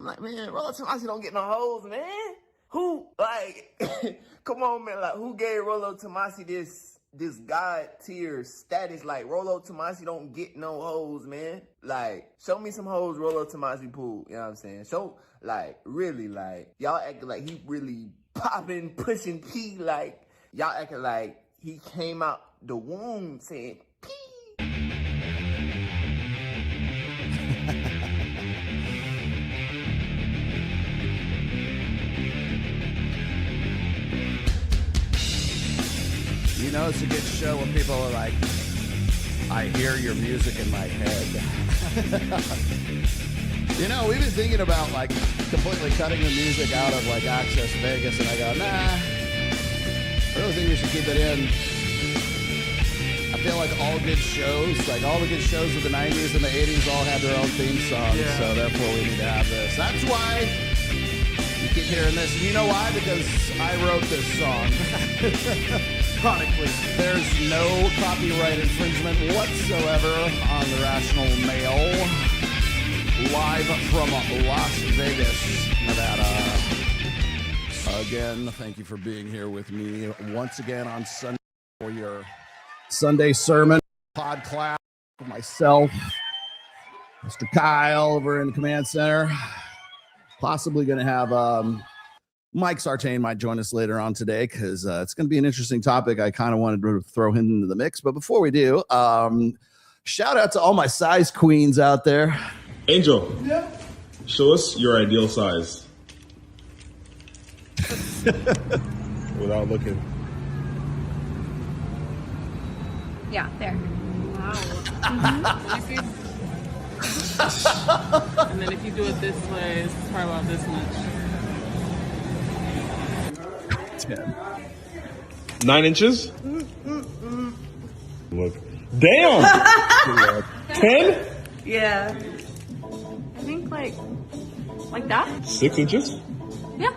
I'm like, man, Rollo Tomassi don't get no hoes, man. Who, like, come on, man, like, who gave Rollo Tomassi this God tier status? Like, Rollo Tomassi don't get no hoes, man. Like, show me some hoes Rollo Tomassi pulled, you know what I'm saying? Show, like, really, like, y'all acting like he really popping, pushing P, like, y'all acting like he came out the womb saying P. You know, it's a good show when people are like, I hear your music in my head. You know, we've been thinking about like completely cutting the music out of like Access Vegas, and I go, nah, I really think we should keep it in. I feel like all good shows, like all the good shows of the 90s and the 80s all had their own theme songs, so therefore we need to have this. That's why you keep hearing this. You know why? Because I wrote this song. Chronically. There's no copyright infringement whatsoever on the Rational Mail. Live from Las Vegas, Nevada. Again, thank you for being here with me once again on Sunday for your Sunday sermon pod class for myself, Mr. Kyle over in the command center. Possibly going to have Mike Sartain might join us later on today because it's going to be an interesting topic. I kind of wanted to throw him into the mix. But before we do, shout out to all my size queens out there. Angel, show us your ideal size. Without looking. Yeah, there. Wow. And then if you do it this way, it's probably about this much. 10. 9 inches? Look. Damn! 10? Yeah. I think like that? 6 inches? Yeah.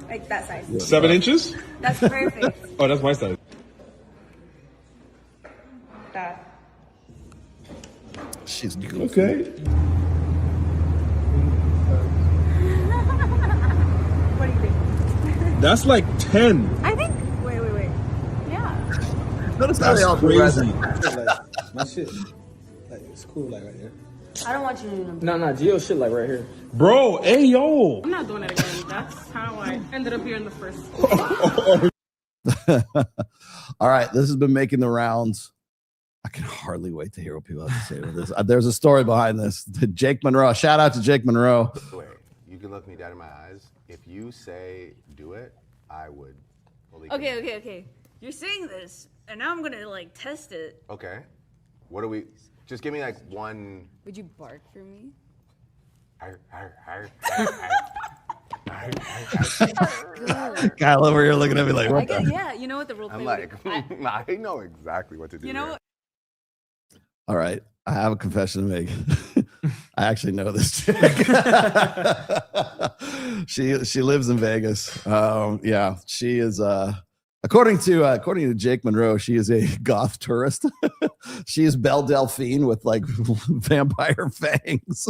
Like that size. 7 inches? That's perfect. Oh, that's my size. That. She's goofy. Okay. What do you think? That's like 10. I think. Wait. Yeah. Notice how they all That's crazy. Like, my shit, like it's cool, like right here. I don't want you to do them. No, Gio shit like right here. Bro, hey, yo. I'm not doing it again. That's how I ended up here in the first place. All right, this has been making the rounds. I can hardly wait to hear what people have to say about this. There's a story behind this. Jake Monroe. Shout out to Jake Monroe. Wait, you can look me dead in my eyes. If you say do it, I would. Okay. You're saying this, and now I'm gonna like test it. Okay. What do we? Just give me like one. Would you bark for me? Kyle over here looking at me like, what the? Yeah, you know what the role play I'm like, I know exactly what to do. You know here. All right, I have a confession to make. I actually know this chick. She lives in Vegas. Yeah, she is. According to Jake Monroe, she is a goth tourist. She is Belle Delphine with like vampire fangs.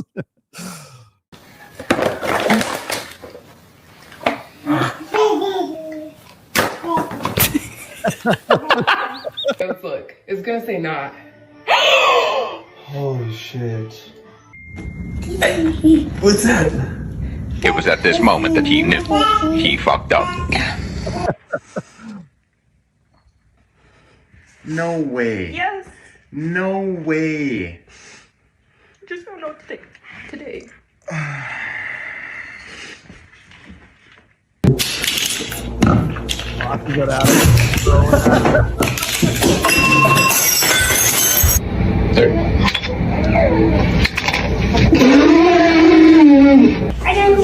Look, it's gonna say not. Holy shit. What's that? It was at this moment that he knew he fucked up. No way. Yes. No way. Just don't know today.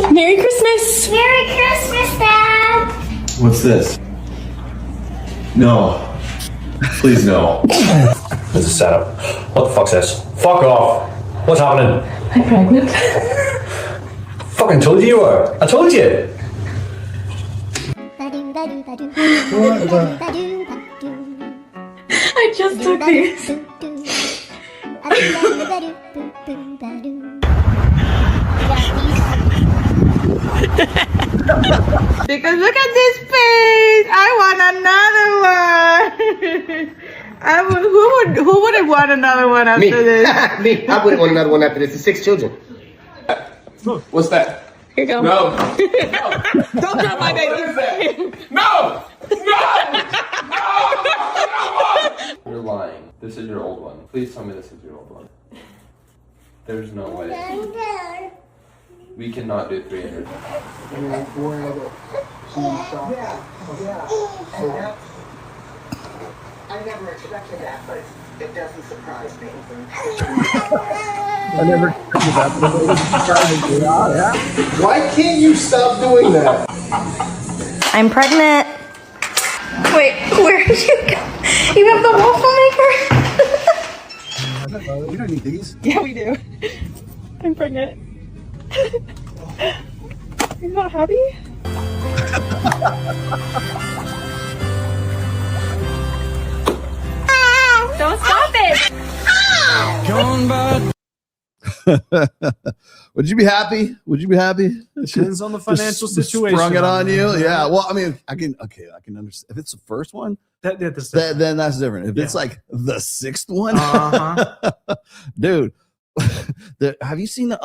Merry Christmas! Merry Christmas, Dad! What's this? No. Please no. This is a setup. What the fuck's this? Fuck off. What's happening? I'm pregnant. Fucking told you were. I told you. I just took these. Because look at this face. I want another one. Who wouldn't want another one after this? Me. I wouldn't want another one after this. It's 6 children. What's that? Here you go. No. Don't drop my baby. No! You're lying. This is your old one. Please tell me this is your old one. There's no way. We cannot do 300. I never expected that, but it doesn't surprise me. I never expected that, but it surprising me. Yeah. Why can't you stop doing that? I'm pregnant. Wait, where did you go? You have the waffle maker? We don't need these. Yeah, we do. I'm pregnant. You're not happy? Don't stop it! Would you be happy? Would you be happy? Depends on the financial situation. Sprung it on you? Yeah. Well, I mean, I can understand. If it's the first one, Then that's different. If it's like the 6th one, dude, have you seen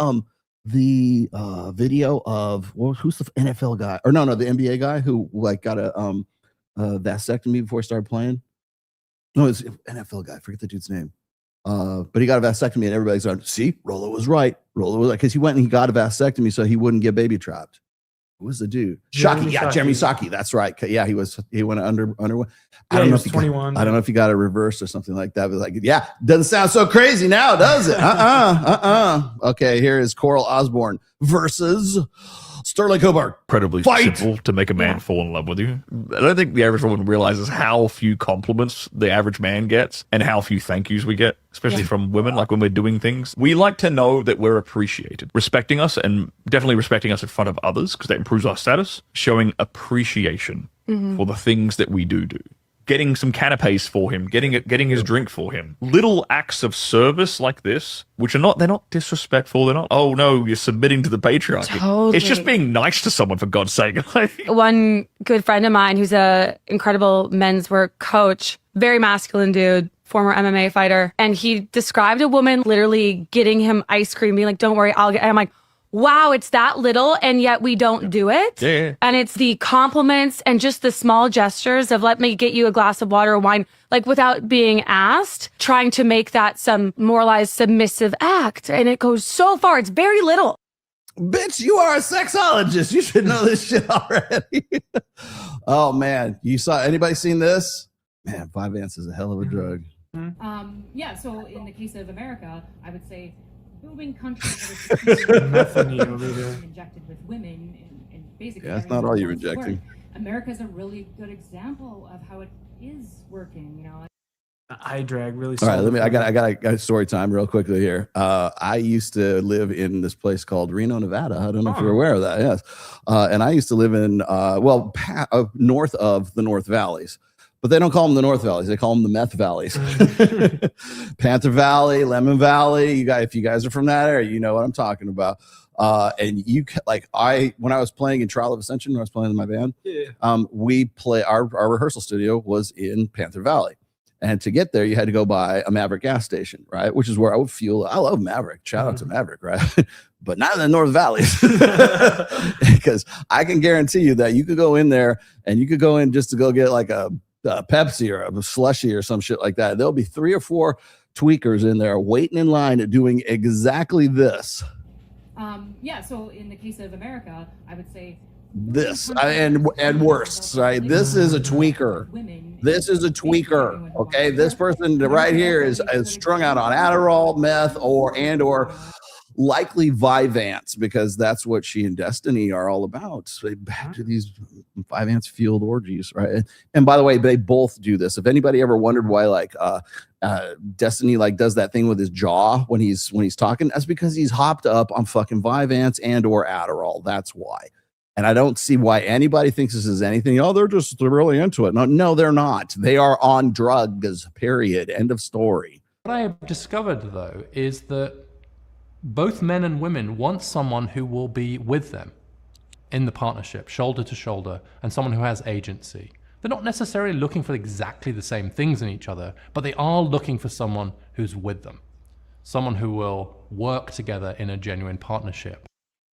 the video of who's the NFL guy or no the NBA guy who like got a vasectomy before he started playing? No, it's NFL guy. I forget the dude's name. But he got a vasectomy, and everybody's like, "See, Rolo was right. Rolo was right," because he went and he got a vasectomy so he wouldn't get baby trapped. Who was the dude? Shockey. Yeah, Jeremy Shockey. That's right. Yeah, he went under. I don't know if he 21. I don't know if he got a reverse or something like that. But like, yeah, doesn't sound so crazy now, does it? Okay, here is Coral Osborne versus Sterling Hobart. Incredibly simple to make a man fall in love with you. I don't think the average woman realizes how few compliments the average man gets and how few thank yous we get, especially from women, like when we're doing things. We like to know that we're appreciated, respecting us, and definitely respecting us in front of others because that improves our status, showing appreciation for the things that we do. Getting some canapes for him, getting his drink for him. Little acts of service like this, which they're not disrespectful. They're not, oh no, you're submitting to the patriarchy. Totally. It's just being nice to someone, for God's sake. One good friend of mine who's a incredible men's work coach, very masculine dude, former MMA fighter. And he described a woman literally getting him ice cream, being like, don't worry, I'll get, and I'm like, wow, it's that little, and yet we don't do it. Yeah. And it's the compliments and just the small gestures of let me get you a glass of water or wine, like without being asked, trying to make that some moralized submissive act. And it goes so far. It's very little. Bitch, you are a sexologist. You should know this shit already. Oh man, anybody seen this? Man, Vyvanse is a hell of a drug. Yeah, so in the case of America, I would say booming countries that are injected with women and basically. Yeah, that's not all you're injecting. America's a really good example of how it is working, you know. I drag really. All right, I got a story time real quickly here. I used to live in this place called Reno, Nevada. I don't know if you're aware of that. Yes, and I used to live in north of the North Valleys. But they don't call them the North Valleys. They call them the Meth Valleys. Panther Valley, Lemon Valley. If you guys are from that area, you know what I'm talking about. And when I was playing in Trial of Ascension, when I was playing in my band, we play our rehearsal studio was in Panther Valley. And to get there, you had to go by a Maverick gas station, right? Which is where I would fuel. I love Maverick. Shout out to Maverick, right? But not in the North Valleys. Because I can guarantee you that you could go in there and you could go in just to go get like a Pepsi or a slushy or some shit like that. There'll be 3 or 4 tweakers in there waiting in line doing exactly this. Yeah, so in the case of America, I would say this and worse, right? This is a tweaker. This is a tweaker. Okay, this person right here is strung out on Adderall, meth, or likely Vyvanse, because that's what she and Destiny are all about. So back to these Vyvanse fueled orgies, right? And by the way, they both do this. If anybody ever wondered why Destiny does that thing with his jaw when he's talking, that's because he's hopped up on fucking Vyvanse and or Adderall. That's why. And I don't see why anybody thinks this is anything. Oh, they're really into it. No, they're not. They are on drugs, period. End of story. What I have discovered, though, is that both men and women want someone who will be with them in the partnership, shoulder to shoulder, and someone who has agency. They're not necessarily looking for exactly the same things in each other, but they are looking for someone who's with them, someone who will work together in a genuine partnership.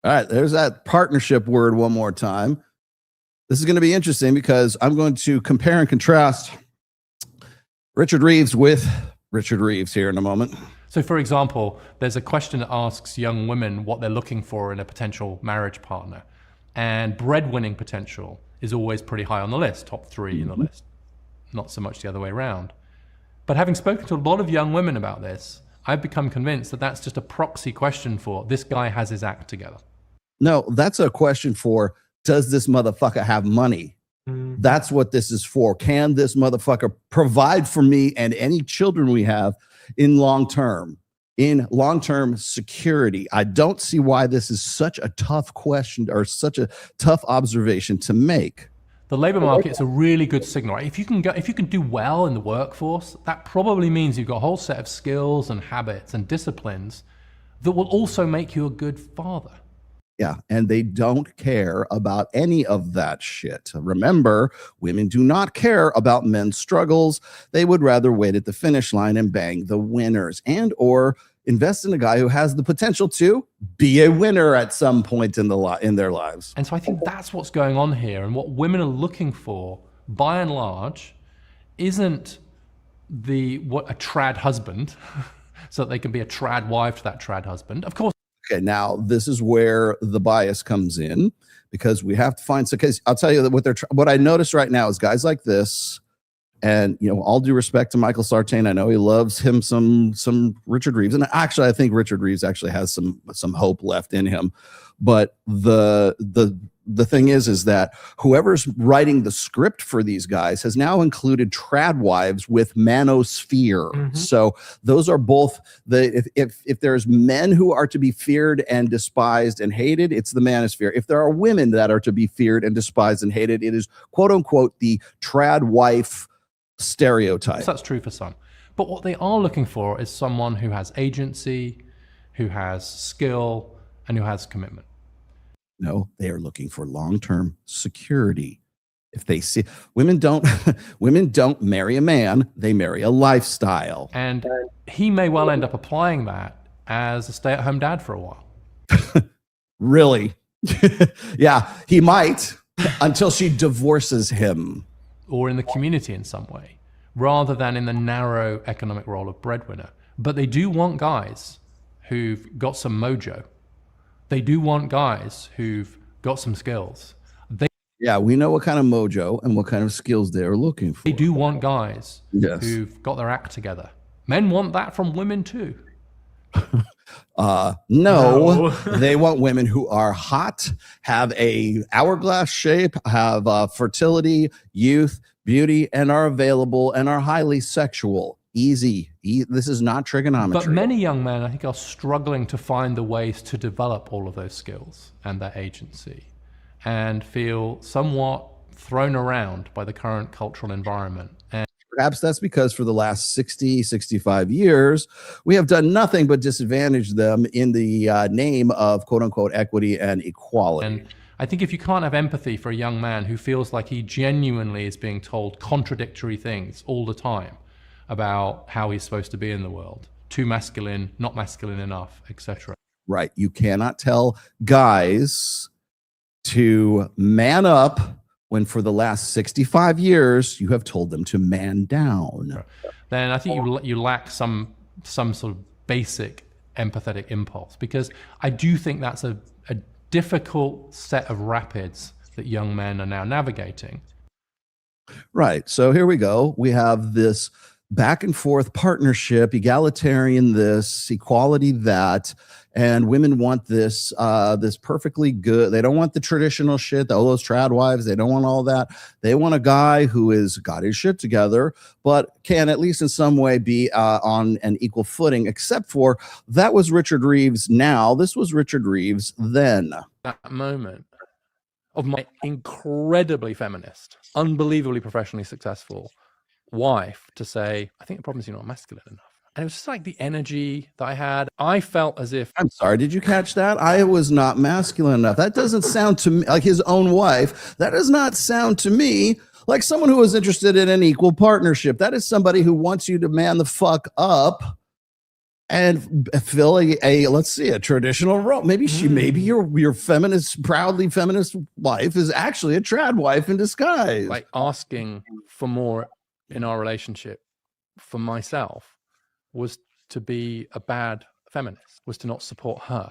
All right, there's that partnership word one more time. This is going to be interesting because I'm going to compare and contrast Richard Reeves with Richard Reeves here in a moment. So, for example, there's a question that asks young women what they're looking for in a potential marriage partner. And breadwinning potential is always pretty high on the list, top 3 in the list. Not so much the other way around. But having spoken to a lot of young women about this, I've become convinced that that's just a proxy question for this guy has his act together. No, that's a question for, does this motherfucker have money? That's what this is for. Can this motherfucker provide for me and any children we have in long-term security? I don't see why this is such a tough question or such a tough observation to make. The labor market's a really good signal. If you can do well in the workforce, that probably means you've got a whole set of skills and habits and disciplines that will also make you a good father. Yeah, and they don't care about any of that shit. Remember, women do not care about men's struggles. They would rather wait at the finish line and bang the winners, and or invest in a guy who has the potential to be a winner at some point in their lives. And so I think that's what's going on here, and what women are looking for, by and large, isn't a trad husband, so that they can be a trad wife to that trad husband. Of course. Okay, now this is where the bias comes in, because we have to find. So, because I'll tell you that what I notice right now is guys like this, and all due respect to Michael Sartain, I know he loves him some Richard Reeves, and actually I think Richard Reeves actually has some hope left in him. But the thing is that whoever's writing the script for these guys has now included trad wives with manosphere. Mm-hmm. So those are both if there's men who are to be feared and despised and hated, it's the manosphere. If there are women that are to be feared and despised and hated, it is quote unquote the trad wife stereotype. So that's true for some. But what they are looking for is someone who has agency, who has skill, and who has commitment. No, they are looking for long-term security. If they see women don't marry a man, they marry a lifestyle. And he may well end up applying that as a stay-at-home dad for a while. Really? Yeah, he might until she divorces him. Or in the community in some way, rather than in the narrow economic role of breadwinner. But they do want guys who've got some mojo. They do want guys who've got some skills. Yeah, we know what kind of mojo and what kind of skills they're looking for. They do want guys who've got their act together. Men want that from women too. No, they want women who are hot, have a hourglass shape, have fertility, youth, beauty, and are available and are highly sexual. Easy. This is not trigonometry. But many young men, I think, are struggling to find the ways to develop all of those skills and that agency, and feel somewhat thrown around by the current cultural environment. And perhaps that's because for the last 60, 65 years, we have done nothing but disadvantage them in the name of quote unquote equity and equality. And I think if you can't have empathy for a young man who feels like he genuinely is being told contradictory things all the time about how he's supposed to be in the world, too masculine, not masculine enough, etc. Right. You cannot tell guys to man up when for the last 65 years you have told them to man down. Then I think you lack some sort of basic empathetic impulse, because I do think that's a difficult set of rapids that young men are now navigating. Right. So here we go. We have this back and forth partnership, egalitarian this, equality that, and women want this this perfectly good. They don't want the traditional shit, all those trad wives. They don't want all that. They want a guy who has got his shit together, but can at least in some way be on an equal footing, except for that was Richard Reeves now. This was Richard Reeves then. That moment of my incredibly feminist, unbelievably professionally successful wife to say, I think the problem is you're not masculine enough. And it was just like the energy that I had. I felt as if I'm sorry, did you catch that? I was not masculine enough. That doesn't sound to me like his own wife. That does not sound to me like someone who is interested in an equal partnership. That is somebody who wants you to man the fuck up and fill a let's see, a traditional role. Maybe your feminist, proudly feminist wife is actually a trad wife in disguise. like asking for more in our relationship for myself was to be a bad feminist, was to not support her.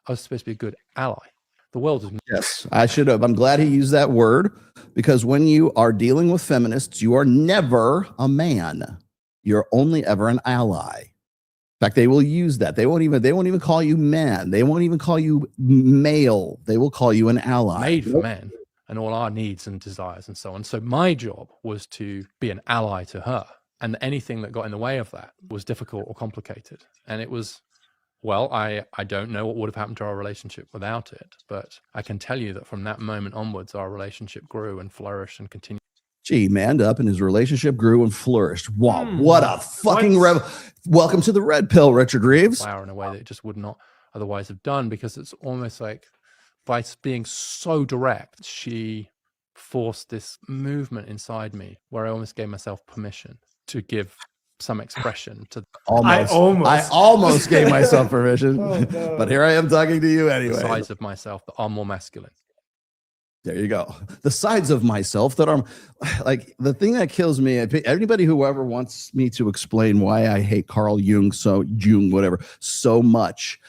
I was supposed to be a good ally. The world is Yes, I should have. I'm glad he used that word, because when you are dealing with feminists, you are never a man. You're only ever an ally. In fact, they will use that. They won't even call you man. They won't even call you male. They will call you an ally. made for men and all our needs and desires and so on. So my job was to be an ally to her. And anything that got in the way of that was difficult or complicated. And it was, well, I don't know what would have happened to our relationship without it. But I can tell you that from that moment onwards, our relationship grew and flourished and continued. Gee, manned up and his relationship grew and flourished. Wow, what a fucking welcome to the red pill, Richard Reeves. Flower in a way that it just would not otherwise have done, because it's almost like by being so direct, she forced this movement inside me where I almost gave myself permission to give some expression to I almost gave myself permission, but here I am talking to you anyway. the sides of myself that are more masculine. There you go. The sides of myself that are like the thing that kills me. Anybody who ever wants me to explain why I hate Carl Jung so much,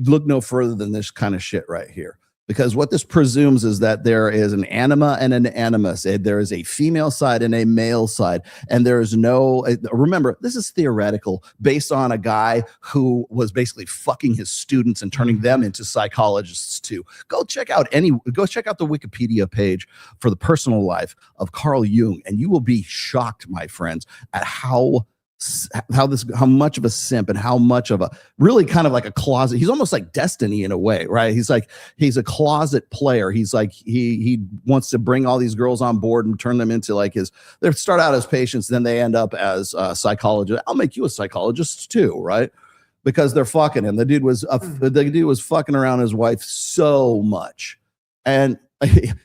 look no further than this kind of shit right here. Because what this presumes is that there is an anima and an animus. There is a female side and a male side. And there is no, remember, this is theoretical based on a guy who was basically fucking his students and turning them into psychologists too. Go check out the Wikipedia page for the personal life of Carl Jung, and you will be shocked, my friends, at how much of a simp and how much of a really kind of like a closet. He's almost like Destiny in a way, right? He's a closet player. He's like, he wants to bring all these girls on board and turn them into like they start out as patients, then they end up as psychologists. I'll make you a psychologist too, right? Because they're fucking, and the dude was fucking around his wife so much. And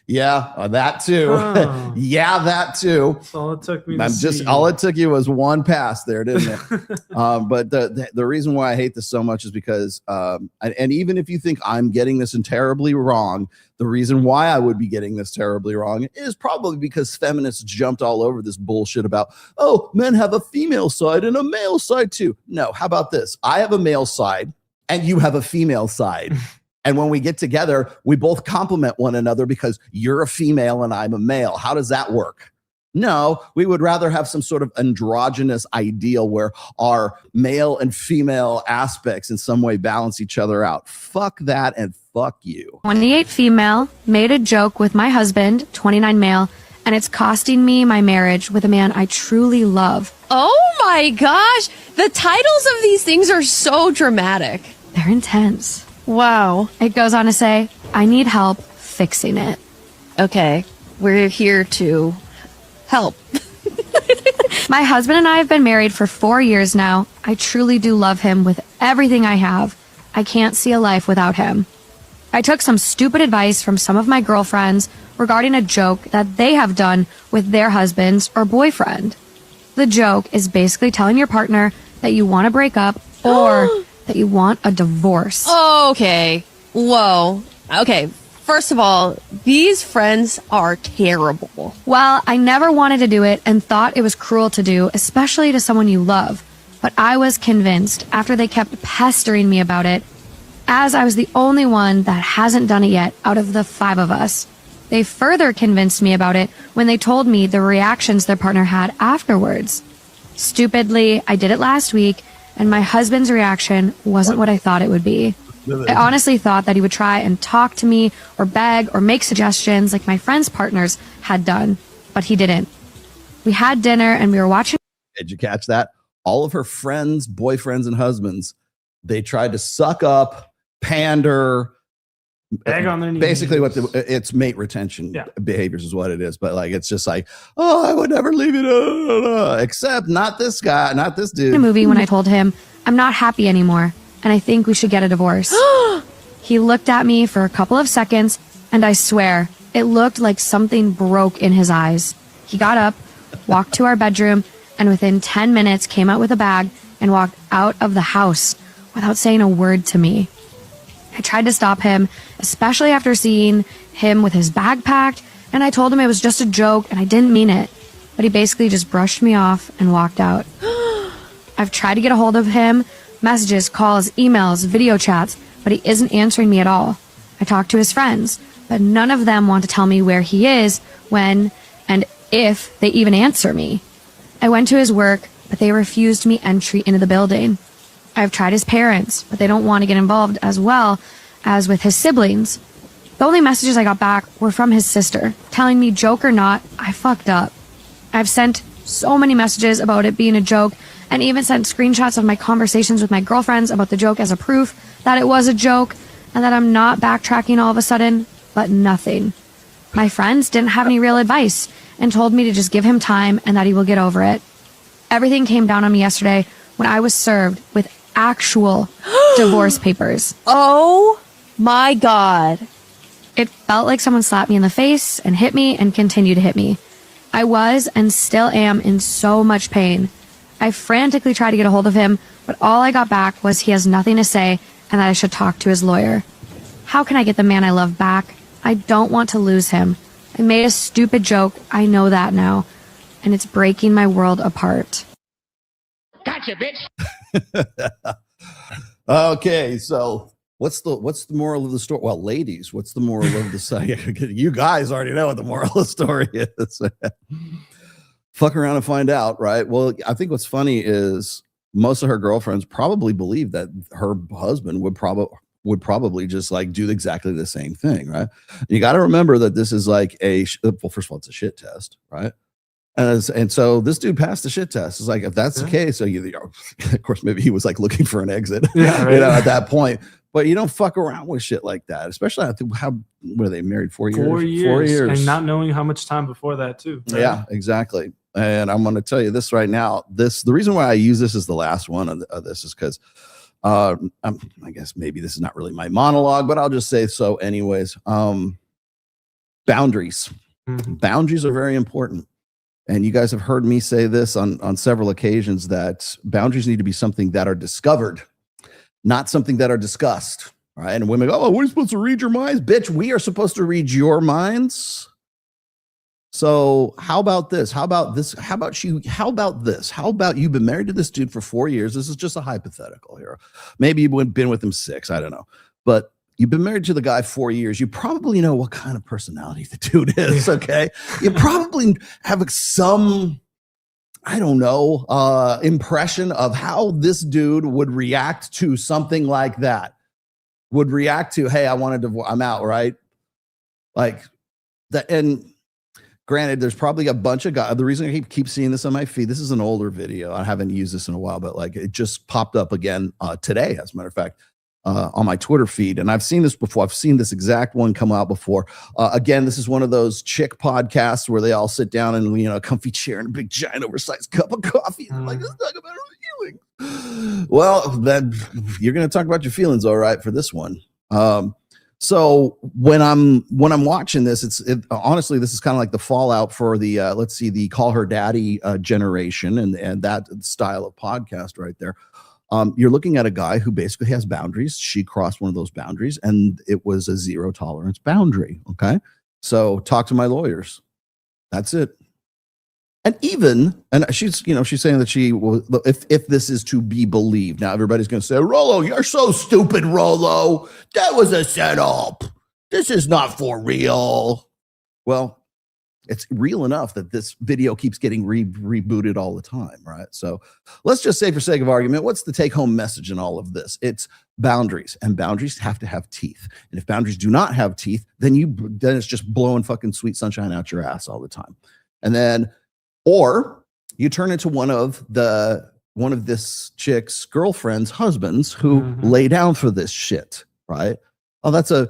yeah, that too. Oh. Yeah, that too. That's all it took me. All it took you was one pass there, didn't it? But the reason why I hate this so much is because, and even if you think I'm getting this terribly wrong, the reason why I would be getting this terribly wrong is probably because feminists jumped all over this bullshit about, oh, men have a female side and a male side too. No, how about this? I have a male side and you have a female side. And when we get together, we both complement one another because you're a female and I'm a male. How does that work? No, we would rather have some sort of androgynous ideal where our male and female aspects in some way balance each other out. Fuck that and fuck you. 28 female, made a joke with my husband, 29 male, and it's costing me my marriage with a man I truly love. Oh my gosh, the titles of these things are so dramatic. They're intense. Wow. It goes on to say, I need help fixing it. Okay, we're here to help. My husband and I have been married for 4 years now. I truly do love him with everything I have. I can't see a life without him. I took some stupid advice from some of my girlfriends regarding a joke that they have done with their husbands or boyfriend. The joke is basically telling your partner that you want to break up or that you want a divorce. Okay. Whoa. Okay. First of all, these friends are terrible. Well, I never wanted to do it and thought it was cruel to do, especially to someone you love. But I was convinced after they kept pestering me about it, as I was the only one that hasn't done it yet out of the 5 of us. They further convinced me about it when they told me the reactions their partner had afterwards. Stupidly, I did it last week, and my husband's reaction wasn't what I thought it would be. I honestly thought that he would try and talk to me or beg or make suggestions like my friends' partners had done, but he didn't. We had dinner and we were watching. Did you catch that? All of her friends, boyfriends, and husbands, they tried to suck up, pander, Beg on their knees. Basically, it's mate retention behaviors is what it is. But like, it's just like, oh, I would never leave it. Except not this guy, not this dude. In a movie when I told him, I'm not happy anymore, and I think we should get a divorce. He looked at me for a couple of seconds, and I swear, it looked like something broke in his eyes. He got up, walked to our bedroom, and within 10 minutes came out with a bag and walked out of the house without saying a word to me. I tried to stop him, especially after seeing him with his bag packed, and I told him it was just a joke and I didn't mean it. But he basically just brushed me off and walked out. I've tried to get a hold of him, messages, calls, emails, video chats, but he isn't answering me at all. I talked to his friends, but none of them want to tell me where he is, when, and if they even answer me. I went to his work, but they refused me entry into the building. I've tried his parents, but they don't want to get involved, as well as with his siblings. The only messages I got back were from his sister, telling me, joke or not, I fucked up. I've sent so many messages about it being a joke, and even sent screenshots of my conversations with my girlfriends about the joke as a proof that it was a joke, and that I'm not backtracking all of a sudden, but nothing. My friends didn't have any real advice, and told me to just give him time and that he will get over it. Everything came down on me yesterday when I was served with actual divorce papers. Oh my God. It felt like someone slapped me in the face and hit me and continued to hit me. I was and still am in so much pain. I frantically tried to get a hold of him, but all I got back was he has nothing to say and that I should talk to his lawyer. How can I get the man I love back? I don't want to lose him. I made a stupid joke, I know that now, and it's breaking my world apart. Gotcha, bitch. Okay, so what's the moral of the story? Well, ladies, what's the moral of the story? You guys already know what the moral of the story is. Fuck around and find out, right? Well, I think what's funny is most of her girlfriends probably believe that her husband would probably just like do exactly the same thing, right? You got to remember that this is like well, first of all, it's a shit test, right? And so this dude passed the shit test. It's like, if that's the case, so of course, maybe he was like looking for an exit, at that point. But you don't fuck around with shit like that, especially how were they married 4 years? 4 years. 4 years, and not knowing how much time before that too. Right? Yeah, exactly. And I'm going to tell you this right now. The reason why I use this as the last one of this is because I guess maybe this is not really my monologue, but I'll just say so anyways. Boundaries. Mm-hmm. Boundaries are very important. And you guys have heard me say this on several occasions, that boundaries need to be something that are discovered, not something that are discussed. Right? And women go, oh, we're supposed to read your minds? Bitch, we are supposed to read your minds. So how about this? How about this? How about you? How about this? How about you've been married to this dude for 4 years? This is just a hypothetical here. Maybe you've been with him 6. I don't know. But you've been married to the guy 4 years. You probably know what kind of personality the dude is, okay? You probably have some, I don't know, impression of how this dude would react to something like that. Would react to, hey, I want to divorce, I'm out, right? Like that. And granted, there's probably a bunch of guys. The reason I keep seeing this on my feed, this is an older video. I haven't used this in a while, but like it just popped up again today, as a matter of fact, on my Twitter feed. And I've seen this before. I've seen this exact one come out before. Again, this is one of those chick podcasts where they all sit down in, a comfy chair and a big giant oversized cup of coffee. And like, let's talk about our feelings. Well, then you're going to talk about your feelings, all right, for this one. So when I'm watching this, honestly, this is kind of like the fallout for the the Call Her Daddy generation and that style of podcast right there. You're looking at a guy who basically has boundaries. She crossed one of those boundaries, and it was a 0 tolerance boundary. Okay, so talk to my lawyers. That's it. And she's saying that she will, if this is to be believed. Now everybody's going to say, Rollo, you're so stupid, Rollo. That was a setup. This is not for real. Well, it's real enough that this video keeps getting rebooted all the time, right? So let's just say, for sake of argument, what's the take-home message in all of this? It's boundaries, and boundaries have to have teeth. And if boundaries do not have teeth, then it's just blowing fucking sweet sunshine out your ass all the time. And then, or you turn into one of this chick's girlfriend's husbands who lay down for this shit, right? Oh, that's a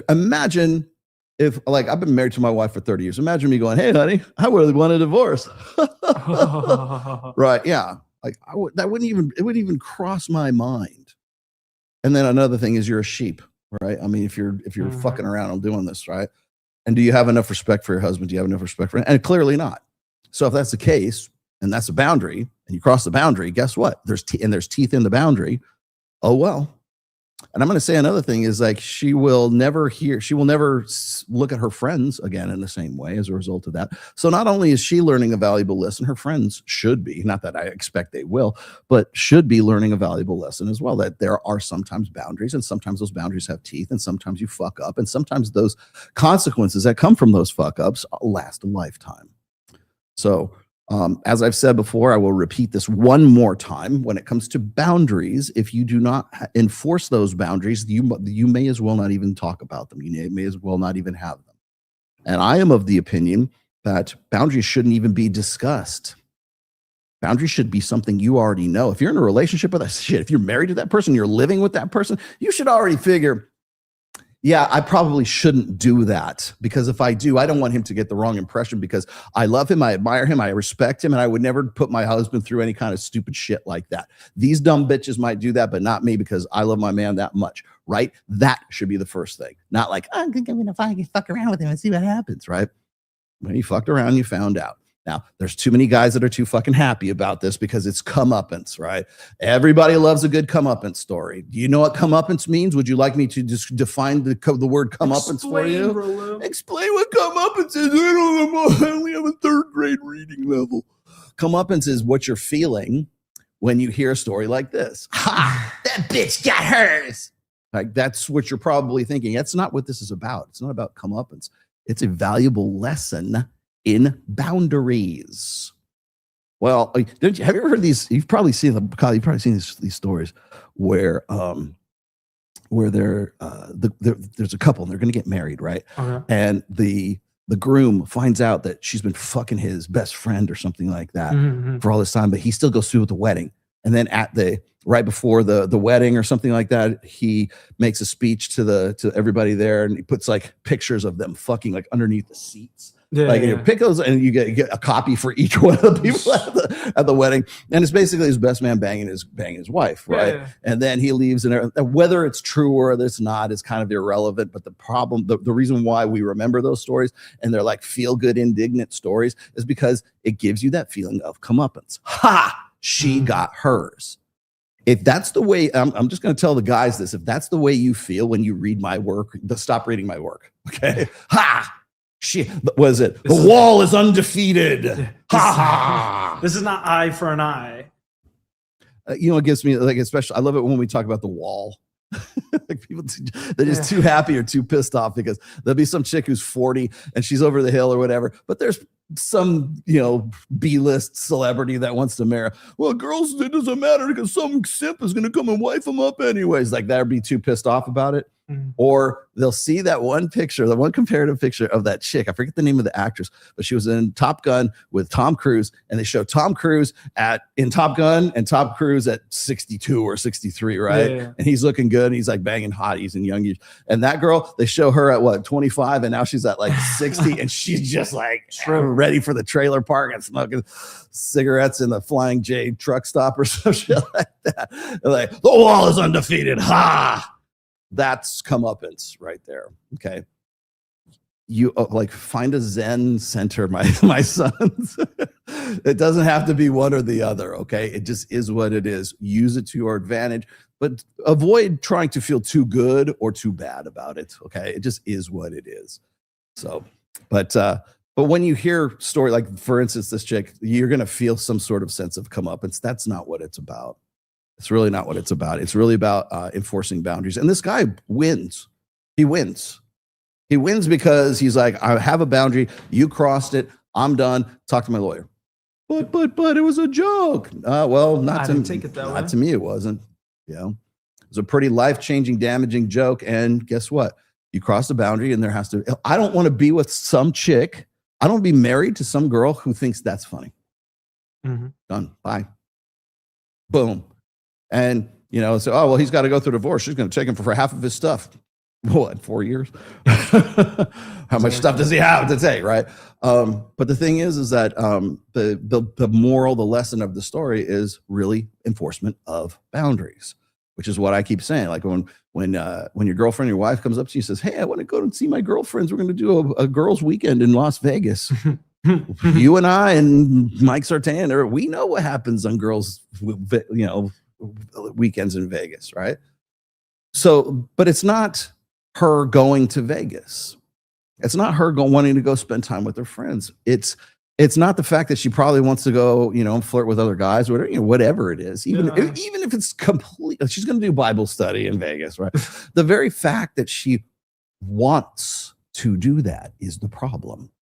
imagine if, like, I've been married to my wife for 30 years. Imagine me going, hey, honey, I really want a divorce. Right. Yeah. Like it wouldn't even cross my mind. And then another thing is you're a sheep, right? I mean, if you're fucking around and doing this, right? And do you have enough respect for your husband? Do you have enough respect for him? And clearly not. So if that's the case, and that's a boundary, and you cross the boundary, guess what? There's teeth in the boundary. Oh, well. And I'm going to say another thing is, like, she will never look at her friends again in the same way as a result of that. So not only is she learning a valuable lesson, her friends should be, not that I expect they will, but should be learning a valuable lesson as well, that there are sometimes boundaries, and sometimes those boundaries have teeth, and sometimes you fuck up, and sometimes those consequences that come from those fuck ups last a lifetime. So as I've said before, I will repeat this one more time. When it comes to boundaries, if you do not enforce those boundaries, you may as well not even talk about them. You may as well not even have them. And I am of the opinion that boundaries shouldn't even be discussed. Boundaries should be something you already know. If you're in a relationship with that shit, if you're married to that person, you're living with that person, you should already figure, yeah, I probably shouldn't do that, because if I do, I don't want him to get the wrong impression, because I love him, I admire him, I respect him, and I would never put my husband through any kind of stupid shit like that. These dumb bitches might do that, but not me, because I love my man that much, right? That should be the first thing. Not like, I'm going to fuck around with him and see what happens, right? When you fucked around, you found out. Now, there's too many guys that are too fucking happy about this because it's comeuppance, right? Everybody loves a good comeuppance story. Do you know what comeuppance means? Would you like me to just define the word comeuppance for you? Rolo. Explain what comeuppance is. I don't know. I only have a 3rd grade reading level. Comeuppance is what you're feeling when you hear a story like this. Ha! That bitch got hers. Like, that's what you're probably thinking. That's not what this is about. It's not about comeuppance. It's a valuable lesson in boundaries. Well, have you ever heard these? You've probably seen them. Kyle, you've probably seen these stories where there's a couple and they're going to get married, right? Uh-huh. And the groom finds out that she's been fucking his best friend or something like that for all this time, but he still goes through with the wedding. And then right before the wedding or something like that, he makes a speech to everybody there, and he puts like pictures of them fucking like underneath the seats. Yeah, you pick those, and you get a copy for each one of the people at the wedding, and it's basically his best man banging his wife, right? Yeah. And then he leaves, and whether it's true or it's not is kind of irrelevant. But the reason why we remember those stories, and they're like feel good, indignant stories, is because it gives you that feeling of comeuppance. Ha! She got hers. If that's the way, I'm just going to tell the guys this. If that's the way you feel when you read my work, stop reading my work. Okay? Ha! Was it? The wall is undefeated. Ha ha! This is not eye for an eye. It gives me like, especially, I love it when we talk about the wall. Like people, they're just too happy or too pissed off because there'll be some chick who's 40 and she's over the hill or whatever, but there's some B-list celebrity that wants to marry. Well, girls, it doesn't matter because some simp is going to come and wife them up anyways. Like, that'd be too pissed off about it. Or they'll see that one picture, the one comparative picture of that chick. I forget the name of the actress, but she was in Top Gun with Tom Cruise, and they show Tom Cruise in Top Gun and Tom Cruise at 62 or 63, right? Yeah. And he's looking good, and he's like banging hotties and young. And that girl, they show her at 25, and now she's at like 60, and she's just like ready for the trailer park and smoking cigarettes in the Flying J truck stop or some shit like that. They're like, the wall is undefeated. Ha! That's comeuppance right there. Okay. You find a Zen center, my sons. It doesn't have to be one or the other. Okay. It just is what it is. Use it to your advantage, but avoid trying to feel too good or too bad about it. Okay. It just is what it is. So, but when you hear story, like for instance, this chick, you're going to feel some sort of sense of comeuppance. That's not what it's about. It's really not what it's about. It's really about enforcing boundaries. And this guy wins. He wins. He wins because he's like, I have a boundary. You crossed it. I'm done. Talk to my lawyer. But it was a joke. Well, not to me. It wasn't. It was a pretty life-changing, damaging joke. And guess what? You crossed the boundary, and there has to. I don't want to be with some chick. I don't want to be married to some girl who thinks that's funny. Done. Bye. Boom. And, so, oh, well, he's got to go through divorce. She's going to take him for half of his stuff. What, 4 years? How much stuff does he have to take, right? But the thing is that the moral, the lesson of the story is really enforcement of boundaries, which is what I keep saying. Like when your girlfriend, your wife comes up to you and says, "Hey, I want to go and see my girlfriends. We're going to do a girls' weekend in Las Vegas." You and I and Mike Sartain, we know what happens on girls, weekends in Vegas, right? So, but it's not her going to Vegas. It's not her wanting to go spend time with her friends. It's not the fact that she probably wants to go, and flirt with other guys, or whatever it is. Even if it's complete, she's going to do Bible study in Vegas, right? The very fact that she wants to do that is the problem.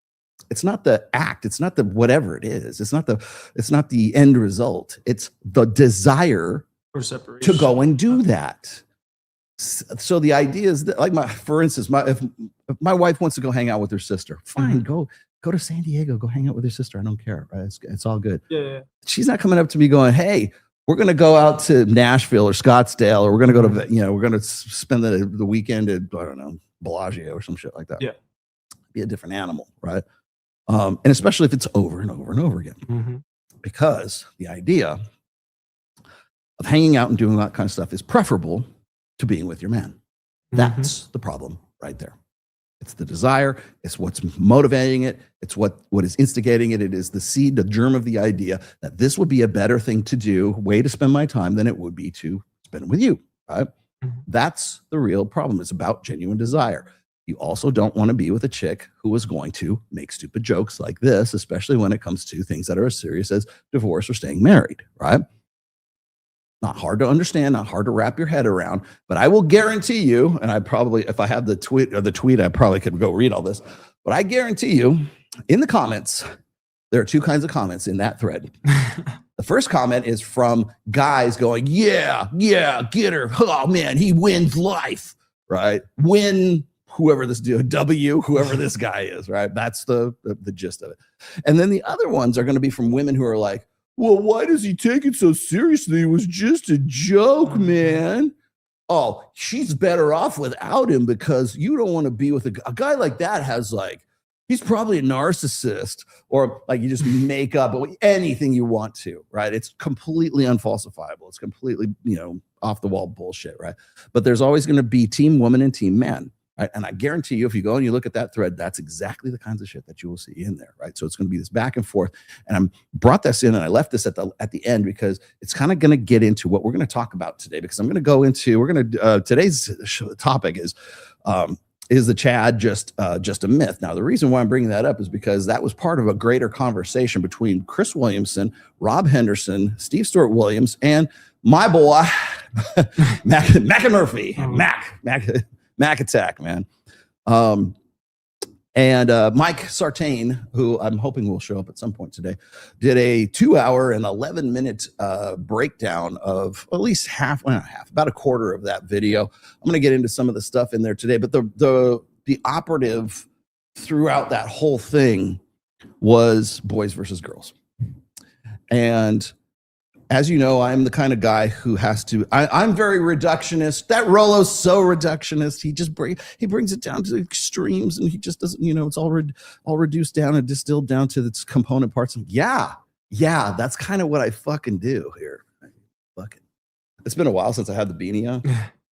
It's not the act. It's not the whatever it is. It's not the end result. It's the desire to go and do that. So the idea is that, like, for instance, if my wife wants to go hang out with her sister, fine, go to San Diego, go hang out with her sister. I don't care, right? It's all good. Yeah. She's not coming up to me going, "Hey, we're going to go out to Nashville or Scottsdale, or we're going to go to, we're going to spend the weekend at, I don't know, Bellagio or some shit like that." Yeah. Be a different animal, right? And especially if it's over and over and over again, because the idea of hanging out and doing that kind of stuff is preferable to being with your man. That's the problem right there. It's the desire. It's what's motivating it. It's what is instigating it. It is the seed, the germ of the idea that this would be a better thing to do, way to spend my time than it would be to spend it with you, right? That's the real problem. It's about genuine desire. You also don't want to be with a chick who is going to make stupid jokes like this, especially when it comes to things that are as serious as divorce or staying married, right? Not hard to understand, not hard to wrap your head around, but I will guarantee you, and I probably, if I have the tweet, I probably could go read all this, but I guarantee you, in the comments, there are two kinds of comments in that thread. The first comment is from guys going, yeah, get her. Oh man, he wins life, right? Win whoever this whoever this guy is, right? That's the gist of it. And then the other ones are going to be from women who are like, "Well, why does he take it so seriously? It was just a joke, man. Oh, she's better off without him because you don't want to be with a guy like that. Has like, he's probably a narcissist," or like you just make up anything you want to, right? It's completely unfalsifiable. It's completely, off the wall bullshit, right? But there's always going to be team woman and team man. Right? And I guarantee you, if you go and you look at that thread, that's exactly the kinds of shit that you will see in there, right? So it's going to be this back and forth. And I brought this in, and I left this at the end because it's kind of going to get into what we're going to talk about today. Because I'm going to go into today's topic is the Chad just a myth? Now, the reason why I'm bringing that up is because that was part of a greater conversation between Chris Williamson, Rob Henderson, Steve Stewart Williams, and my boy Mac Murphy. Mac Attack, man. And Mike Sartain, who I'm hoping will show up at some point today, did a 2-hour and 11-minute breakdown of at least about a quarter of that video. I'm going to get into some of the stuff in there today, but the operative throughout that whole thing was boys versus girls. And as you know, I'm the kind of guy who has to, I'm very reductionist. That Rollo's so reductionist. He brings it down to extremes, and he just doesn't, it's all reduced down and distilled down to its component parts. And yeah, that's kind of what I fucking do here. It's been a while since I had the beanie on,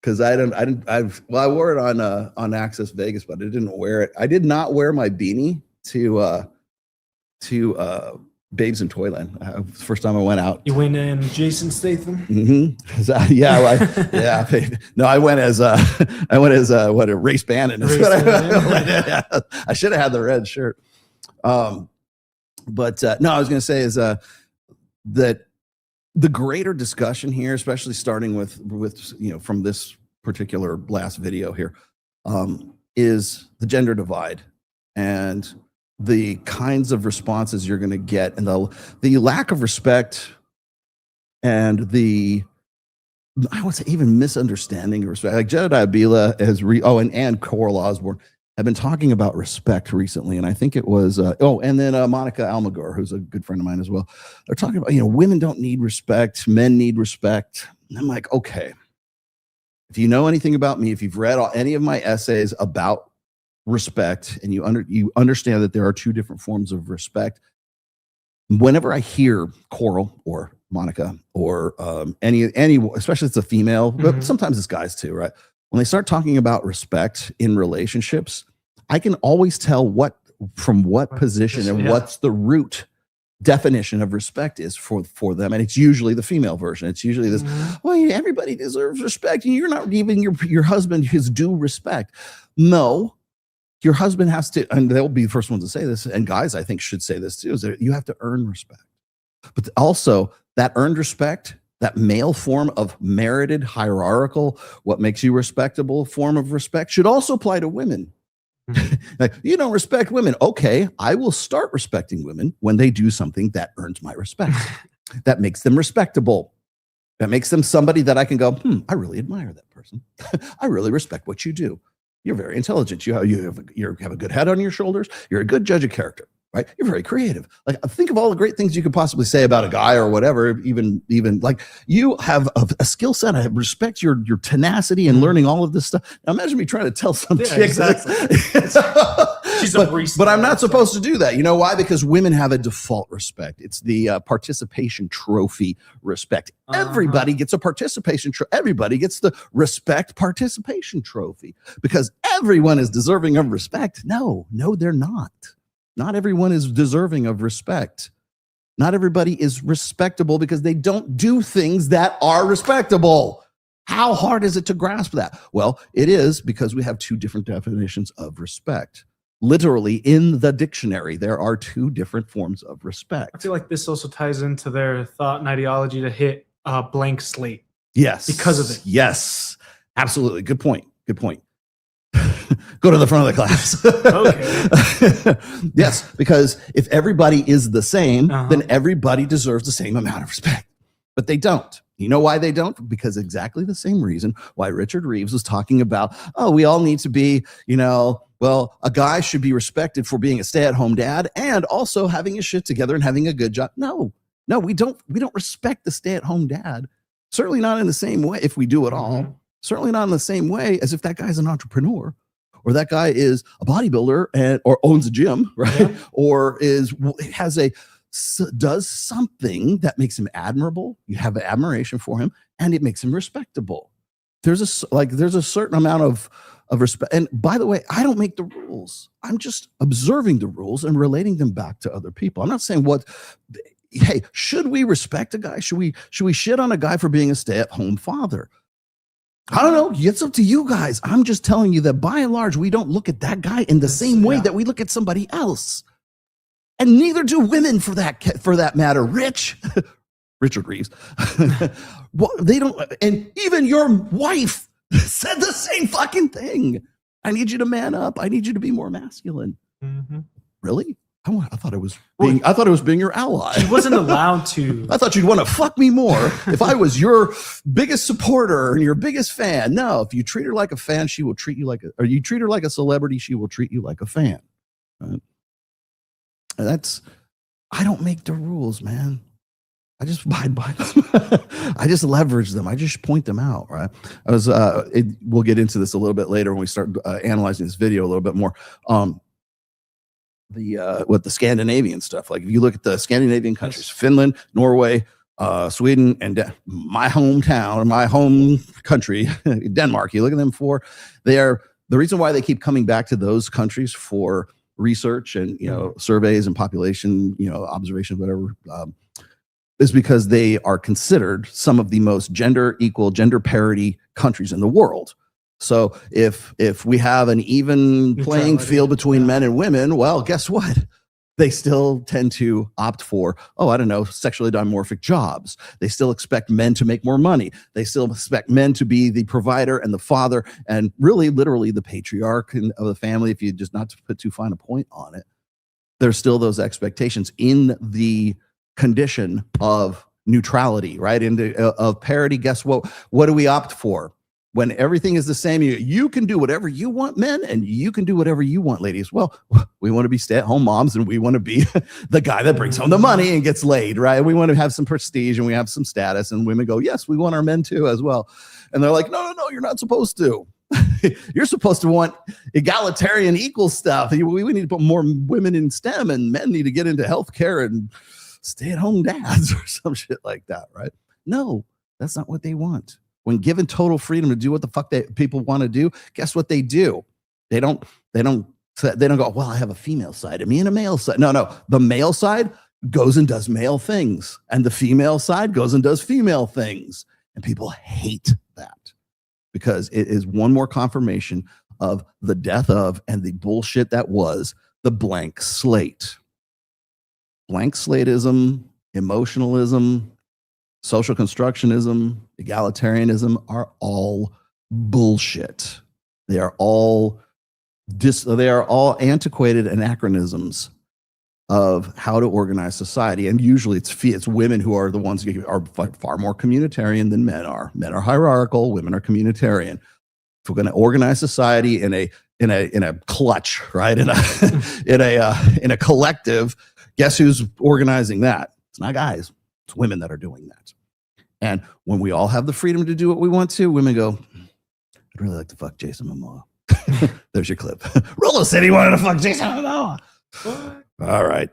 because I wore it on Access Vegas, but I didn't wear it. I did not wear my beanie to Babes in Toyland. First time I went out. You went in Jason Statham? Mm-hmm. Yeah. No, I went as what, a race bandit. I should have had the red shirt. No, I was going to say is that the greater discussion here, especially starting with from this particular last video here, is the gender divide and the kinds of responses you're going to get, and the lack of respect, and I would say even misunderstanding of respect. Like Jedediah Bila and Coral Osborne have been talking about respect recently, and I think it was and then Monica Almaguer, who's a good friend of mine as well. They're talking about women don't need respect, men need respect. And I'm like, okay, If you know anything about me, if you've read any of my essays about respect, and you understand that there are two different forms of respect, whenever I hear Coral or Monica or any, especially if it's a female, but sometimes it's guys too, right? When they start talking about respect in relationships, I can always tell from what position and what's the root definition of respect is for them. And it's usually the female version. It's usually this, well, everybody deserves respect, and you're not giving your husband his due respect. No, your husband has to, and they'll be the first ones to say this, and guys I think should say this too, is that you have to earn respect. But also that earned respect, that male form of merited, hierarchical, what makes you respectable form of respect should also apply to women. Like, you don't respect women. Okay, I will start respecting women when they do something that earns my respect, that makes them respectable, that makes them somebody that I can go, I really admire that person. I really respect what you do. You're very intelligent. You have a good head on your shoulders. You're a good judge of character, right? You're very creative. Like, think of all the great things you could possibly say about a guy or whatever. Even like, you have a skill set. I respect your tenacity and learning all of this stuff. Now imagine me trying to tell some chick. Exactly. But I'm not supposed to do that. You know why? Because women have a default respect. It's the participation trophy respect. Everybody gets a participation everybody gets the respect participation trophy because everyone is deserving of respect. No, they're not. Not everyone is deserving of respect. Not everybody is respectable because they don't do things that are respectable. How hard is it to grasp that? Well, it is, because we have two different definitions of respect. Literally, in the dictionary, there are two different forms of respect. I feel like this also ties into their thought and ideology to hit a blank slate. Yes. Because of it. Yes. Absolutely. Good point. Good point. Go to the front of the class. Okay. Yes, because if everybody is the same, then everybody deserves the same amount of respect. But they don't. You know why they don't? Because exactly the same reason why Richard Reeves was talking about, we all need to be, well, a guy should be respected for being a stay-at-home dad and also having his shit together and having a good job. No, we don't respect the stay-at-home dad. Certainly not in the same way, if we do at all. Certainly not in the same way as if that guy's an entrepreneur, or that guy is a bodybuilder or owns a gym, right? Yeah. Or does something that makes him admirable. You have admiration for him, and it makes him respectable. There's a certain amount of respect. And by the way, I don't make the rules. I'm just observing the rules and relating them back to other people. I'm not saying hey, should we respect a guy? Should we shit on a guy for being a stay-at-home father? I don't know. It's up to you guys. I'm just telling you that by and large, we don't look at that guy in the same way that we look at somebody else. And neither do women for that matter. Richard Reeves. Well, they don't. And even your wife said the same fucking thing. I need you to man up. I need you to be more masculine. Really? I thought it was being your ally. She wasn't allowed to. I thought you'd want to fuck me more if I was your biggest supporter and your biggest fan. No, if you treat her like a fan, she will treat you or you treat her like a celebrity, she will treat you like a fan. Right? And I don't make the rules, man. I just abide by them. I just leverage them. I just point them out, right? We'll get into this a little bit later when we start analyzing this video a little bit more. With the Scandinavian stuff. Like if you look at the Scandinavian countries, Finland, Norway, Sweden, and my hometown, my home country, Denmark, you look at them the reason why they keep coming back to those countries for research and, surveys and population, observation, whatever, is because they are considered some of the most gender equal, gender parity countries in the world. So if we have an even playing field between men and women, well, guess what? They still tend to opt for, sexually dimorphic jobs. They still expect men to make more money. They still expect men to be the provider and the father and really literally the patriarch of the family, if you just not to put too fine a point on it. There's still those expectations in the condition of neutrality, right? Of parity. Guess what? What do we opt for? when everything is the same, you can do whatever you want, men, and you can do whatever you want, ladies. Well, we want to be stay-at-home moms, and we want to be the guy that brings home the money and gets laid, right? We want to have some prestige and we have some status, and women go, yes, we want our men too as well. And they're like, no, you're not supposed to. You're supposed to want egalitarian equal stuff. We need to put more women in STEM, and men need to get into healthcare and stay-at-home dads or some shit like that, right? No, that's not what they want. When given total freedom to do what the fuck people want to do, guess what they do? They don't go, well, I have a female side of me and a male side. No. The male side goes and does male things, and the female side goes and does female things. And people hate that because it is one more confirmation of the death of and the bullshit that was the blank slate. Blank slateism, emotionalism, social constructionism, egalitarianism are all bullshit. They are all antiquated anachronisms of how to organize society. And usually it's women who are the ones who are far more communitarian than men are. Men are hierarchical, women are communitarian. If we're going to organize society in a clutch, right? In a collective, guess who's organizing that? It's not guys. It's women that are doing that. And when we all have the freedom to do what we want to, women go, I'd really like to fuck Jason Momoa. There's your clip. Rolo said he wanted to fuck Jason Momoa. All right.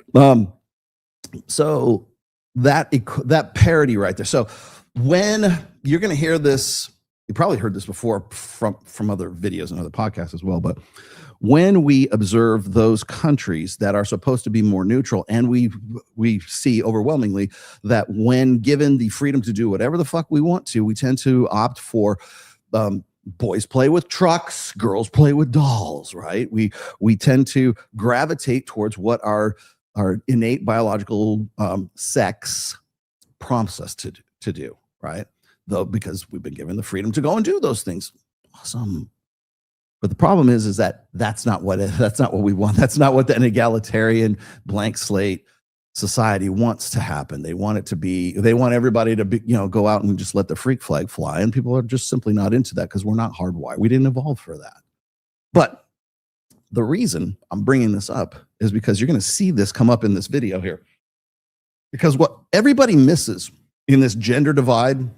So that parody right there. So when you're going to hear this, you probably heard this before from other videos and other podcasts as well, but when we observe those countries that are supposed to be more neutral, and we see overwhelmingly that when given the freedom to do whatever the fuck we want to, we tend to opt for boys play with trucks, girls play with dolls, right? We tend to gravitate towards what our innate biological sex prompts us to do, right? Though because we've been given the freedom to go and do those things. Awesome. But the problem is that that's not what we want. That's not what an egalitarian blank slate society wants to happen. They want it to be. They want everybody to be, go out and just let the freak flag fly. And people are just simply not into that because we're not hardwired. We didn't evolve for that. But the reason I'm bringing this up is because you're going to see this come up in this video here. Because what everybody misses in this gender divide,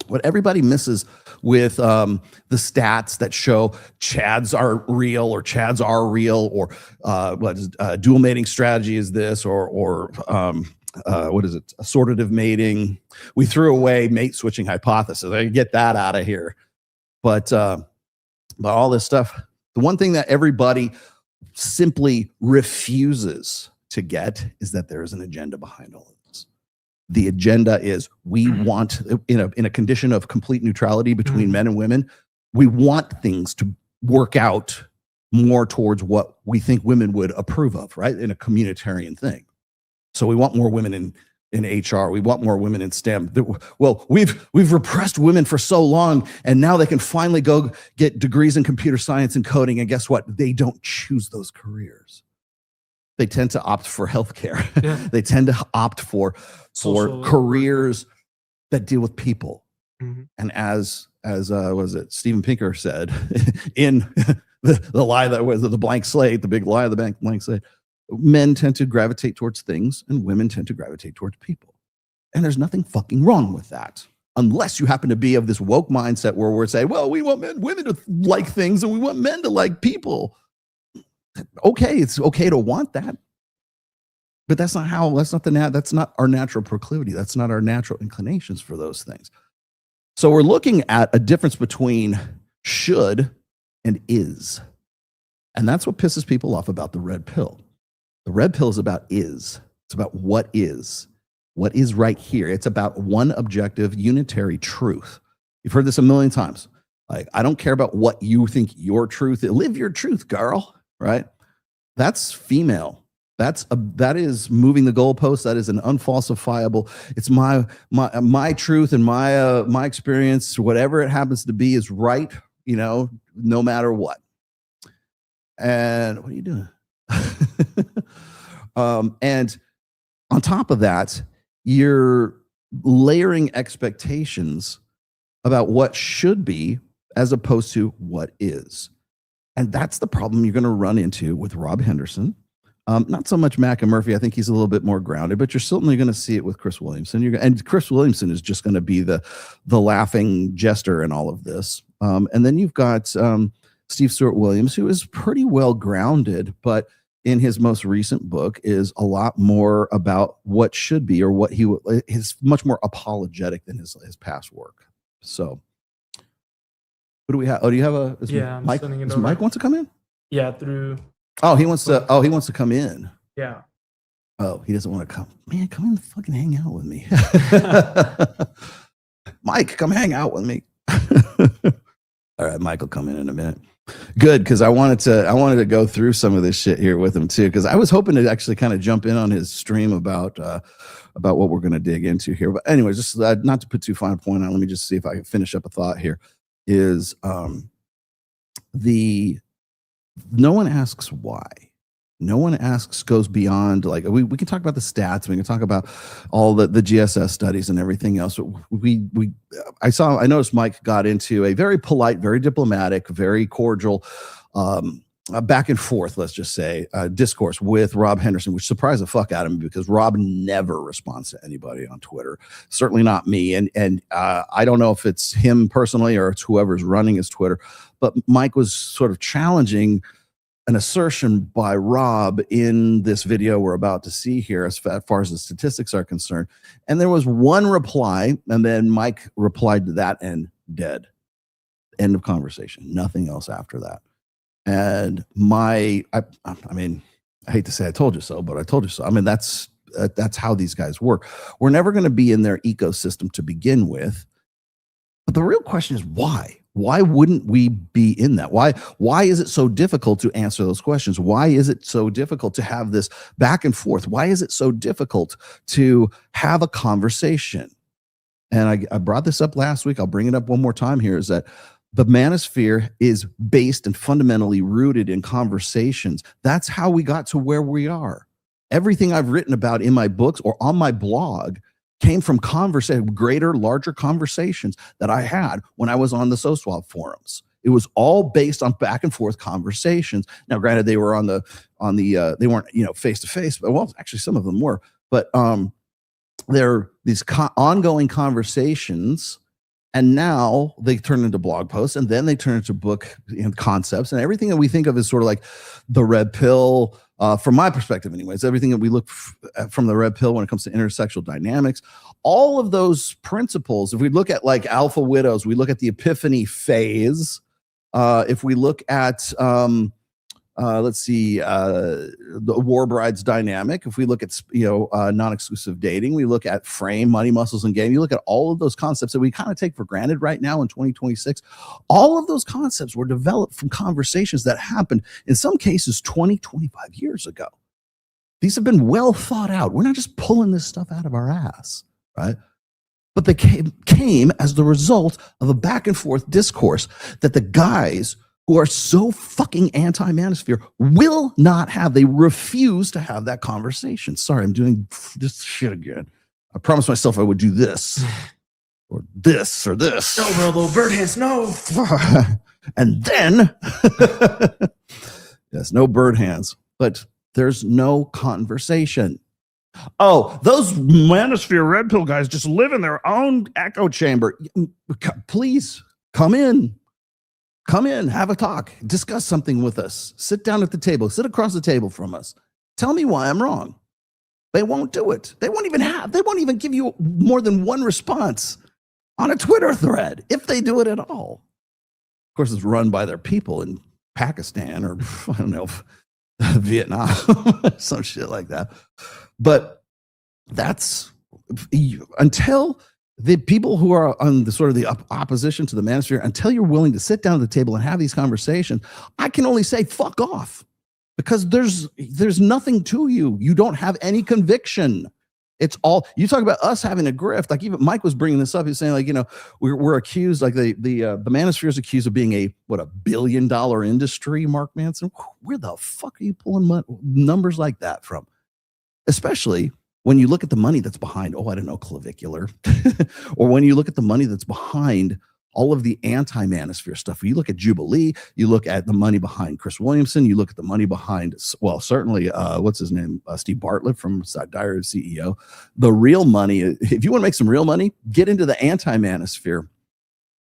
what everybody misses with the stats that show Chads are real or Chads are real, or what is dual mating strategy is this, or what is it, assortative mating. We threw away mate switching hypothesis. I get that out of here. But all this stuff, the one thing that everybody simply refuses to get is that there is an agenda behind all of this. The agenda is we want, in a condition of complete neutrality between men and women, we want things to work out more towards what we think women would approve of, right? In a communitarian thing. So we want more women in HR. We want more women in STEM. Well, we've repressed women for so long, and now they can finally go get degrees in computer science and coding. And guess what? They don't choose those careers. They tend to opt for healthcare. Yeah. They tend to opt for careers that deal with people. Mm-hmm. And as was it Steven Pinker said in the lie that was the blank slate, the big lie of the blank slate, men tend to gravitate towards things and women tend to gravitate towards people. And there's nothing fucking wrong with that. Unless you happen to be of this woke mindset where we're saying, well, we want women to like things and we want men to like people. Okay, it's okay to want that. But that's not our natural proclivity. That's not our natural inclinations for those things. So we're looking at a difference between should and is. And that's what pisses people off about the red pill. The red pill is about is. It's about what is right here. It's about one objective, unitary truth. You've heard this a million times. Like, I don't care about what you think your truth is. Live your truth, girl. Right? That's female. That is moving the goalpost. That is an unfalsifiable. It's my truth and my experience. Whatever it happens to be is right. No matter what. And what are you doing? And on top of that, you're layering expectations about what should be as opposed to what is. And that's the problem you're going to run into with Rob Henderson. Not so much Mac and Murphy. I think he's a little bit more grounded, but you're certainly going to see it with Chris Williamson. And Chris Williamson is just going to be the laughing jester in all of this. And then you've got Steve Stewart Williams, who is pretty well grounded, but in his most recent book is a lot more about what should be, or what he is much more apologetic than his past work. So who do we have? Oh, do you have a Mike? Does Mike want to come in? Yeah, through. Oh, he wants to. Oh, he wants to come in. Yeah. Oh, he doesn't want to come. Man, come in and fucking hang out with me. Mike, come hang out with me. All right, Mike will come in a minute. Good, because I wanted to go through some of this shit here with him too, because I was hoping to actually kind of jump in on his stream about what we're going to dig into here. But anyways, just not to put too fine a point on. Let me just see if I can finish up a thought here. Is no one asks why. No one asks, goes beyond, like, we can talk about the stats, we can talk about all the GSS studies and everything else. I noticed Mike got into a very polite, very diplomatic, very cordial back and forth, let's just say, discourse with Rob Henderson, which surprised the fuck out of me, because Rob never responds to anybody on Twitter, certainly not me. And I don't know if it's him personally or it's whoever's running his Twitter, but Mike was sort of challenging an assertion by Rob in this video we're about to see here, as far as the statistics are concerned. And there was one reply, and then Mike replied to that, and dead. End of conversation. Nothing else after that. And I mean, I hate to say I told you so, but I told you so. I mean, that's how these guys work. We're never going to be in their ecosystem to begin with. But the real question is why? Why wouldn't we be in that? Why is it so difficult to answer those questions? Why is it so difficult to have this back and forth? Why is it so difficult to have a conversation? And I brought this up last week. I'll bring it up one more time here, is that the manosphere is based and fundamentally rooted in conversations. That's how we got to where we are. Everything I've written about in my books or on my blog came from greater, larger conversations that I had when I was on the SOSWAP forums. It was all based on back and forth conversations. Now, granted, they were they weren't, face to face, but well, actually some of them were, but they're these ongoing conversations. And now they turn into blog posts, and then they turn into book concepts, and everything that we think of as sort of like the red pill, from my perspective anyways, everything that we look from the red pill when it comes to intersexual dynamics, all of those principles, if we look at like Alpha Widows, we look at the epiphany phase, if we look at let's see, the War Brides dynamic, if we look at non-exclusive dating, we look at frame, money, muscles, and game, you look at all of those concepts that we kind of take for granted right now in 2026. All of those concepts were developed from conversations that happened in some cases 20, 25 years ago. These have been well thought out. We're not just pulling this stuff out of our ass, right? But they came as the result of a back and forth discourse that the guys who are so fucking anti-manosphere will not have. They refuse to have that conversation. Sorry, I'm doing this shit again. I promised myself I would do this or this or this. No, Robo, bird hands, no. And then, yes, no bird hands, but there's no conversation. Oh, those manosphere red pill guys just live in their own echo chamber. Please come in. Come in, have a talk, discuss something with us. Sit down at the table, sit across the table from us. Tell me why I'm wrong. They won't do it. They won't even give you more than one response on a Twitter thread, if they do it at all. Of course, it's run by their people in Pakistan or, I don't know, Vietnam, some shit like that. But that's until the people who are on the sort of the opposition to the manosphere, until you're willing to sit down at the table and have these conversations, I can only say fuck off, because there's nothing to you. You don't have any conviction. It's all, you talk about us having a grift. Like even Mike was bringing this up. He's saying like, we're accused, like the manosphere is accused of being a $1 billion industry, Mark Manson. Where the fuck are you pulling numbers like that from? Especially when you look at the money that's behind, I don't know, clavicular, or when you look at the money that's behind all of the anti-manosphere stuff. You look at Jubilee, you look at the money behind Chris Williamson, you look at the money behind, well, certainly, what's his name? Steve Bartlett from Diary of CEO. The real money, if you want to make some real money, get into the anti-manosphere.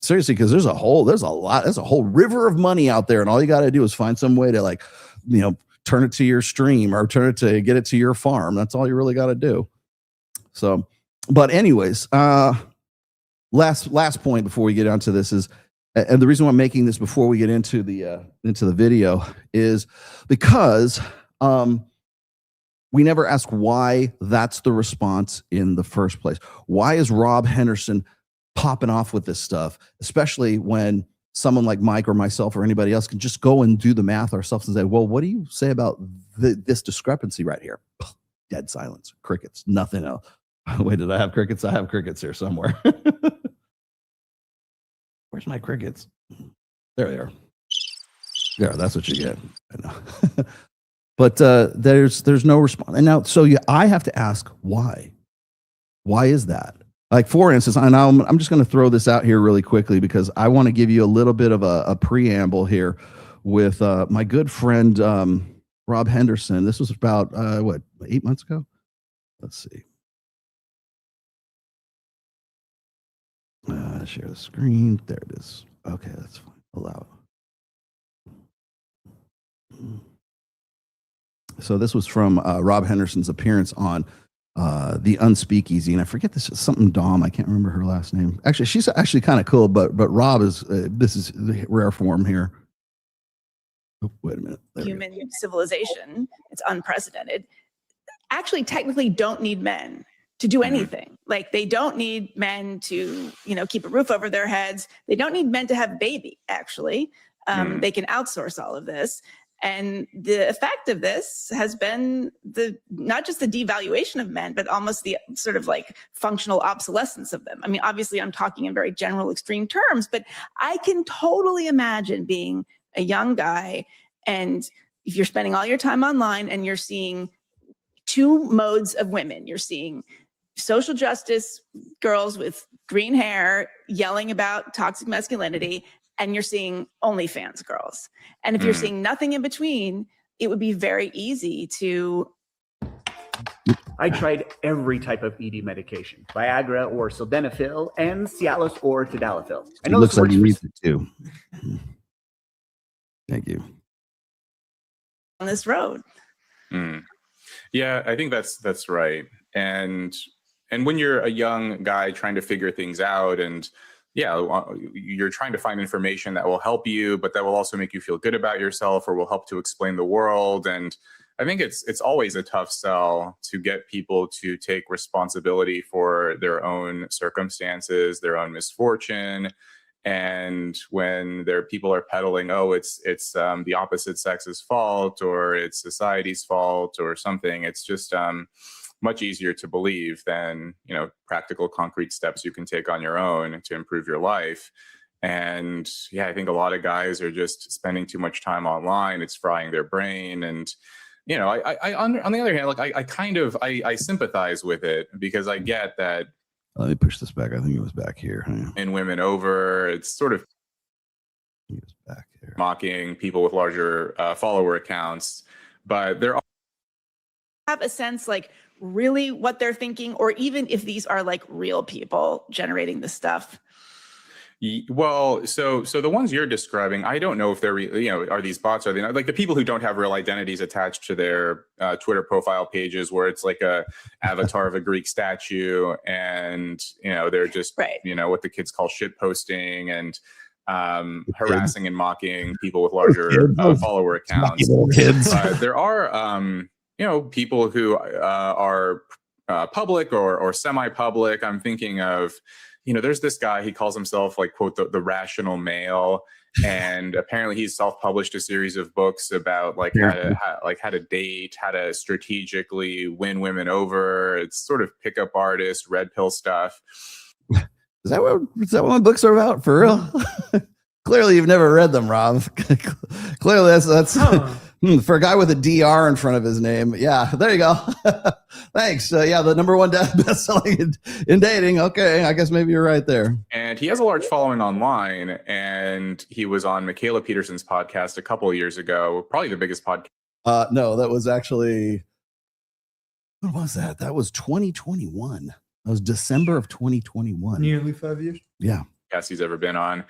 Seriously, because there's a whole river of money out there, and all you got to do is find some way to, like, you know, turn it to your stream or turn it to get it to your farm. That's all you really got to do. So, but anyways, last point before we get onto this is, and the reason why I'm making this before we get into the video is because we never ask why that's the response in the first place. Why is Rob Henderson popping off with this stuff, especially when someone like Mike or myself or anybody else can just go and do the math ourselves and say, well, what do you say about this discrepancy right here? Dead silence, crickets, nothing else. Wait, did I have crickets? I have crickets here somewhere. Where's my crickets? There they are. Yeah, that's what you get. I know. But there's no response. And now, so I have to ask why. Why is that? Like, for instance, I'm just going to throw this out here really quickly because I want to give you a little bit of a preamble here with my good friend Rob Henderson. This was about 8 months ago. Let's see. Share the screen. There it is. Okay, that's fine. Allow it. So this was from Rob Henderson's appearance on the Unspeakeasy, and I forget this is something Dom. I can't remember her last name. Actually, she's actually kind of cool, but Rob is this is the rare form here. Oh, wait a minute. Human civilization. It's unprecedented. Actually, technically, don't need men to do anything. Like, they don't need men to, you know, keep a roof over their heads. They don't need men to have a baby. Actually, they can outsource all of this. And the effect of this has been not just the devaluation of men, but almost the sort of like functional obsolescence of them. I mean, obviously I'm talking in very general, extreme terms, but I can totally imagine being a young guy, and if you're spending all your time online and you're seeing two modes of women, you're seeing social justice girls with green hair yelling about toxic masculinity, and you're seeing OnlyFans girls. And if you're seeing nothing in between, it would be very easy to... I tried every type of ED medication, Viagra or Sildenafil, and Cialis or Tadalafil. I know it looks this like works you for need it too. Thank you. on this road. Yeah, I think that's right. And when you're a young guy trying to figure things out, and you're trying to find information that will help you, but that will also make you feel good about yourself or will help to explain the world. And I think it's always a tough sell to get people to take responsibility for their own circumstances, their own misfortune. And when people are peddling, oh, it's the opposite sex's fault, or it's society's fault or something, it's just much easier to believe than, practical concrete steps you can take on your own to improve your life. And I think a lot of guys are just spending too much time online. It's frying their brain. And, on the other hand, like I sympathize with it, because I get that. Let me push this back. I think it was back here. And women over, it's sort of back here, mocking people with larger follower accounts, but they're Have a sense like really what they're thinking, or even if these are like real people generating the stuff. Well, so the ones you're describing, I don't know if they're, are these bots? Are they not? Like the people who don't have real identities attached to their Twitter profile pages, where it's like a avatar of a Greek statue, and they're just what the kids call shit posting and harassing and mocking people with larger follower accounts. But there are people who are public or semi-public. I'm thinking of. There's this guy, he calls himself like, quote, the rational male. And apparently he's self-published a series of books about like how to date, how to strategically win women over. It's sort of pickup artist, red pill stuff. Is that what books are about, for real? Clearly you've never read them, Rob. Clearly that's For a guy with a DR in front of his name. Yeah, there you go. Thanks. Yeah, the number one best-selling in dating. Okay, I guess maybe you're right there. And he has a large following online, and he was on Michaela Peterson's podcast a couple of years ago, probably the biggest podcast. No, that was actually, what was that? That was 2021. That was December of 2021. Nearly 5 years. Yeah. Podcast he's ever been on.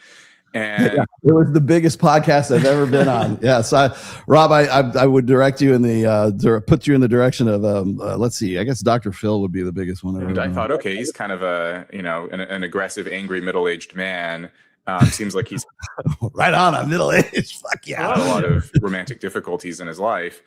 And yeah, it was the biggest podcast I've ever been on. Yeah, so Rob, I would direct you in the put you in the direction of let's see, I guess Dr. Phil would be the biggest one. And I thought, okay, he's kind of a an aggressive, angry, middle-aged man. Seems like he's right on. I'm middle-aged. Fuck yeah. A lot of romantic difficulties in his life.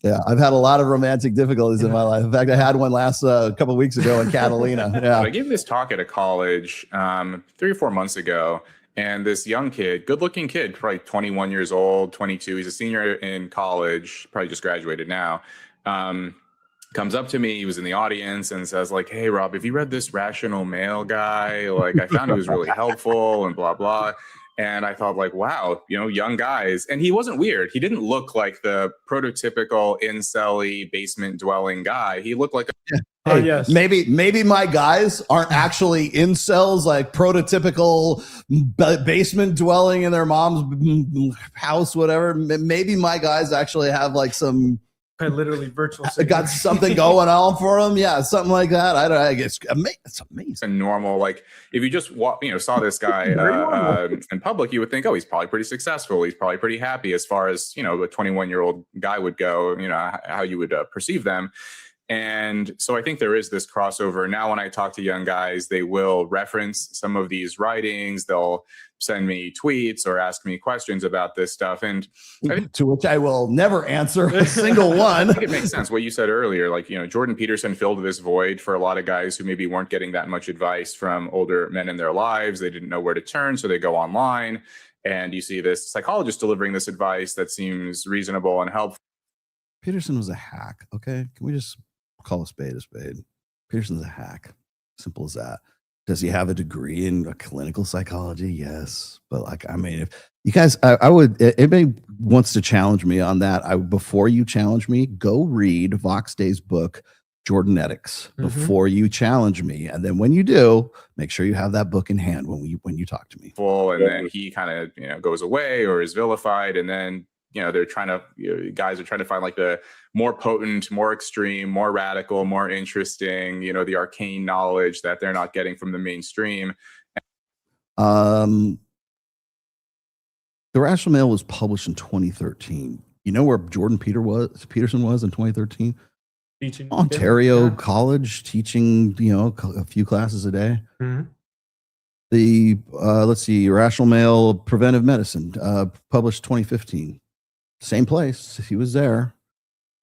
Yeah, I've had a lot of romantic difficulties in my life. In fact, I had one last couple of weeks ago in Catalina. Yeah, I gave this talk at a college 3 or 4 months ago. And this young kid, good-looking kid, probably 21 years old, 22. He's a senior in college, probably just graduated now. Comes up to me. He was in the audience and says, like, "Hey, Rob, have you read this Rational Male guy? Like, I found it was really helpful and blah, blah." And I thought, like, wow, young guys. And he wasn't weird. He didn't look like the prototypical incel-y basement-dwelling guy. He looked like a Hey, yes. Maybe my guys aren't actually incels, like prototypical basement dwelling in their mom's house, whatever. Maybe my guys actually have like some literally virtual. Got something going on for them. Yeah, something like that. I guess it's amazing. And normal, like if you just saw this guy in public, you would think, oh, he's probably pretty successful. He's probably pretty happy as far as a 21-year-old guy would go. How you would perceive them. And so I think there is this crossover. Now, when I talk to young guys, they will reference some of these writings. They'll send me tweets or ask me questions about this stuff. And to which I will never answer a single one. I think it makes sense what you said earlier. Like, Jordan Peterson filled this void for a lot of guys who maybe weren't getting that much advice from older men in their lives. They didn't know where to turn, so they go online. And you see this psychologist delivering this advice that seems reasonable and helpful. Peterson was a hack. Okay. Can we just call a spade a spade? Peterson's a hack. Simple as that. Does he have a degree in clinical psychology? Yes. But if you guys, I would, anybody wants to challenge me on that, before you challenge me, go read Vox Day's book, Jordanetics, before you challenge me. And then when you do, make sure you have that book in hand when you talk to me. And then he kind of, goes away or is vilified. And then, they're trying to, guys are trying to find like the more potent, more extreme, more radical, more interesting, the arcane knowledge that they're not getting from the mainstream. The Rational Male was published in 2013. You know where Jordan Peterson was in 2013? Teaching Ontario College, teaching, a few classes a day. Mm-hmm. The let's see, Rational Male Preventive Medicine, published 2015. Same place. He was there.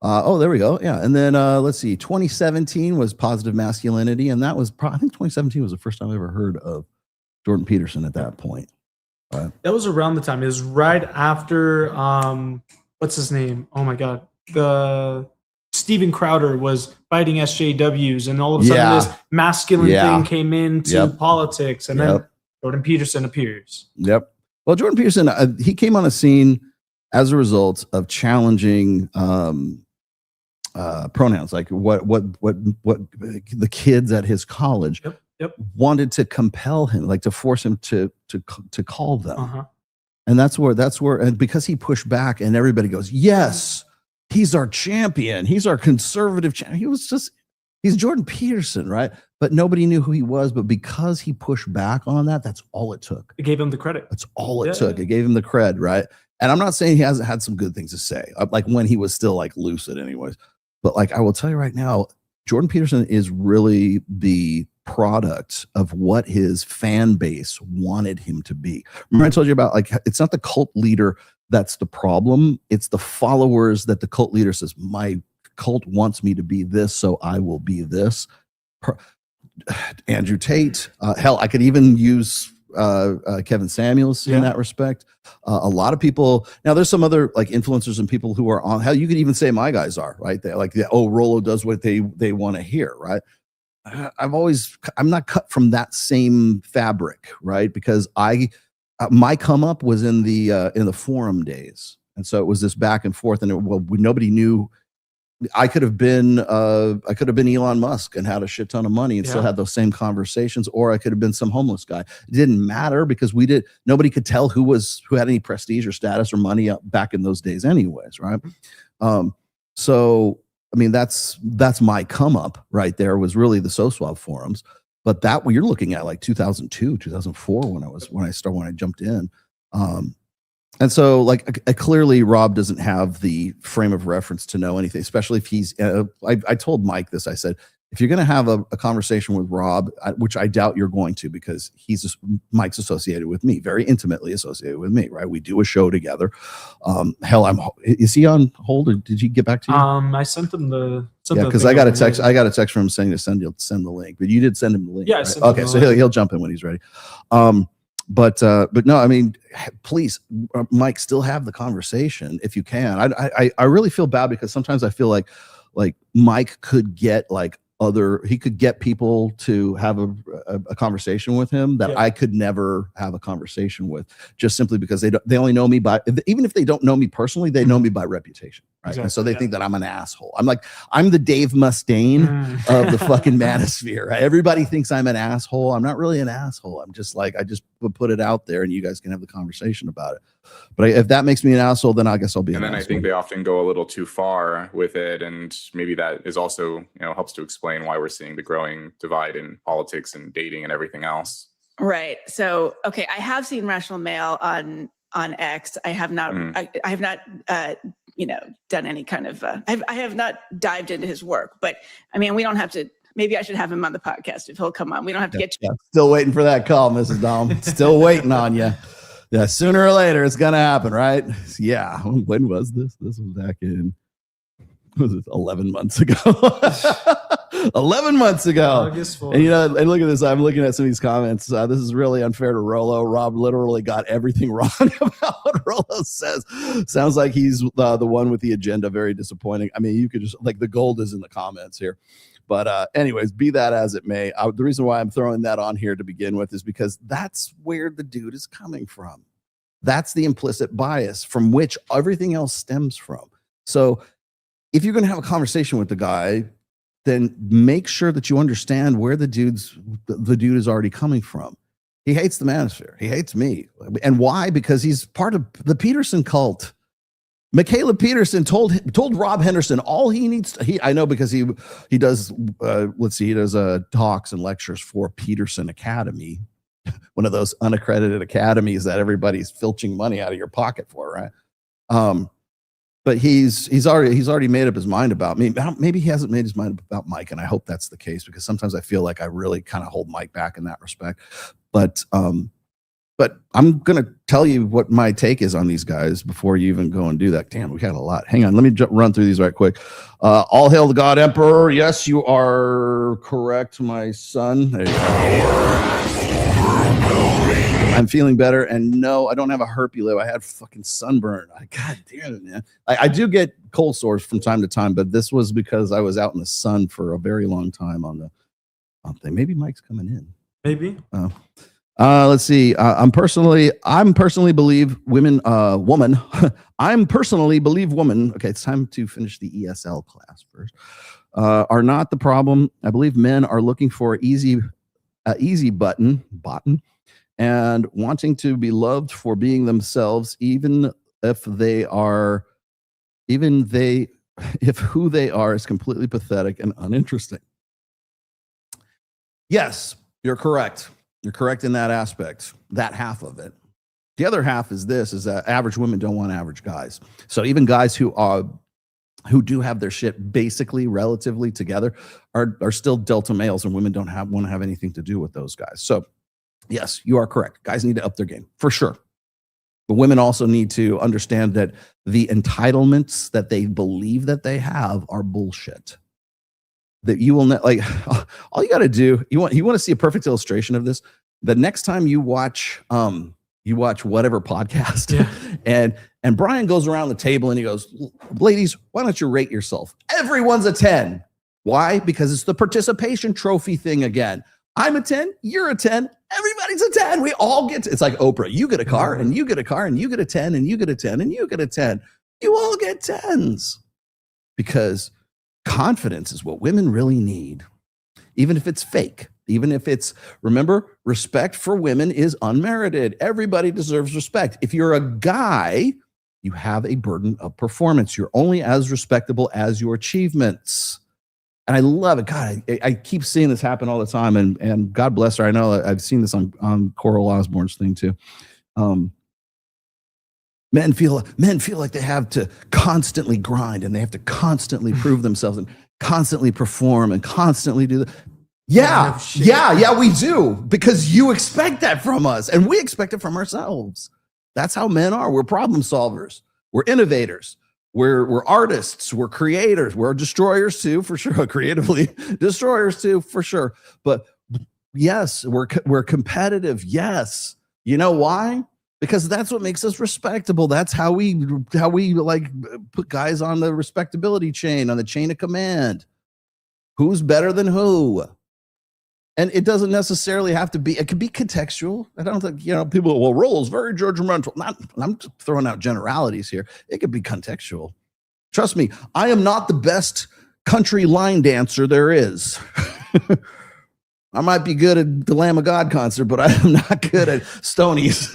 There we go. Yeah. And then let's see, 2017 was Positive Masculinity. And that was I think 2017 was the first time I ever heard of Jordan Peterson at that point. That was around the time. It was right after what's his name? Oh my God. The Steven Crowder was fighting SJWs, and all of a sudden this masculine thing came into politics, and then Jordan Peterson appears. Yep. Well, Jordan Peterson, he came on the scene as a result of challenging pronouns, like what the kids at his college wanted to compel him, like to force him to call them. And that's where, and because he pushed back, and everybody goes, yes, he's our champion. He's our conservative champion. He's Jordan Peterson, right? But nobody knew who he was. But because he pushed back on that, that's all it took. It gave him the credit. That's all it took. It gave him the cred, right? And I'm not saying he hasn't had some good things to say, like when he was still like lucid anyways. But like, I will tell you right now, Jordan Peterson is really the product of what his fan base wanted him to be. Remember I told you about, like, it's not the cult leader that's the problem. It's the followers that the cult leader says, my cult wants me to be this, so I will be this. Andrew Tate, hell, I could even use Kevin Samuels in that respect. A lot of people, now there's some other like influencers and people who are on, hell, you could even say my guys are, right? They're like, Rollo does what they want to hear, right? I'm not cut from that same fabric, right? Because my come up was in the forum days. And so it was this back and forth, and nobody knew. I could have been Elon Musk and had a shit ton of money and still had those same conversations, or I could have been some homeless guy. It didn't matter because nobody could tell who had any prestige or status or money back in those days anyways, right? So I mean, that's my come up right there, was really the SoSwap forums. But that you're looking at like 2002, 2004 when I jumped in. And so, like, clearly, Rob doesn't have the frame of reference to know anything, especially if he's. I told Mike this. I said, if you're going to have a conversation with Rob, which I doubt you're going to, because Mike's associated with me, very intimately associated with me, right? We do a show together. Hell, is he on hold, or did he get back to you? I sent him the. Because I got a text. I got a text from him saying to send the link, but you did send him the link. Yeah. Right? Okay, so he'll jump in when he's ready. But no, I mean, please, Mike, still have the conversation if you can. I really feel bad because sometimes I feel like Mike could get he could get people to have a conversation with him that I could never have a conversation with, just simply because they only know me even if they don't know me personally, they know me by reputation. Right. Exactly, and so they think that I'm an asshole. I'm the Dave Mustaine of the fucking manosphere. Right? Everybody thinks I'm an asshole. I'm not really an asshole. I'm just I just put it out there and you guys can have the conversation about it. But if that makes me an asshole, then I guess I'll be an asshole. And then I think they often go a little too far with it. And maybe that is also, helps to explain why we're seeing the growing divide in politics and dating and everything else. Right. So, okay, I have seen Rational Male on X. I have not. I have not. Done any kind of. I have not dived into his work. But I mean, we don't have to. Maybe I should have him on the podcast if he'll come on. We don't have to get. Still waiting for that call, Mrs. Dom. Still waiting on you. Yeah, sooner or later it's gonna happen, right? Yeah. When was this? This was back in. Was it 11 months ago? 11 months ago. And and look at this. I'm looking at some of these comments. This is really unfair to Rollo. Rob literally got everything wrong about what Rollo says. Sounds like he's the one with the agenda. Very disappointing. I mean, you could just the gold is in the comments here. But anyways, be that as it may, the reason why I'm throwing that on here to begin with is because that's where the dude is coming from. That's the implicit bias from which everything else stems from. So if you're going to have a conversation with the guy, then make sure that you understand where the dude is already coming from. He hates the manosphere. He hates me. And why? Because he's part of the Peterson cult. Michaela Peterson told Rob Henderson all he needs. I know because he does. He does talks and lectures for Peterson Academy, one of those unaccredited academies that everybody's filching money out of your pocket for, right? But he's already made up his mind about me. Maybe he hasn't made his mind about Mike, and I hope that's the case because sometimes I feel like I really kind of hold Mike back in that respect. But I'm gonna tell you what my take is on these guys before you even go and do that. Damn, we got a lot. Hang on, let me run through these right quick. All hail the God Emperor. Yes, you are correct, my son. There you go. I'm feeling better, and no, I don't have a herpes. I had fucking sunburn. God damn it, man. I do get cold sores from time to time, but this was because I was out in the sun for a very long time on the thing. Maybe Mike's coming in. Maybe. Let's see. I'm personally believe women. I'm personally believe women. Okay, it's time to finish the ESL class first. Are not the problem. I believe men are looking for easy button. And wanting to be loved for being themselves, even if who they are is completely pathetic and uninteresting. Yes, you're correct. You're correct in that aspect, that half of it. The other half is that average women don't want average guys. So even guys who do have their shit basically relatively together are still delta males, and women don't want to have anything to do with those guys. So yes, you are correct. Guys need to up their game for sure. But women also need to understand that the entitlements that they believe that they have are bullshit. That you will not all you got to do. You want to see a perfect illustration of this. The next time you watch whatever podcast, and Brian goes around the table and he goes, "Ladies, why don't you rate yourself?" Everyone's a 10. Why? Because it's the participation trophy thing again. I'm a 10. You're a 10. Everybody's a 10. We all get it's like Oprah. You get a car and you get a car and you get a 10 and you get a 10 and you get a 10. You all get 10s because confidence is what women really need. Even if it's fake, even if it's, remember, respect for women is unmerited. Everybody deserves respect. If you're a guy, you have a burden of performance. You're only as respectable as your achievements. And I love it. God, I keep seeing this happen all the time. And God bless her. I know I've seen this on Coral Osborne's thing too. Men feel like they have to constantly grind and they have to constantly prove themselves and constantly perform and constantly do that. Yeah, we do, because you expect that from us and we expect it from ourselves. That's how men are. We're problem solvers. We're innovators. We're artists. We're creators. We're destroyers too, for sure. Creatively, destroyers too, for sure. But yes, we're competitive. Yes. You know why? Because that's what makes us respectable. That's how we like put guys on the respectability chain, on the chain of command. Who's better than who? And it doesn't necessarily have to be, it could be contextual. I don't think, people, well, roles very judgmental. I'm throwing out generalities here. It could be contextual. Trust me, I am not the best country line dancer there is. I might be good at the Lamb of God concert, but I am not good at Stonies.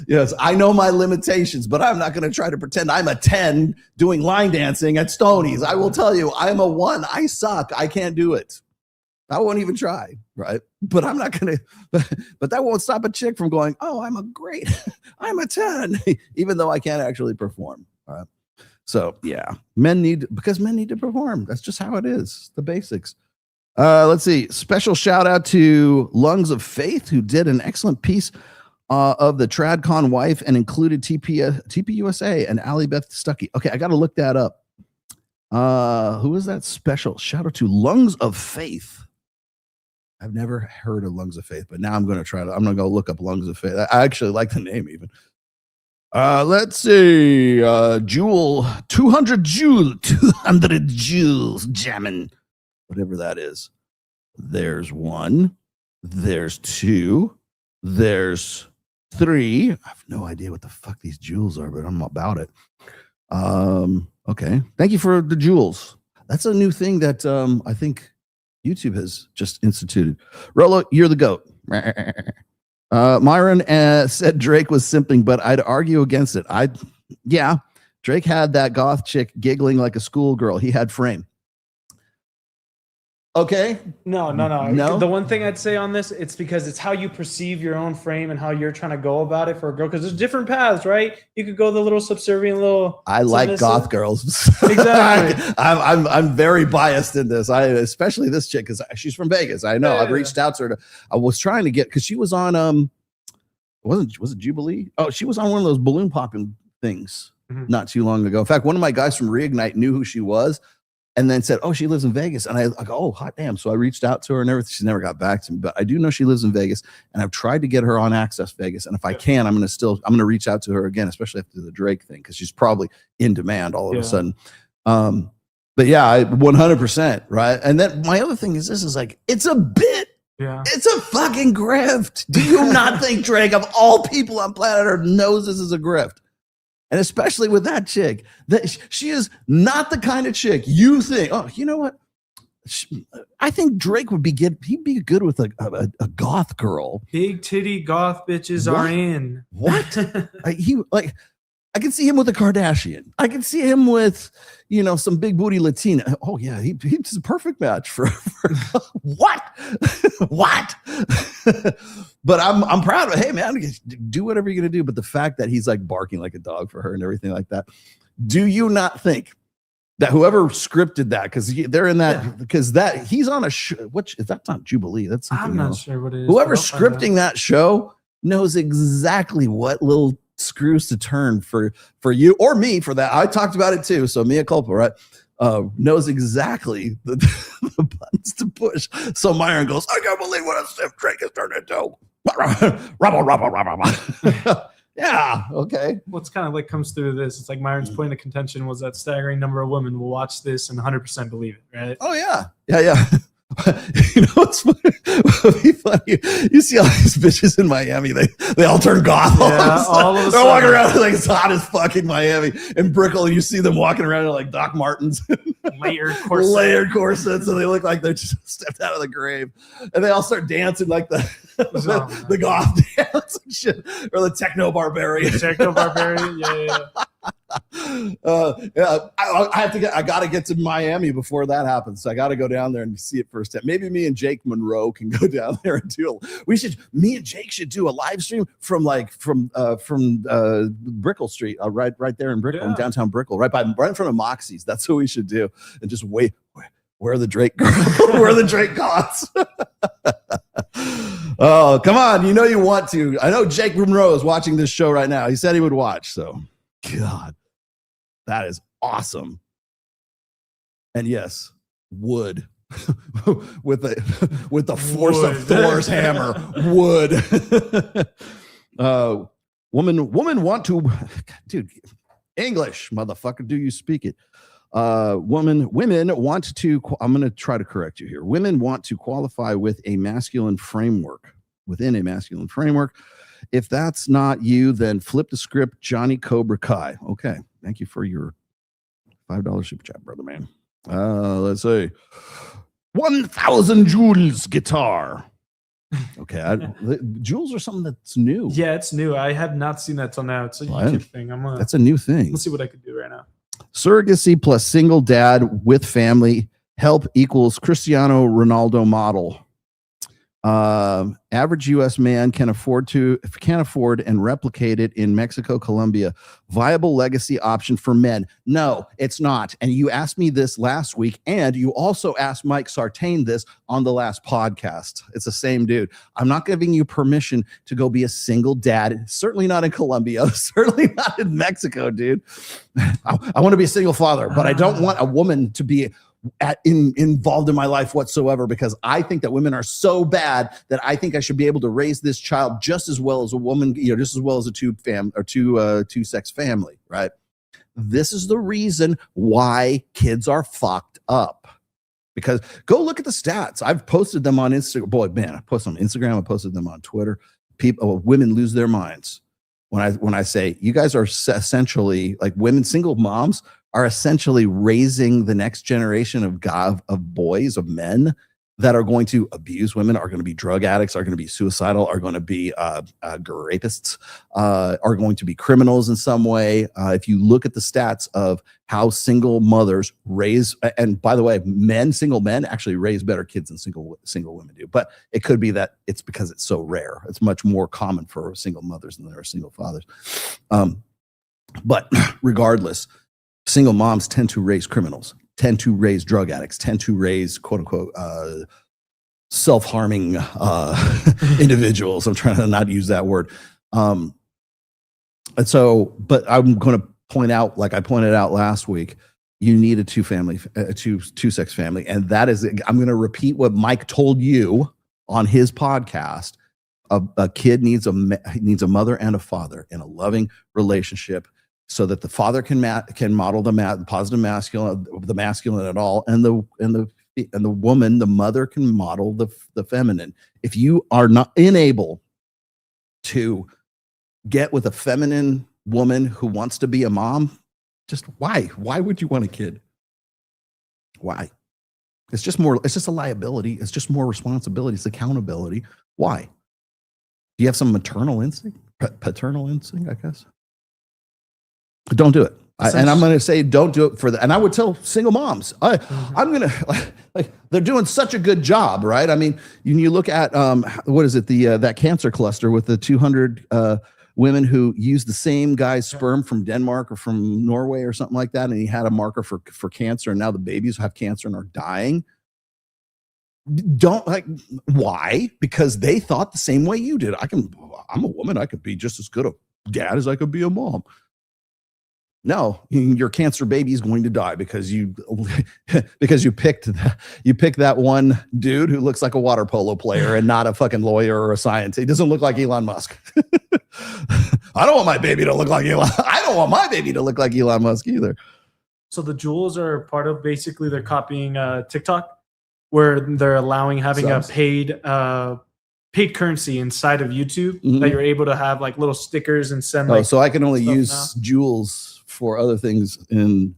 Yes, I know my limitations, but I'm not going to try to pretend I'm a 10 doing line dancing at Stonies. I will tell you, I'm a 1. I suck. I can't do it. I won't even try, right? But I'm not going to, but that won't stop a chick from going, oh, I'm a 10, even though I can't actually perform. All right. So yeah, men need to perform. That's just how it is. The basics. Let's see. Special shout out to Lungs of Faith, who did an excellent piece of the TradCon wife and included TPUSA and Allie Beth Stuckey. Okay, I got to look that up. Who is that special? Shout out to Lungs of Faith. I've never heard of Lungs of Faith, but now I'm going to try to. I'm going to go look up Lungs of Faith. I actually like the name even. Let's see. Jewel, 200 joules jamming. Whatever that is. There's 1. There's 2. There's 3. I have no idea what the fuck these joules are, but I'm about it. Okay. Thank you for the joules. That's a new thing that I think YouTube has just instituted. Rolo, you're the GOAT. Myron said Drake was simping, but I'd argue against it. Yeah, Drake had that goth chick giggling like a schoolgirl. He had frame. Okay. No. The one thing I'd say on this, it's because it's how you perceive your own frame and how you're trying to go about it for a girl. Because there's different paths, right? You could go the little subservient, little. I like submissive. goth girls. Exactly. I'm very biased in this. Especially this chick because she's from Vegas. I know. I've reached out to her. I was trying to get because she was on was it Jubilee? Oh, she was on one of those balloon popping things not too long ago. In fact, one of my guys from Reignite knew who she was. And then said, oh, she lives in Vegas. And I go, oh, hot damn. So I reached out to her and everything. She never got back to me. But I do know she lives in Vegas. And I've tried to get her on Access Vegas. And if I can, I'm going to reach out to her again, especially after the Drake thing, because she's probably in demand all of a sudden. But yeah, 100%. Right. And then my other thing is this is like, it's a bit. Yeah. It's a fucking grift. Do you not think Drake, of all people on planet Earth, knows this is a grift? And especially with that chick, that she is not the kind of chick you think, oh, you know what? I think Drake would be good. He'd be good with a goth girl. Big titty goth bitches are in. What? I can see him with a Kardashian. I can see him with, some big booty Latina. Oh yeah, he's a perfect match for what? What? But I'm proud of it. Hey man, do whatever you're gonna do. But the fact that he's like barking like a dog for her and everything like that. Do you not think that whoever scripted that, because they're in that, because that he's on a show, that's not Jubilee. That's I'm not sure what it is. Whoever's scripting that show knows exactly what little screws to turn for you or me for that. I talked about it too. So mea culpa, right? Knows exactly the buttons to push. So Myron goes, I can't believe what a stiff Drake has turned into. Yeah. Okay. What's kind of like comes through this? It's like Myron's point of contention was that staggering number of women will watch this and 100% believe it, right? Oh yeah. Yeah. You know what's funny? What'd be funny? You see all these bitches in Miami, they all turn goth. Yeah, all of a They're walking sudden. around like it's hot as fucking Miami. And Brickell, you see them walking around in like Doc Martens. Layered corsets. Layered corsets, and they look like they're just stepped out of the grave. And they all start dancing like the goth dance and shit. Or the techno barbarian. Techno barbarian, yeah. I gotta get to Miami before that happens. So I gotta go down there and see it firsthand. Maybe me and Jake Monroe can go down there and me and Jake should do a live stream from Brickell Street, right there in Brickell, in downtown Brickell, right in front of Moxie's. That's what we should do. And just wait, where are the Drake where are the Drake gods? Oh, come on. You know you want to. I know Jake Monroe is watching this show right now. He said he would watch, so God, that is awesome. And yes, wood with the force of Thor's hammer. Wood. Woman want to, dude. English, motherfucker. Do you speak it? Women want to. I'm going to try to correct you here. Women want to qualify with a masculine framework. Within a masculine framework. If that's not you, then flip the script, Johnny Cobra Kai. Okay. Thank you for your $5 super chat, brother man. Let's see. 1,000 joules guitar. Okay. Joules are something that's new. Yeah, it's new. I have not seen that till now. It's a YouTube thing. That's a new thing. Let's see what I can do right now. Surrogacy plus single dad with family help equals Cristiano Ronaldo model. Average U.S. man can't afford and replicate it in Mexico, Colombia. Viable legacy option for men. No, it's not. And you asked me this last week, and you also asked Mike Sartain this on the last podcast. It's the same dude. I'm not giving you permission to go be a single dad. Certainly not in Colombia. Certainly not in Mexico, dude. I want to be a single father, but I don't want a woman to be involved in my life whatsoever, because I think that women are so bad that I think I should be able to raise this child just as well as a woman, just as well as a two-sex family, right? This is the reason why kids are fucked up. Because go look at the stats. I've posted them on Instagram. Boy, man, I posted them on Instagram. I posted them on Twitter. Women lose their minds when I say you guys are essentially like women, single moms are essentially raising the next generation of boys, of men that are going to abuse women, are going to be drug addicts, are going to be suicidal, are going to be rapists, are going to be criminals in some way. If you look at the stats of how single mothers raise, and by the way, single men actually raise better kids than single women do. But it could be that it's because it's so rare. It's much more common for single mothers than there are single fathers. But regardless, single moms tend to raise criminals, tend to raise drug addicts, tend to raise quote unquote self-harming individuals. I'm trying to not use that word. And so, but I'm going to point out, like I pointed out last week, you need a two-sex family. And that is, I'm going to repeat what Mike told you on his podcast. A kid needs a mother and a father in a loving relationship, so that the father can model the positive masculine, the masculine at all, and the woman, the mother, can model the feminine. If you are not unable to get with a feminine woman who wants to be a mom, just why would you want a kid? Why? It's just a liability. It's just more responsibility. It's accountability. Why? Do you have some maternal instinct, paternal instinct, I guess? Don't do it. And I'm going to say, don't do it for that. And I would tell single moms, I'm going to like they're doing such a good job, right? I mean, you look at what is it? That cancer cluster with the 200 women who used the same guy's sperm from Denmark or from Norway or something like that, and he had a marker for cancer, and now the babies have cancer and are dying. Why? Because they thought the same way you did. I'm a woman. I could be just as good a dad as I could be a mom. No, your cancer baby is going to die because you picked that one dude who looks like a water polo player and not a fucking lawyer or a scientist. He doesn't look like Elon Musk. I don't want my baby to look like Elon. I don't want my baby to look like Elon Musk either. So the Joules are part of, basically they're copying TikTok. where they're allowing having Subs. a paid currency inside of YouTube Mhm. that you're able to have like little stickers and send Oh, like so I can only stuff use jewels for other things and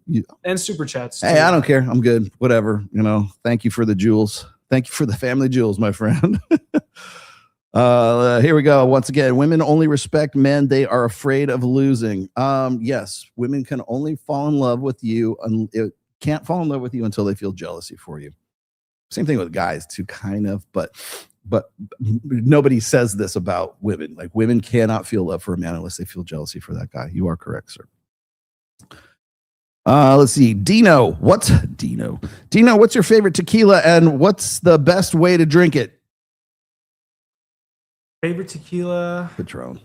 super chats. Hey, too. I don't care. I'm good. Whatever. Thank you for the jewels. Thank you for the family jewels, my friend. Here we go. Once again, women only respect men they are afraid of losing. Yes, women can only fall in love with you. It can't fall in love with you until they feel jealousy for you. Same thing with guys too, kind of, but nobody says this about women. Like, women cannot feel love for a man unless they feel jealousy for that guy. You are correct, sir. Let's see. Dino, what's your favorite tequila and what's the best way to drink it? Favorite tequila? Patron.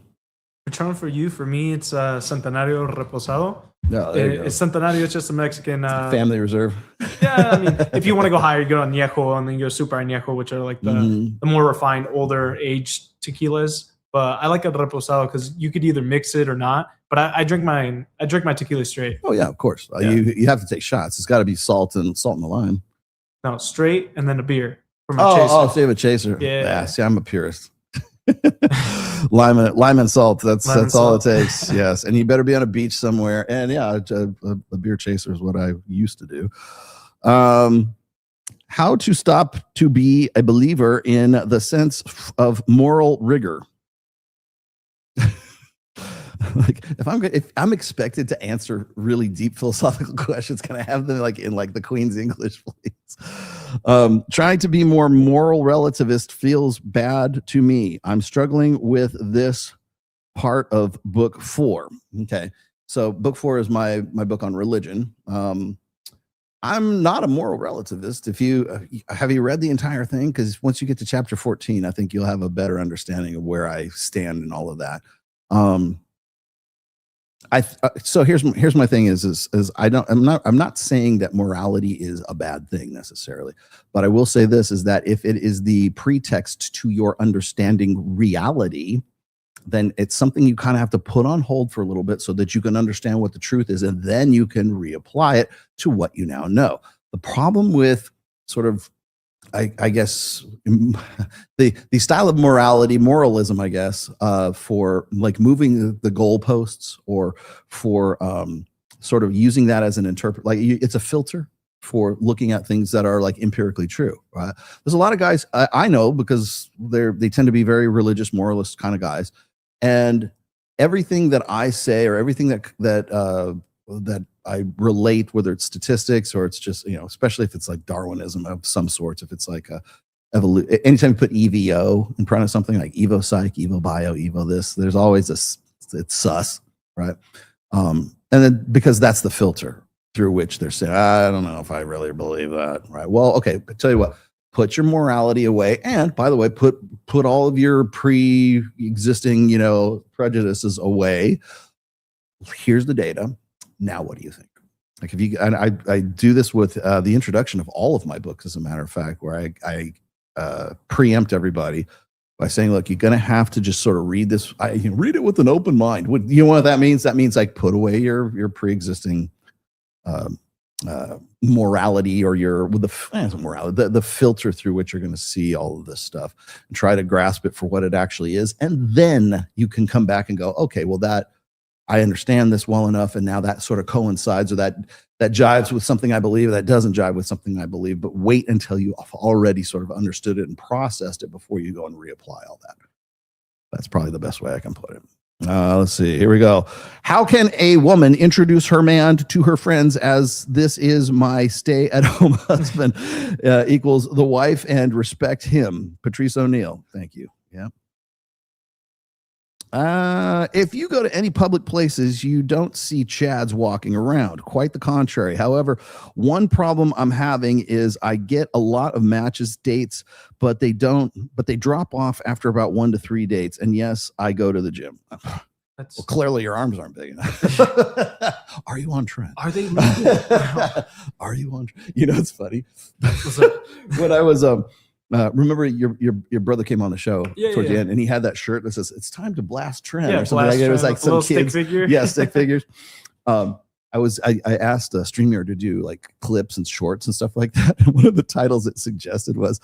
Patron for you. For me, it's Centenario Reposado. No, there you go. It's Centenario. It's just a Mexican Family Reserve. Yeah, I mean, if you want to go higher, you go Añejo and then you go Super Añejo, which are like the more refined, older aged tequilas. But I like a reposado because you could either mix it or not. But I drink my tequila straight. Oh yeah, of course. Yeah. You have to take shots. It's got to be salt and the lime. No, straight and then a beer for my Oh, chaser. so you have a chaser. Yeah. See, I'm a purist. lime and salt. That's all it takes. Yes, and you better be on a beach somewhere. And yeah, a beer chaser is what I used to do. How to stop to be a believer in the sense of moral rigor. Like, if I'm expected to answer really deep philosophical questions, can I have them like in like the Queen's English, please? Trying to be more moral relativist feels bad to me. I'm struggling with this part of book 4. Okay, so book 4 is my book on religion. I'm not a moral relativist. If you have you read the entire thing? Because once you get to chapter 14, I think you'll have a better understanding of where I stand and all of that. So here's my thing is I'm not saying that morality is a bad thing necessarily, but I will say this is that if it is the pretext to your understanding reality, then it's something you kind of have to put on hold for a little bit so that you can understand what the truth is, and then you can reapply it to what you now know. The problem with sort of I guess the style of moralism, I guess, for like moving the goalposts or for sort of using that as an it's a filter for looking at things that are like empirically true. Right? There's a lot of guys I know because they tend to be very religious, moralist kind of guys, and everything that I say or everything that I relate, whether it's statistics or it's just, especially if it's like Darwinism of some sorts, if it's like anytime you put EVO in front of something like Evo Psych, Evo Bio, Evo this, there's always it's sus, right? And then because that's the filter through which they're saying, I don't know if I really believe that, right? Well, okay, but tell you what, put your morality away, and by the way, put all of your pre-existing, prejudices away. Here's the data. Now, what do you think? Like, if you, and I do this with the introduction of all of my books, as a matter of fact, where I preempt everybody by saying, look, you're going to have to just sort of read this. Read it with an open mind. You know what that means? That means like put away your pre-existing morality or the filter through which you're going to see all of this stuff, and try to grasp it for what it actually is. And then you can come back and go, okay, well, that I understand this well enough, and now that sort of coincides or that jives with something I believe, that doesn't jive with something I believe. But wait until you have already sort of understood it and processed it before you go and reapply all that. That's probably the best way I can put it. Let's see. Here we go. How can a woman introduce her man to her friends as this is my stay-at-home husband equals the wife and respect him? Patrice O'Neill. Thank you. Yeah. If you go to any public places, you don't see Chads walking around. Quite the contrary. However, one problem I'm having is I get a lot of matches, dates, but they drop off after about 1 to 3 dates. And yes, I go to the gym. Well, clearly your arms aren't big enough. Are you on trend? Are they legal? Are you on trend? It's funny. When I was remember your brother came on the show towards the end, and he had that shirt that says "It's time to blast trend" or something like that. It was like some kids, stick figure. Yeah, stick figures. I asked StreamYard to do like clips and shorts and stuff like that. And one of the titles it suggested was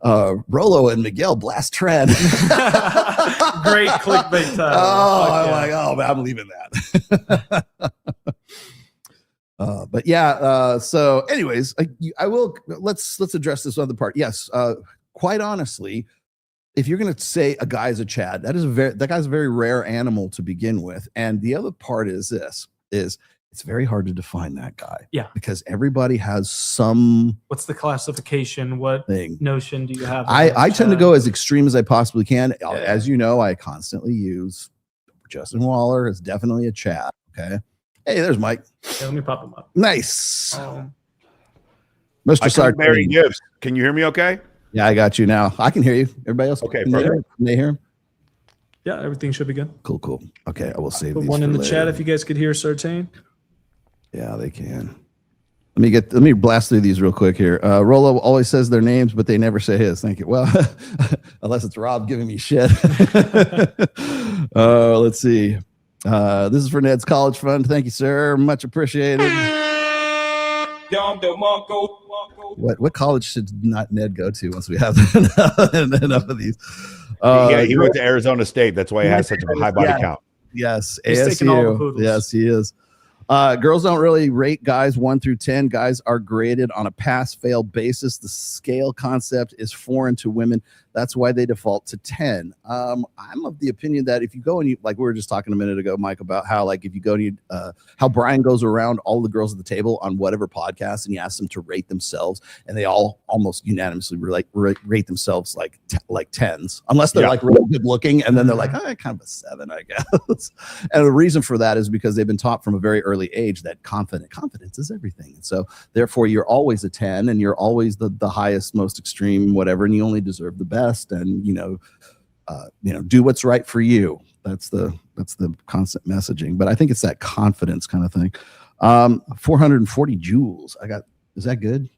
Rolo and Miguel blast Trent. Great clickbait title. I'm like, oh man, I'm leaving that. But yeah, so anyways, I will let's address this other part. Yes, quite honestly, if you're going to say a guy is a Chad, that guy's a very rare animal to begin with. And the other part is it's very hard to define that guy. Yeah. Because everybody has some. What's the classification? What notion do you have? I tend to go as extreme as I possibly can. As you know, I constantly use Justin Waller is definitely a Chad. Okay. Hey, there's Mike. Okay, let me pop him up. Nice. Mr. Sartori. Gibbs. Can you hear me okay? Yeah, I got you now. I can hear you. Everybody else? Okay, can they hear him? Yeah, everything should be good. Cool. Okay, I will save Put these one for in the later. chat if you guys could hear Sartain. Yeah, they can. Let me blast through these real quick here. Rolo always says their names, but they never say his. Thank you. Well, unless it's Rob giving me shit. Let's see. This is for Ned's College Fund. Thank you, sir. Much appreciated. What college should not Ned go to once we have enough of these? He went to Arizona State. That's why he has such a high body count. Yes, He's taking all the poodles. Yes, he is. Girls don't really rate guys 1 through 10. Guys are graded on a pass-fail basis. The scale concept is foreign to women. That's why they default to 10. I'm of the opinion that if you go and you, like we were just talking a minute ago, Mike, about how like if you go to how Brian goes around all the girls at the table on whatever podcast and you ask them to rate themselves, and they all almost unanimously rate themselves like 10s, unless they're like really good looking, and then they're like, kind of a 7, I guess. And the reason for that is because they've been taught from a very early age that confidence is everything, and so therefore you're always a 10, and you're always the highest, most extreme, whatever, and you only deserve the best. And do what's right for you. That's the constant messaging. But I think it's that confidence kind of thing. 440 joules. Is that good?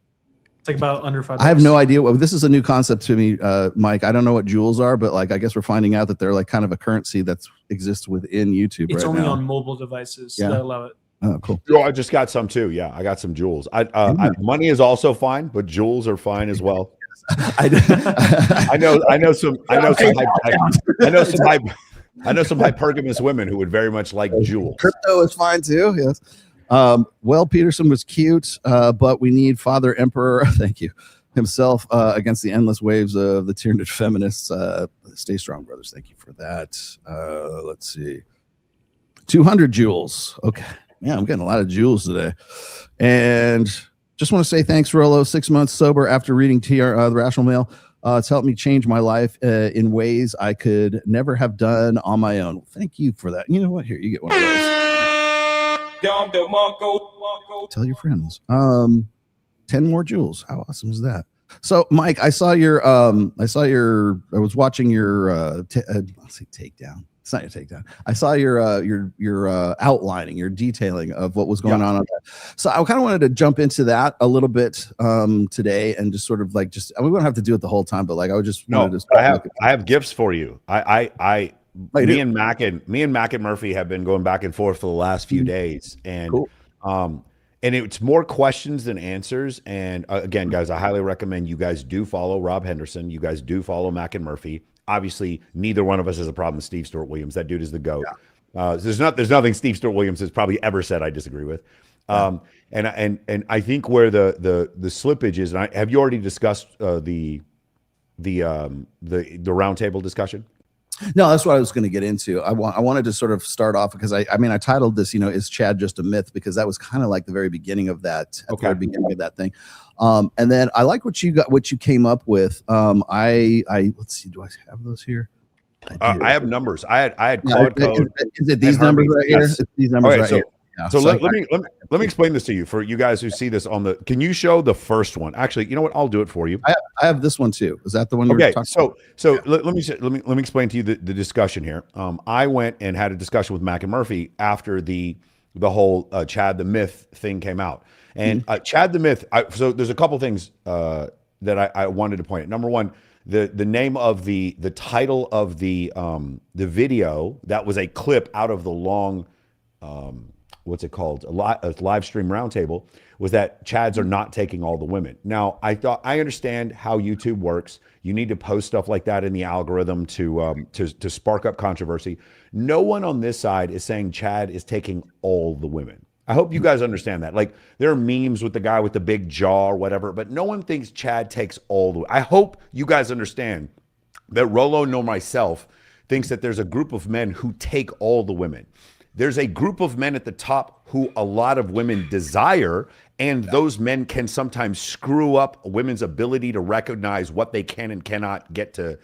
It's like about under $5. I have no idea. Well, this is a new concept to me, Mike. I don't know what joules are, but like I guess we're finding out that they're like kind of a currency that exists within YouTube. It's right only now. on mobile devices Yeah. that allow it. Oh, cool. Oh, I just got some too. Yeah, I got some jewels. Money is also fine, but jewels are fine as well. I know some hypergamous women who would very much like jewels. Crypto is fine too. Yes. Well, Peterson was cute, but we need Father Emperor. Thank you. Himself against the endless waves of the tiered feminists. Stay strong, brothers. Thank you for that. Let's see. 200 joules. Okay. Yeah, I'm getting a lot of joules today. And just want to say thanks, Rolo. 6 months sober after reading the Rational Mail. It's helped me change my life in ways I could never have done on my own. Thank you for that. You know what? Here, you get one of those. Tell your friends. 10 more joules. How awesome is that? So, Mike, I was watching your let's say takedown. It's not your takedown. I saw your outlining, your detailing of what was going on that. So I kind of wanted to jump into that a little bit today, and just sort of like we won't have to do it the whole time, but like I would just I have gifts for you. Me and Mac and Murphy have been going back and forth for the last few days, and and it's more questions than answers. And again, guys, I highly recommend you guys do follow Rob Henderson. You guys do follow Mac and Murphy. Obviously, neither one of us has a problem with Steve Stewart Williams. That dude is the GOAT. There's nothing Steve Stewart Williams has probably ever said I disagree with. And I think where the slippage is, and have you already discussed the roundtable discussion? No, that's what I was going to get into. I wanted to sort of start off because I titled this, is Chad just a myth? Because that was kind of like the very beginning of that, the very beginning of that thing. And then I like what you came up with. Let's see, do I have those here? I have numbers. I had Claude Code. Is it these numbers right here? It's these numbers right here. Yeah, so let me explain this to you for you guys who see this on the. Can you show the first one? Actually, you know what? I'll do it for you. I have this one too. Is that the one? Okay. Let me explain to you the discussion here. I went and had a discussion with Mac and Murphy after the whole Chad the Myth thing came out, and Chad the Myth. So there's a couple things that I wanted to point out. Number one, the name of the title of the video, that was a clip out of the long what's it called? A live stream roundtable, was that Chads are not taking all the women. Now, I understand how YouTube works. You need to post stuff like that in the algorithm to spark up controversy. No one on this side is saying Chad is taking all the women. I hope you guys understand that. Like, there are memes with the guy with the big jaw or whatever, but no one thinks Chad takes all the. I hope you guys understand that Rolo nor myself thinks that there's a group of men who take all the women. There's a group of men at the top who a lot of women desire, and those men can sometimes screw up women's ability to recognize what they can and cannot get to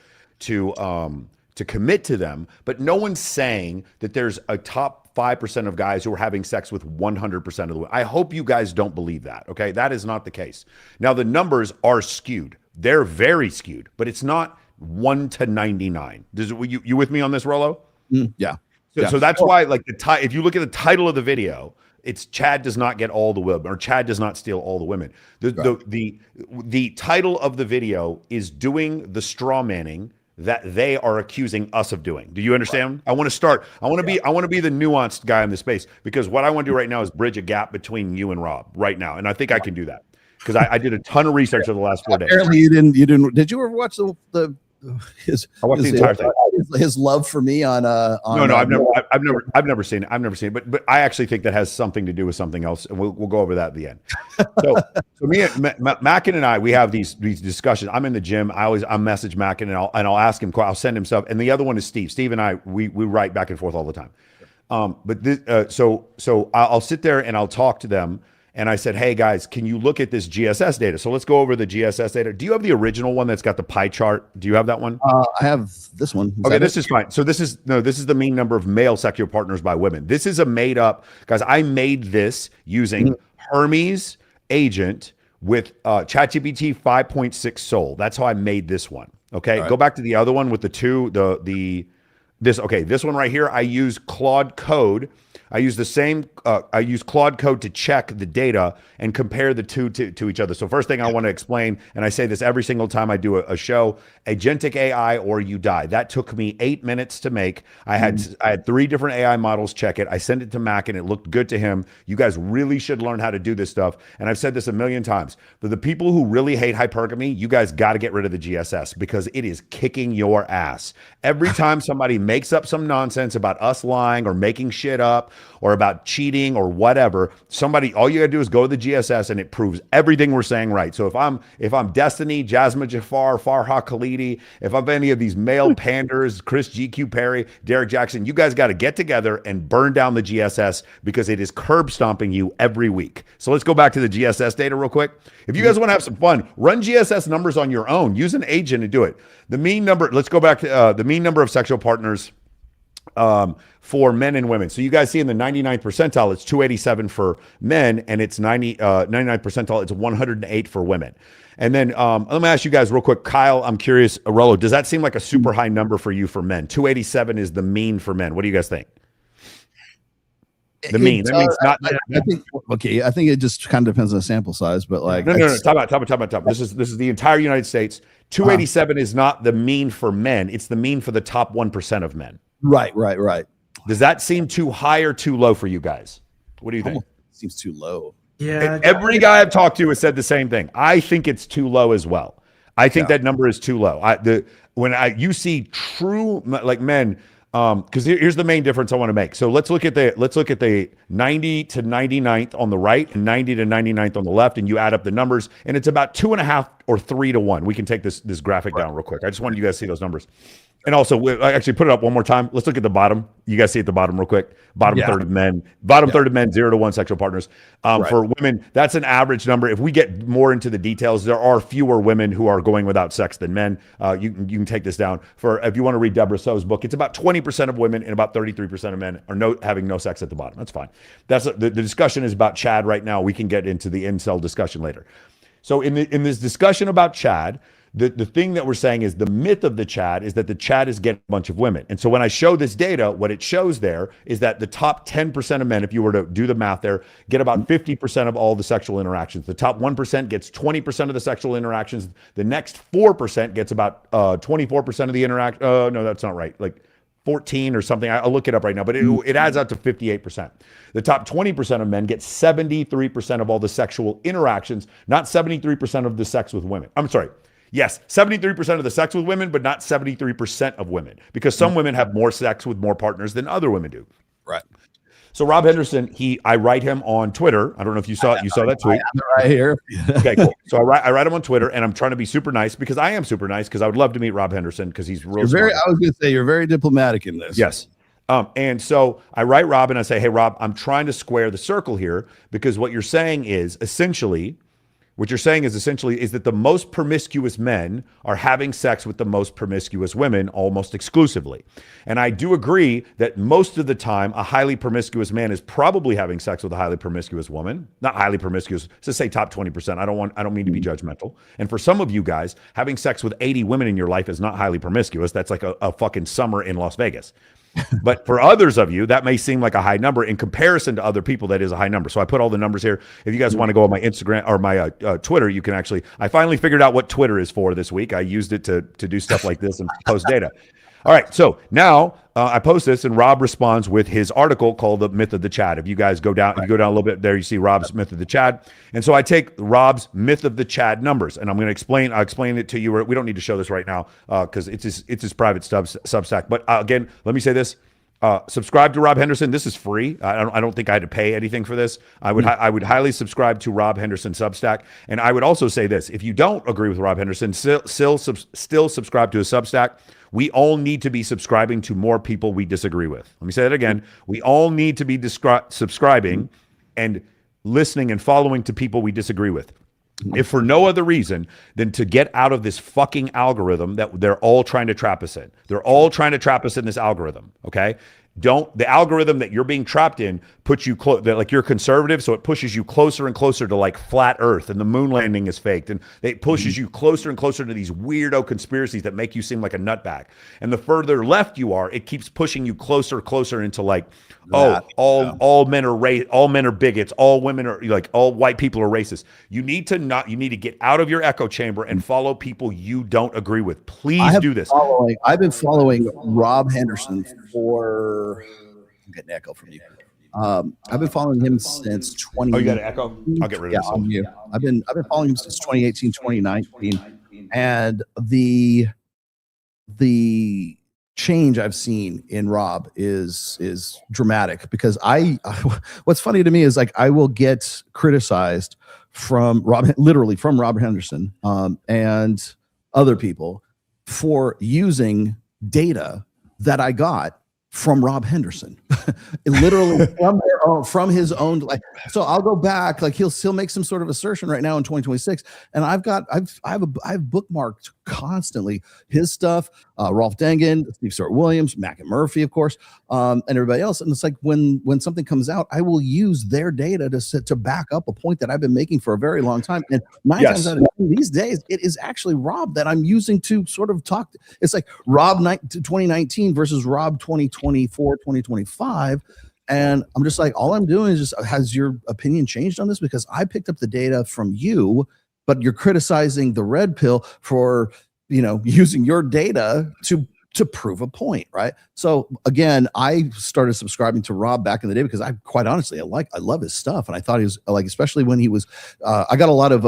commit to them. But no one's saying that there's a top 5% of guys who are having sex with 100% of the women. I hope you guys don't believe that, okay? That is not the case. Now, the numbers are skewed. They're very skewed, but it's not 1 to 99. You with me on this, Rolo? Yeah. So that's why, like, if you look at the title of the video, it's Chad does not get all the women, or Chad does not steal all the women. The title of the video is doing the straw manning that they are accusing us of doing. Do you understand? I want to be the nuanced guy in this space, because what I want to do right now is bridge a gap between you and Rob right now, and I think I can do that because I did a ton of research over the last 4 days. Apparently, you didn't. Did you ever watch I watched the entire thing. His love for me on no, I've never seen it. I've never seen it, but I actually think that has something to do with something else, and we'll go over that at the end. So me and Mackin and I, we have these discussions. I'm in the gym. I message Mackin and I'll ask him. I'll send him stuff. And the other one is Steve. Steve and I, we write back and forth all the time. So I'll sit there and I'll talk to them. And I said, hey guys, can you look at this GSS data? So let's go over the GSS data. Do you have the original one that's got the pie chart? Do you have that one? I have this one. Okay, this is fine. So this is the mean number of male sexual partners by women. This is a made up, guys. I made this using Hermes Agent with ChatGPT 5.6 Soul. That's how I made this one. Okay, go back to the other one with the two. This one right here. I use Claude Code. I use the same. I use Claude Code to check the data and compare the two to each other. So first thing I want to explain, and I say this every single time I do a show: agentic AI or you die. That took me 8 minutes to make. I had 3 different AI models check it. I sent it to Mac and it looked good to him. You guys really should learn how to do this stuff. And I've said this a million times. For the people who really hate hypergamy, you guys got to get rid of the GSS because it is kicking your ass. Every time somebody makes up some nonsense about us lying or making shit up or about cheating or whatever, all you gotta do is go to the GSS and it proves everything we're saying right. So if I'm Destiny, Jasmine Jafar, Farha Khalidi, if I'm any of these male panders, Chris GQ Perry, Derek Jackson, you guys got to get together and burn down the GSS because it is curb stomping you every week. So let's go back to the GSS data real quick. If you guys want to have some fun, run GSS numbers on your own. Use an agent to do it. The mean number, let's go back to the mean number of sexual partners for men and women. So you guys see in the 99th percentile, it's 287 for men, and it's 99th percentile, it's 108 for women. And then let me ask you guys real quick. Kyle, I'm curious, Rolo, does that seem like a super high number for you for men? 287 is the mean for men. What do you guys think? The mean. That means not. I think it just kind of depends on the sample size, but like no. Time out. This is the entire United States. 287 is not the mean for men. It's the mean for the top 1% of men. Right. Does that seem too high or too low for you guys? What do you think? Seems too low. Yeah. Every guy I've talked to has said the same thing. I think it's too low as well. I think that number is too low. You see true like men. Because here's the main difference I want to make. So let's look at the 90 to 99th on the right and 90 to 99th on the left, and you add up the numbers, and it's about 2.5 or 3 to 1. We can take this graphic down real quick. I just wanted you guys to see those numbers. And also, I actually put it up one more time. Let's look at the bottom. You guys see at the bottom real quick. Third of men. Third of men, 0 to 1 sexual partners. For women, that's an average number. If we get more into the details, there are fewer women who are going without sex than men. You can take this down. If you want to read Deborah So's book, it's about 20% of women and about 33% of men are having no sex at the bottom. That's fine. The discussion is about Chad right now. We can get into the incel discussion later. So in this discussion about Chad, the thing that we're saying is the myth of the Chad is that the Chad is getting a bunch of women. And so when I show this data, what it shows there is that the top 10% of men, if you were to do the math there, get about 50% of all the sexual interactions. The top 1% gets 20% of the sexual interactions. The next 4% gets about 24% of the interaction. No, that's not right. Like 14 or something. I'll look it up right now, but it adds up to 58%. The top 20% of men get 73% of all the sexual interactions, not 73% of the sex with women. I'm sorry. Yes, 73% of the sex with women, but not 73% of women, because some women have more sex with more partners than other women do. Right. So Rob Henderson, I write him on Twitter. I don't know if you saw that tweet. Right here. Okay, cool. So I write him on Twitter, and I'm trying to be super nice because I am super nice because I would love to meet Rob Henderson because he's real smart. I was going to say you're very diplomatic in this. Yes. And so I write Rob and I say, hey, Rob, I'm trying to square the circle here because what you're saying is essentially that the most promiscuous men are having sex with the most promiscuous women almost exclusively. And I do agree that most of the time, a highly promiscuous man is probably having sex with a highly promiscuous woman. Not highly promiscuous, let's say top 20%. I don't mean to be judgmental. And for some of you guys, having sex with 80 women in your life is not highly promiscuous. That's like a fucking summer in Las Vegas. But for others of you, that may seem like a high number. In comparison to other people, that is a high number. So I put all the numbers here. If you guys want to go on my Instagram or my Twitter, you can actually, I finally figured out what Twitter is for this week. I used it to do stuff like this and post data. All right, so now I post this, and Rob responds with his article called "The Myth of the Chad." If you guys go down, you go down a little bit there, you see Rob's Myth of the Chad, and so I take Rob's Myth of the Chad numbers, and I'm going to explain. I'll explain it to you. We don't need to show this right now because it's his private Substack. But again, let me say this: subscribe to Rob Henderson. This is free. I don't think I had to pay anything for this. I would highly subscribe to Rob Henderson Substack, and I would also say this: if you don't agree with Rob Henderson, still subscribe to his Substack. We all need to be subscribing to more people we disagree with. Let me say that again. We all need to be subscribing and listening and following to people we disagree with. If for no other reason than to get out of this fucking algorithm that they're all trying to trap us in. They're all trying to trap us in this algorithm, okay? The algorithm that you're being trapped in puts you like you're conservative, so it pushes you closer and closer to like flat Earth, and the moon landing is faked, and it pushes you closer and closer to these weirdo conspiracies that make you seem like a nutbag. And the further left you are, it keeps pushing you closer into like, all men are bigots, all women are like, all white people are racist. You need to get out of your echo chamber and follow people you don't agree with. Please do this. I've been following Rob Henderson for. I'm getting an echo from you. I've been following him since 20. Oh, you got an echo? I'll get rid of this. On you. I've been following him since 2018, 2019, and the change I've seen in Rob is dramatic because what's funny to me is like I will get criticized from Rob Henderson and other people for using data that I got from Rob Henderson, literally from his own. Like, so I'll go back. Like he'll make some sort of assertion right now in 2026, and I've bookmarked constantly his stuff. Rolf Dengen, Steve Stewart Williams, Mac and Murphy, of course, and everybody else. And it's like when something comes out, I will use their data to back up a point that I've been making for a very long time. And 9 times out of 10 these days, it is actually Rob that I'm using to sort of talk. It's like Rob 2019 versus Rob 2024, 2025. And I'm just like, all I'm doing is just, has your opinion changed on this? Because I picked up the data from you, but you're criticizing the red pill for, using your data to prove a point, right? So again, I started subscribing to Rob back in the day because I quite honestly, I love his stuff. And I thought he was like, especially when he was, I got a lot of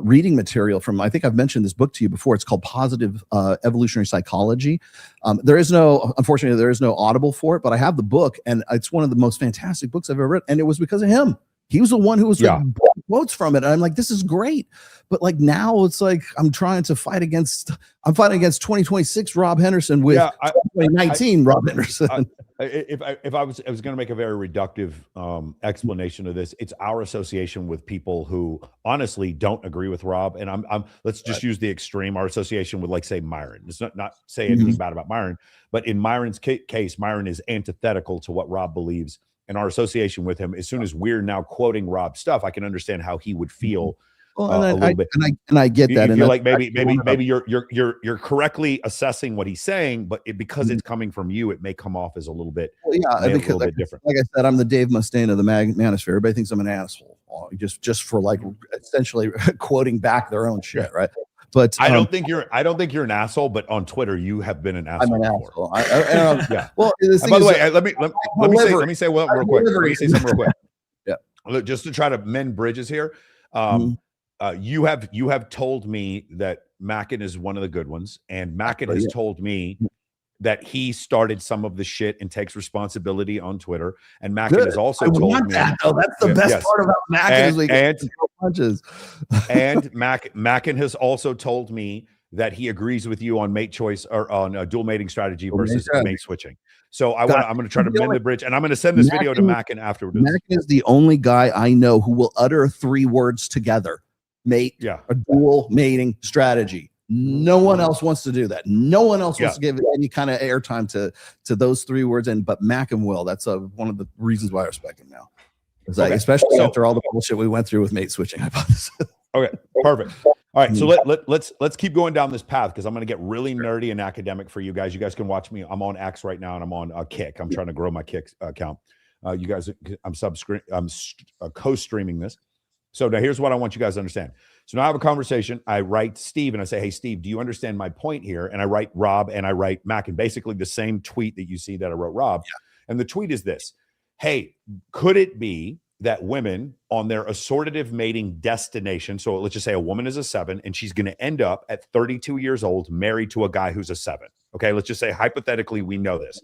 reading material from, I think I've mentioned this book to you before. It's called Positive Evolutionary Psychology. Unfortunately, there is no Audible for it, but I have the book, and it's one of the most fantastic books I've ever read. And it was because of him. He was the one who was like, quotes from it. And I'm like, this is great. But like now it's like I'm trying to fight against 2026 Rob Henderson with 2019 Rob Henderson. If I was going to make a very reductive explanation of this, it's our association with people who honestly don't agree with Rob. And let's just use the extreme, our association with, like, say, Myron. It's not say anything bad about Myron, but in Myron's case, Myron is antithetical to what Rob believes. And our association with him, as soon as we're now quoting Rob's stuff, I can understand how he would feel a little bit. And I get that. You feel like maybe you're correctly assessing what he's saying, but because it's coming from you, it may come off as a little bit, bit different. Like I said, I'm the Dave Mustaine of the manosphere. Everybody thinks I'm an asshole, just for like essentially quoting back their own shit, right? But I don't think you're an asshole, but on Twitter you have been an asshole. I'm an before. asshole. Yeah. Well, By the way, let me say one real quick. Let me say something real quick. Yeah. Look, just to try to mend bridges here. You have told me that Mackin is one of the good ones, and Mackin has told me that he started some of the shit and takes responsibility on Twitter. And Mackin has also told me that, though. That's the best part about Mackin is we get punches. And Mackin has also told me that he agrees with you on mate choice or on a dual mating strategy versus mate switching. So I'm going to try to mend the bridge, and I'm going to send this video to Mackin afterwards. Mackin is the only guy I know who will utter 3 words together: mate, a dual mating strategy. No one else wants to do that. No one else wants to give any kind of airtime to those 3 words. But Mackin will. That's one of the reasons why I respect him now. Especially after all the bullshit we went through with mate switching hypothesis. Okay, perfect. All right, so let's keep going down this path because I'm going to get really nerdy and academic for you guys. You guys can watch me. I'm on X right now, and I'm on Kick. I'm trying to grow my Kick account. You guys, I'm co-streaming this. So now here's what I want you guys to understand. So now I have a conversation. I write Steve and I say, hey, Steve, do you understand my point here? And I write Rob and I write Mackin, basically the same tweet that you see that I wrote Rob. Yeah. And the tweet is this: hey, could it be that women on their assortative mating destination, so let's just say a woman is a 7 and she's going to end up at 32 years old married to a guy who's a 7. Okay, let's just say hypothetically we know this.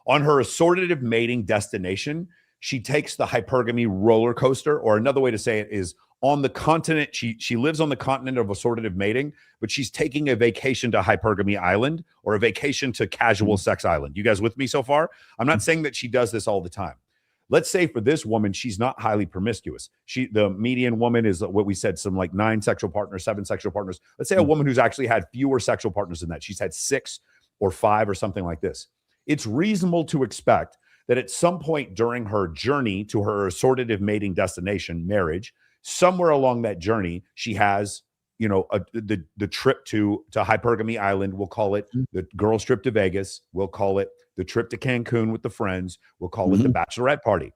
On her assortative mating destination, she takes the hypergamy roller coaster, or another way to say it is on the continent. She lives on the continent of assortative mating, but she's taking a vacation to Hypergamy Island or a vacation to Casual Sex Island. You guys with me so far? I'm not saying that she does this all the time. Let's say for this woman, she's not highly promiscuous. The median woman is what we said, some like 9 sexual partners, 7 sexual partners. Let's say a woman who's actually had fewer sexual partners than that. She's had 6 or 5 or something like this. It's reasonable to expect that at some point during her journey to her assortative mating destination, marriage, somewhere along that journey, she has, the trip to Hypergamy Island. We'll call it the girls' trip to Vegas. We'll call it the trip to Cancun with the friends. We'll call it the bachelorette party.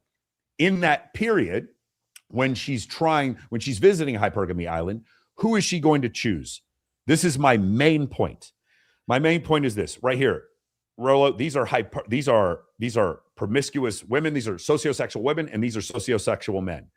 In that period, when she's visiting Hypergamy Island, who is she going to choose? This is my main point. My main point is this right here. Rolo, these are promiscuous women, these are sociosexual women, and these are sociosexual men.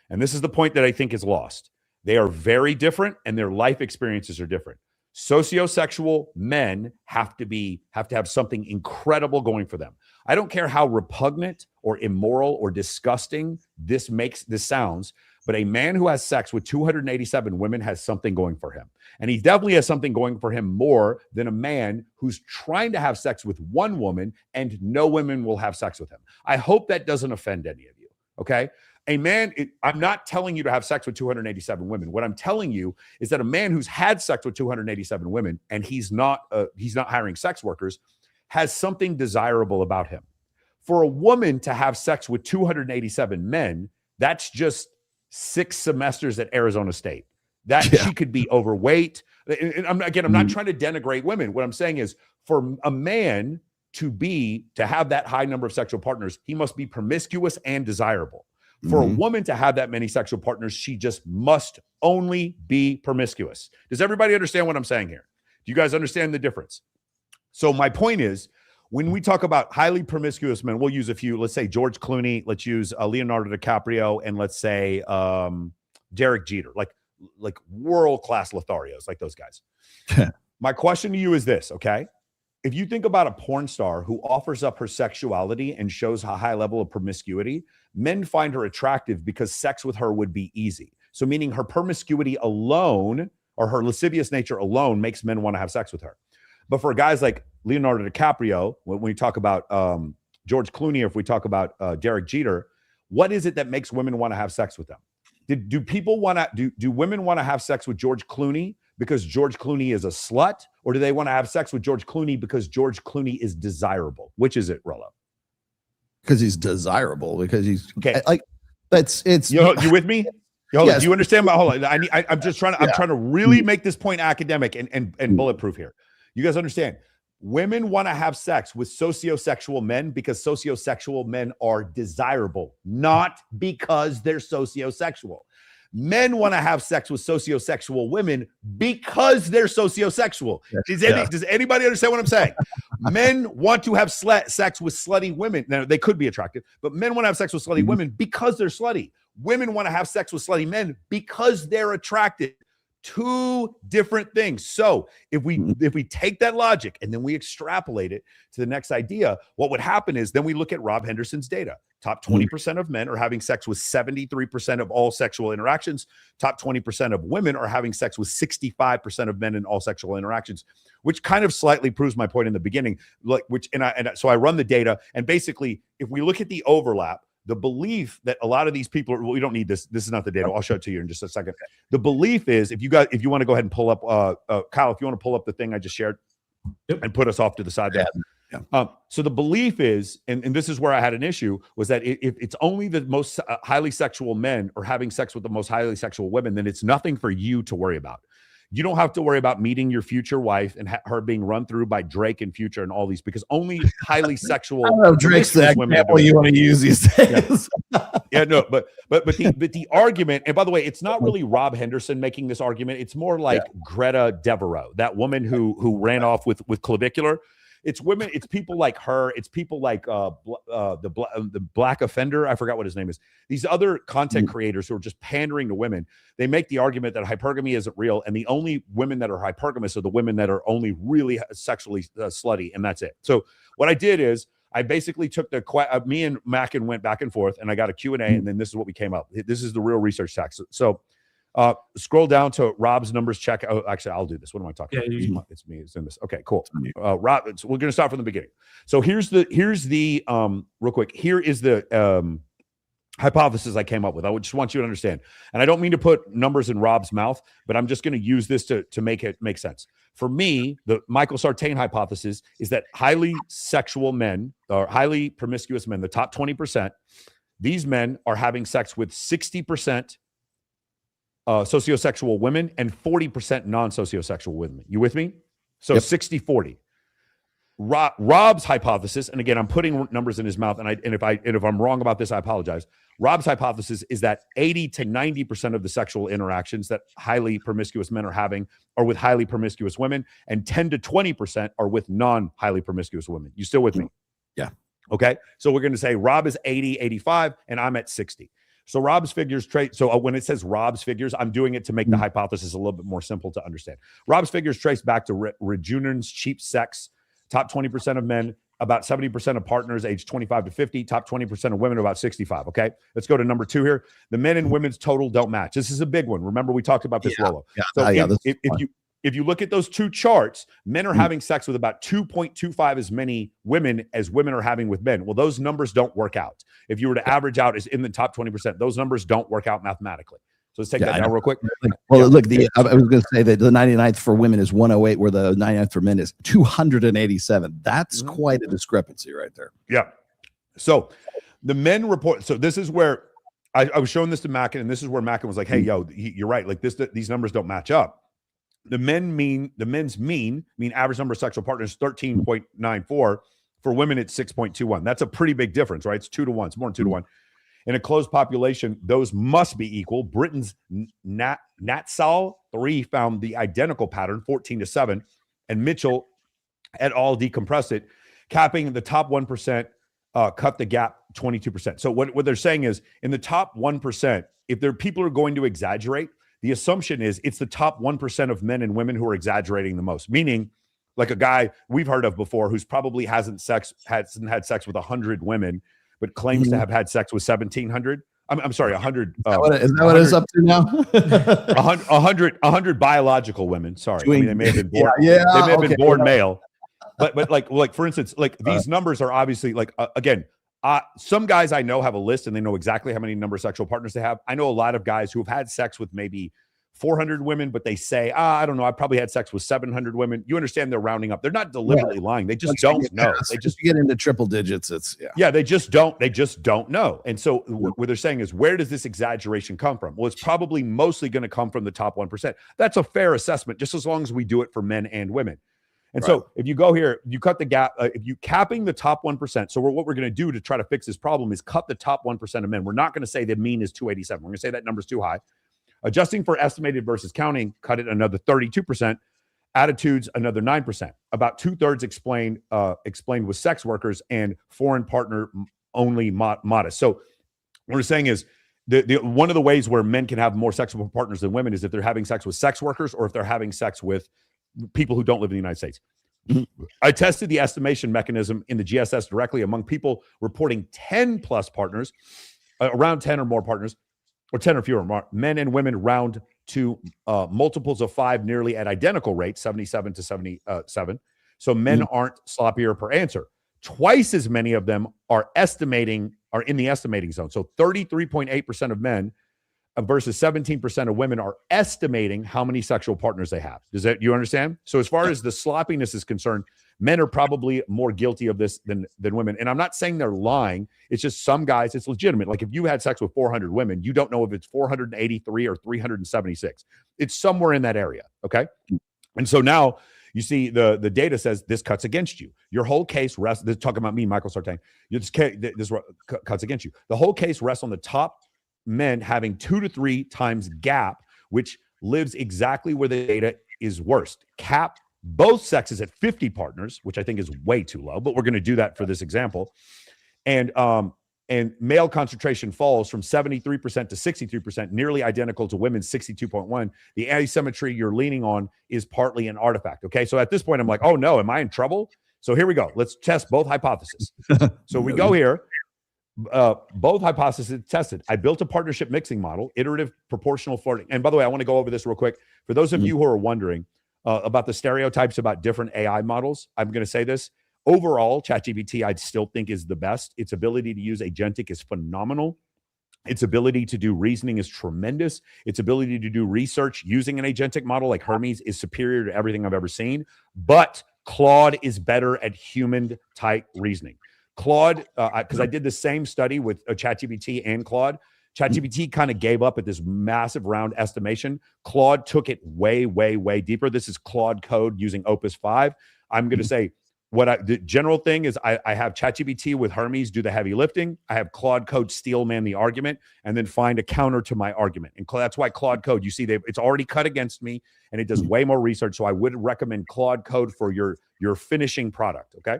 And this is the point that I think is lost. They are very different and their life experiences are different. Sociosexual men have to have something incredible going for them. I don't care how repugnant or immoral or disgusting this sounds, but a man who has sex with 287 women has something going for him. And he definitely has something going for him more than a man who's trying to have sex with one woman and no women will have sex with him. I hope that doesn't offend any of you, okay? I'm not telling you to have sex with 287 women. What I'm telling you is that a man who's had sex with 287 women and he's not hiring sex workers has something desirable about him. For a woman to have sex with 287 men, that's just 6 semesters at Arizona State. She could be overweight. And I'm not trying to denigrate women. What I'm saying is for a man to have that high number of sexual partners, he must be promiscuous and desirable. For a woman to have that many sexual partners, she just must only be promiscuous. Does everybody understand what I'm saying here? Do you guys understand the difference? So my point is, when we talk about highly promiscuous men, we'll use a few. Let's say George Clooney. Let's use Leonardo DiCaprio, and let's say Derek Jeter, like world-class Lotharios, like those guys. My question to you is this, okay? If you think about a porn star who offers up her sexuality and shows a high level of promiscuity, men find her attractive because sex with her would be easy. So meaning her promiscuity alone or her lascivious nature alone makes men want to have sex with her. But for guys like Leonardo DiCaprio, when we talk about George Clooney, or if we talk about Derek Jeter, what is it that makes women want to have sex with them? Do women want to have sex with George Clooney because George Clooney is a slut, or do they want to have sex with George Clooney because George Clooney is desirable? Which is it, Rollo? Because he's desirable. Because he's okay. You with me? Yes. Do you understand? Hold on. I'm trying to really make this point academic and bulletproof here. You guys understand? Women want to have sex with sociosexual men because sociosexual men are desirable, not because they're sociosexual. Men want to have sex with sociosexual women because they're sociosexual. Does anybody understand what I'm saying? Men want to have sex with slutty women. Now, they could be attractive, but men want to have sex with slutty women because they're slutty. Women want to have sex with slutty men because they're attracted. Two different things. So if we take that logic and then we extrapolate it to the next idea, what would happen is then we look at Rob Henderson's data. Top 20% of men are having sex with 73% of all sexual interactions. Top 20% of women are having sex with 65% of men in all sexual interactions, which kind of slightly proves my point in the beginning. So I run the data, and basically, if we look at the overlap, the belief that a lot of these people we don't need this. This is not the data. I'll show it to you in just a second. The belief is if you want to go ahead and pull up, Kyle, if you want to pull up the thing I just shared and put us off to the side there. Yeah. So the belief is, and this is where I had an issue, was that if it's only the most highly sexual men are having sex with the most highly sexual women, then it's nothing for you to worry about. You don't have to worry about meeting your future wife and her being run through by Drake and Future and all these, because only highly sexual. I don't know, Drake's the example you want to use these days. Yeah, no, but the argument, and by the way, it's not really Rob Henderson making this argument. It's more like Greta Devereaux, that woman who ran off with clavicular. It's women. It's people like her. It's people like the black offender. I forgot what his name is. These other content creators who are just pandering to women. They make the argument that hypergamy isn't real, and the only women that are hypergamous are the women that are only really sexually slutty, and that's it. So what I did is I basically took me and Mackin went back and forth, and I got a Q&A, and then this is what we came up. This is the real research text. So scroll down to Rob's numbers check. Oh, actually, I'll do this. What am I talking about? It's me. It's in this. Okay, cool. Rob, so we're going to start from the beginning. So here's the real quick. Here is the hypothesis I came up with. I just want you to understand. And I don't mean to put numbers in Rob's mouth, but I'm just going to use this to make it make sense. For me, the Michael Sartain hypothesis is that highly sexual men or highly promiscuous men, the top 20%, these men are having sex with 60% sociosexual women and 40% non-sociosexual women. You with me? So 60-40. Rob's hypothesis, and again, I'm putting numbers in his mouth, and if I'm wrong about this, I apologize. Rob's hypothesis is that 80 to 90% of the sexual interactions that highly promiscuous men are having are with highly promiscuous women, and 10 to 20% are with non-highly promiscuous women. You still with me? Yeah. Okay. So we're going to say Rob is 80, 85, and I'm at 60. So Rob's figures trace. So when it says Rob's figures, I'm doing it to make the hypothesis a little bit more simple to understand. Rob's figures trace back to Rajunan's Cheap Sex. Top 20% of men, about 70% of partners aged 25 to 50. Top 20% of women, about 65. Okay, let's go to number 2 here. The men and women's total don't match. This is a big one. Remember, we talked about this, Rolo. So if you look at those two charts, men are having sex with about 2.25 as many women as women are having with men. Well, those numbers don't work out. If you were to average out is in the top 20%, those numbers don't work out mathematically. So let's take that down real quick. Well, look, I was going to say that the 99th for women is 108, where the 99th for men is 287. That's quite a discrepancy right there. Yeah. So the men report. So this is where I was showing this to Mackin, and this is where Mackin was like, "Hey, yo, you're right. Like these numbers don't match up." The men's mean average number of sexual partners 13.94. For women, it's 6.21. That's a pretty big difference, right? It's 2 to 1. It's more than 2 to 1. In a closed population, those must be equal. Britain's Natsal 3 found the identical pattern, 14 to 7, and Mitchell et al. Decompressed it, capping the top 1%, cut the gap 22%. So what they're saying is, in the top 1%, if there are people who are going to exaggerate, the assumption is it's the top 1% of men and women who are exaggerating the most, meaning like a guy we've heard of before who's probably hasn't had sex with 100 women, but claims to have had sex with 1,700. I'm sorry, 100. Is that what it's up to now? 100 biological women. Sorry, they may have been born. They may have been born male. But like for instance, like these numbers are obviously like again. Some guys I know have a list and they know exactly how many number of sexual partners they have. I know a lot of guys who have had sex with maybe 400 women, but they say, I don't know, I probably had sex with 700 women. You understand they're rounding up. They're not deliberately lying. They just don't know. They just get into triple digits. They just don't know. And so what they're saying is, where does this exaggeration come from? Well, it's probably mostly going to come from the top 1%. That's a fair assessment, just as long as we do it for men and women. And so if you go here, you cut the gap, if you capping the top 1%. So what we're going to do to try to fix this problem is cut the top 1% of men. We're not going to say the mean is 287. We're going to say that number's too high. Adjusting for estimated versus counting cut it another 32%. Attitudes another 9%. About 2/3 explained with sex workers and foreign partner only modest. So what we're saying is the one of the ways where men can have more sexual partners than women is if they're having sex with sex workers or if they're having sex with people who don't live in the United States. I tested the estimation mechanism in the GSS directly among people reporting 10 plus partners, around 10 or more partners, or 10 or fewer, men and women round to multiples of 5 nearly at identical rates, 77 to 77. So men aren't sloppier per answer. Twice as many of them are in the estimating zone. So 33.8% of men versus 17% of women are estimating how many sexual partners they have. Does that, you understand? So as far as the sloppiness is concerned, men are probably more guilty of this than women. And I'm not saying they're lying. It's just some guys, it's legitimate. Like if you had sex with 400 women, you don't know if it's 483 or 376. It's somewhere in that area. Okay. And so now you see the data says this cuts against you. Your whole case rests, this is talking about me, Michael Sartain. This cuts against you. The whole case rests on the top men having 2 to 3 times gap, which lives exactly where the data is worst. Cap both sexes at 50 partners, which I think is way too low, but we're going to do that for this example. And male concentration falls from 73% to 63%, nearly identical to women's 62.1. The asymmetry you're leaning on is partly an artifact. Okay, so at this point, I'm like, oh no, am I in trouble? So here we go. Let's test both hypotheses. So we go here. Both hypotheses tested. I built a partnership mixing model, iterative proportional flirting. And by the way, I want to go over this real quick. For those of you who are wondering about the stereotypes about different AI models, I'm going to say this. Overall, ChatGPT, I still think is the best. Its ability to use agentic is phenomenal. Its ability to do reasoning is tremendous. Its ability to do research using an agentic model like Hermes is superior to everything I've ever seen. But Claude is better at human-type reasoning. Claude, because I did the same study with ChatGPT and Claude. ChatGPT kind of gave up at this massive round estimation. Claude took it way, way, way deeper. This is Claude code using Opus 5. I'm going to say the general thing is I have ChatGPT with Hermes do the heavy lifting. I have Claude code steelman the argument and then find a counter to my argument. And that's why Claude code, you see, it's already cut against me and it does way more research. So I would recommend Claude code for your finishing product. Okay.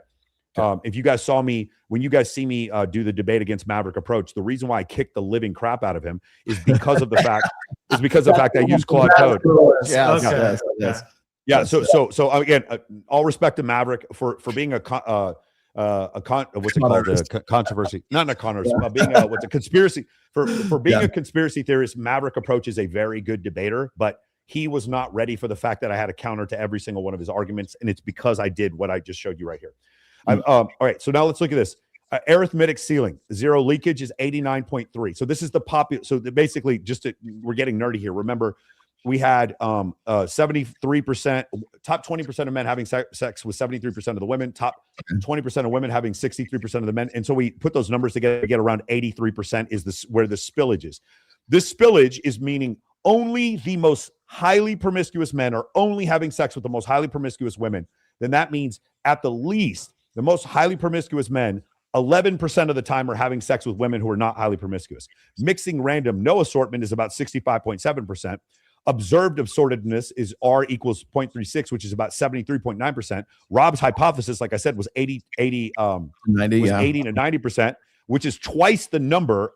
If you guys saw me, when you guys see me do the debate against Maverick Approach, the reason why I kicked the living crap out of him is because of the fact I use Claude code. Yeah. So again, all respect to Maverick for being controversy, not a controversy, being a conspiracy for being a conspiracy theorist. Maverick Approach is a very good debater, but he was not ready for the fact that I had a counter to every single one of his arguments, and it's because I did what I just showed you right here. All right, so now let's look at this. Arithmetic ceiling, zero leakage is 89.3. So this is the so basically, we're getting nerdy here. Remember, we had 73%, top 20% of men having sex with 73% of the women, top 20% of women having 63% of the men. And so we put those numbers together to get around 83% is where the spillage is. This spillage is meaning only the most highly promiscuous men are only having sex with the most highly promiscuous women. Then that means at the least, the most highly promiscuous men, 11% of the time are having sex with women who are not highly promiscuous. Mixing random, no assortment is about 65.7%. Observed assortedness is R equals 0.36, which is about 73.9%. Rob's hypothesis, like I said, was 80 to 90%, which is twice the number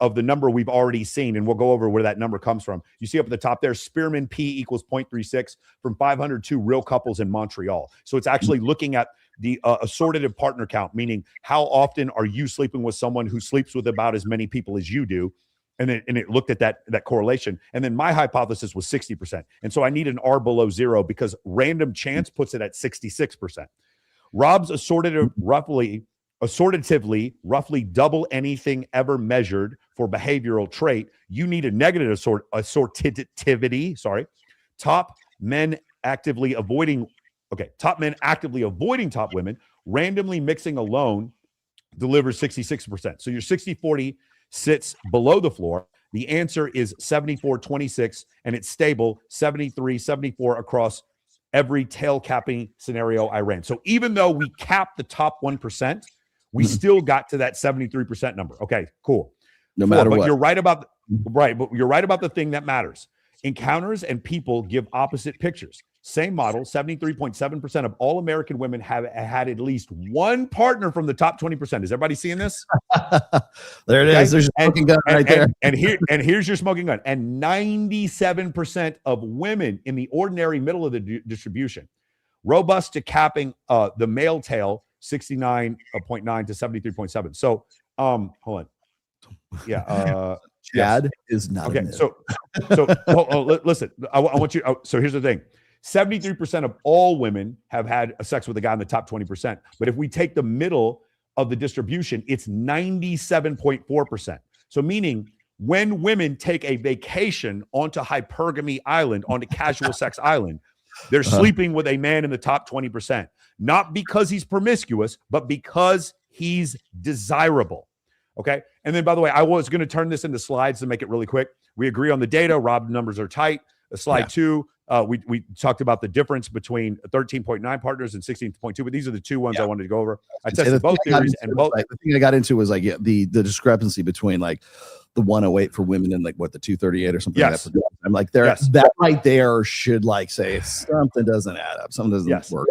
we've already seen. And we'll go over where that number comes from. You see up at the top there, Spearman P equals 0.36 from 502 real couples in Montreal. So it's actually looking at the assortative partner count, meaning how often are you sleeping with someone who sleeps with about as many people as you do? And it looked at that correlation. And then my hypothesis was 60%. And so I need an R below 0 because random chance puts it at 66%. Rob's assortatively roughly double anything ever measured for behavioral trait. You need a negative assortativity. Top men actively avoiding top women, randomly mixing alone delivers 66%. So your 60-40 sits below the floor. The answer is 74-26, and it's stable 73-74 across every tail capping scenario I ran. So even though we capped the top 1%, we still got to that 73% number. Okay, cool. No matter but what. You're right about the thing that matters. Encounters and people give opposite pictures. Same model, 73.7% of all American women have had at least one partner from the top 20%. Is everybody seeing this? There it is. There's your smoking gun right there. And here's your smoking gun. And 97% of women in the ordinary middle of the distribution, robust to capping the male tail, 69.9 to 73.7. So, hold on. Yeah. Chad is not. Okay. Listen, I want you. So here's the thing. 73% of all women have had a sex with a guy in the top 20%. But if we take the middle of the distribution, it's 97.4%. So meaning when women take a vacation onto Hypergamy Island, onto Casual Sex Island, they're sleeping with a man in the top 20%. Not because he's promiscuous, but because he's desirable. Okay. And then, by the way, I was going to turn this into slides to make it really quick. We agree on the data. Rob, numbers are tight. Slide 2. We talked about the difference between 13.9 partners and 16.2, but these are the two ones I wanted to go over. I tested both theories, and both. The thing I got into was like the discrepancy between like the 108 for women and like what the 238 or something. Yes. Like that. I'm like, that right there should like say something doesn't add up. Something doesn't work.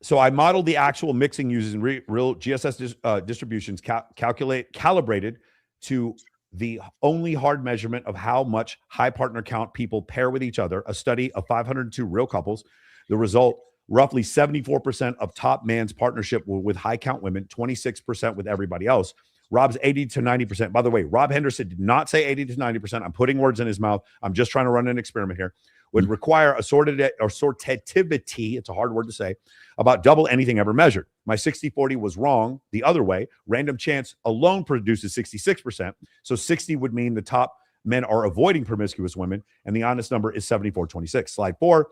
So I modeled the actual mixing using real GSS distributions calibrated to the only hard measurement of how much high partner count people pair with each other, a study of 502 real couples. The result, roughly 74% of top man's partnership were with high count women, 26% with everybody else. Rob's 80 to 90%. By the way, Rob Henderson did not say 80 to 90%. I'm putting words in his mouth. I'm just trying to run an experiment here. Would require a sortativity, it's a hard word to say, about double anything ever measured. My 60-40 was wrong the other way. Random chance alone produces 66%. So 60 would mean the top men are avoiding promiscuous women, and the honest number is 74-26. Slide 4,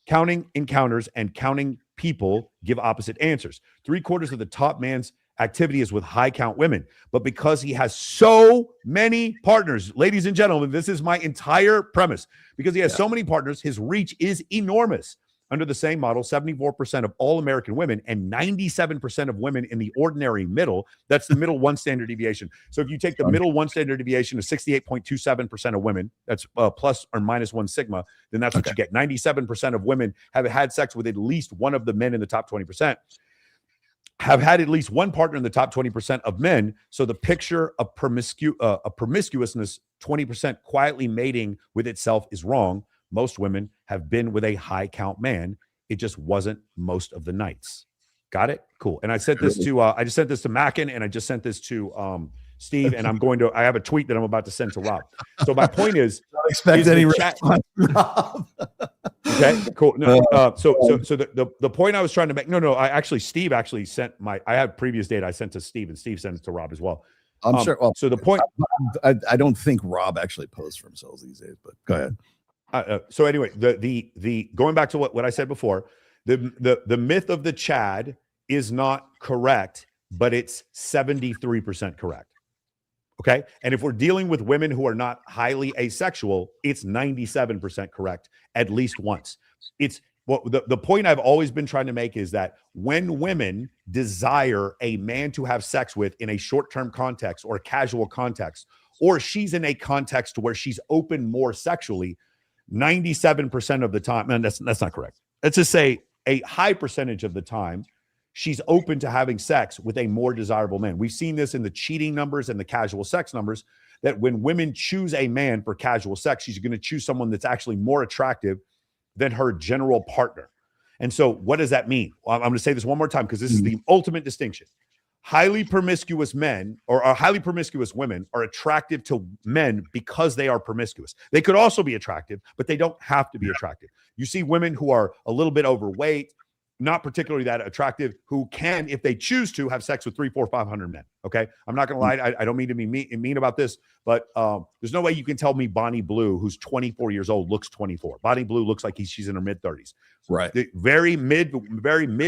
counting encounters and counting people give opposite answers. 3/4 of the top man's activity is with high count women, but because he has so many partners, ladies and gentlemen, this is my entire premise. Because he has so many partners, his reach is enormous. Under the same model, 74% of all American women and 97% of women in the ordinary middle, that's the middle one standard deviation. So if you take the middle one standard deviation of 68.27% of women, that's plus or minus 1 sigma, then that's what you get. 97% of women have had sex with at least one of the men in the top 20%. Have had at least one partner in the top 20% of men. So the picture of promiscuousness, 20% quietly mating with itself is wrong. Most women have been with a high count man. It just wasn't most of the nights. Got it? Cool. And I sent this to, I just sent this to Mackin, and I just sent this to Steve, and I have a tweet that I'm about to send to Rob. So my point is, don't expect any response, Rob. Okay, cool. No, so the point I was trying to make, Steve actually sent I have previous data I sent to Steve, and Steve sent it to Rob as well. I'm sure. Well, so the point, I don't think Rob actually posts for himself these days, but go ahead. So anyway, the going back to what I said before, the myth of the Chad is not correct, but it's 73% correct. Okay. And if we're dealing with women who are not highly asexual, it's 97% correct at least once. It's the point I've always been trying to make is that when women desire a man to have sex with in a short-term context or a casual context, or she's in a context where she's open more sexually, 97% of the time, and that's not correct. Let's just say a high percentage of the time, she's open to having sex with a more desirable man. We've seen this in the cheating numbers and the casual sex numbers, that when women choose a man for casual sex, she's going to choose someone that's actually more attractive than her general partner. And so what does that mean? Well, I'm going to say this one more time because this is the ultimate distinction. Highly promiscuous men or highly promiscuous women are attractive to men because they are promiscuous. They could also be attractive, but they don't have to be attractive. You see women who are a little bit overweight, not particularly that attractive, who can, if they choose to, have sex with 300, 400, 500 men. Okay. I'm not going to lie. I don't mean to be mean about this, but there's no way you can tell me Bonnie Blue, who's 24 years old, looks 24. Bonnie Blue looks like she's in her mid 30s. Right. The very mid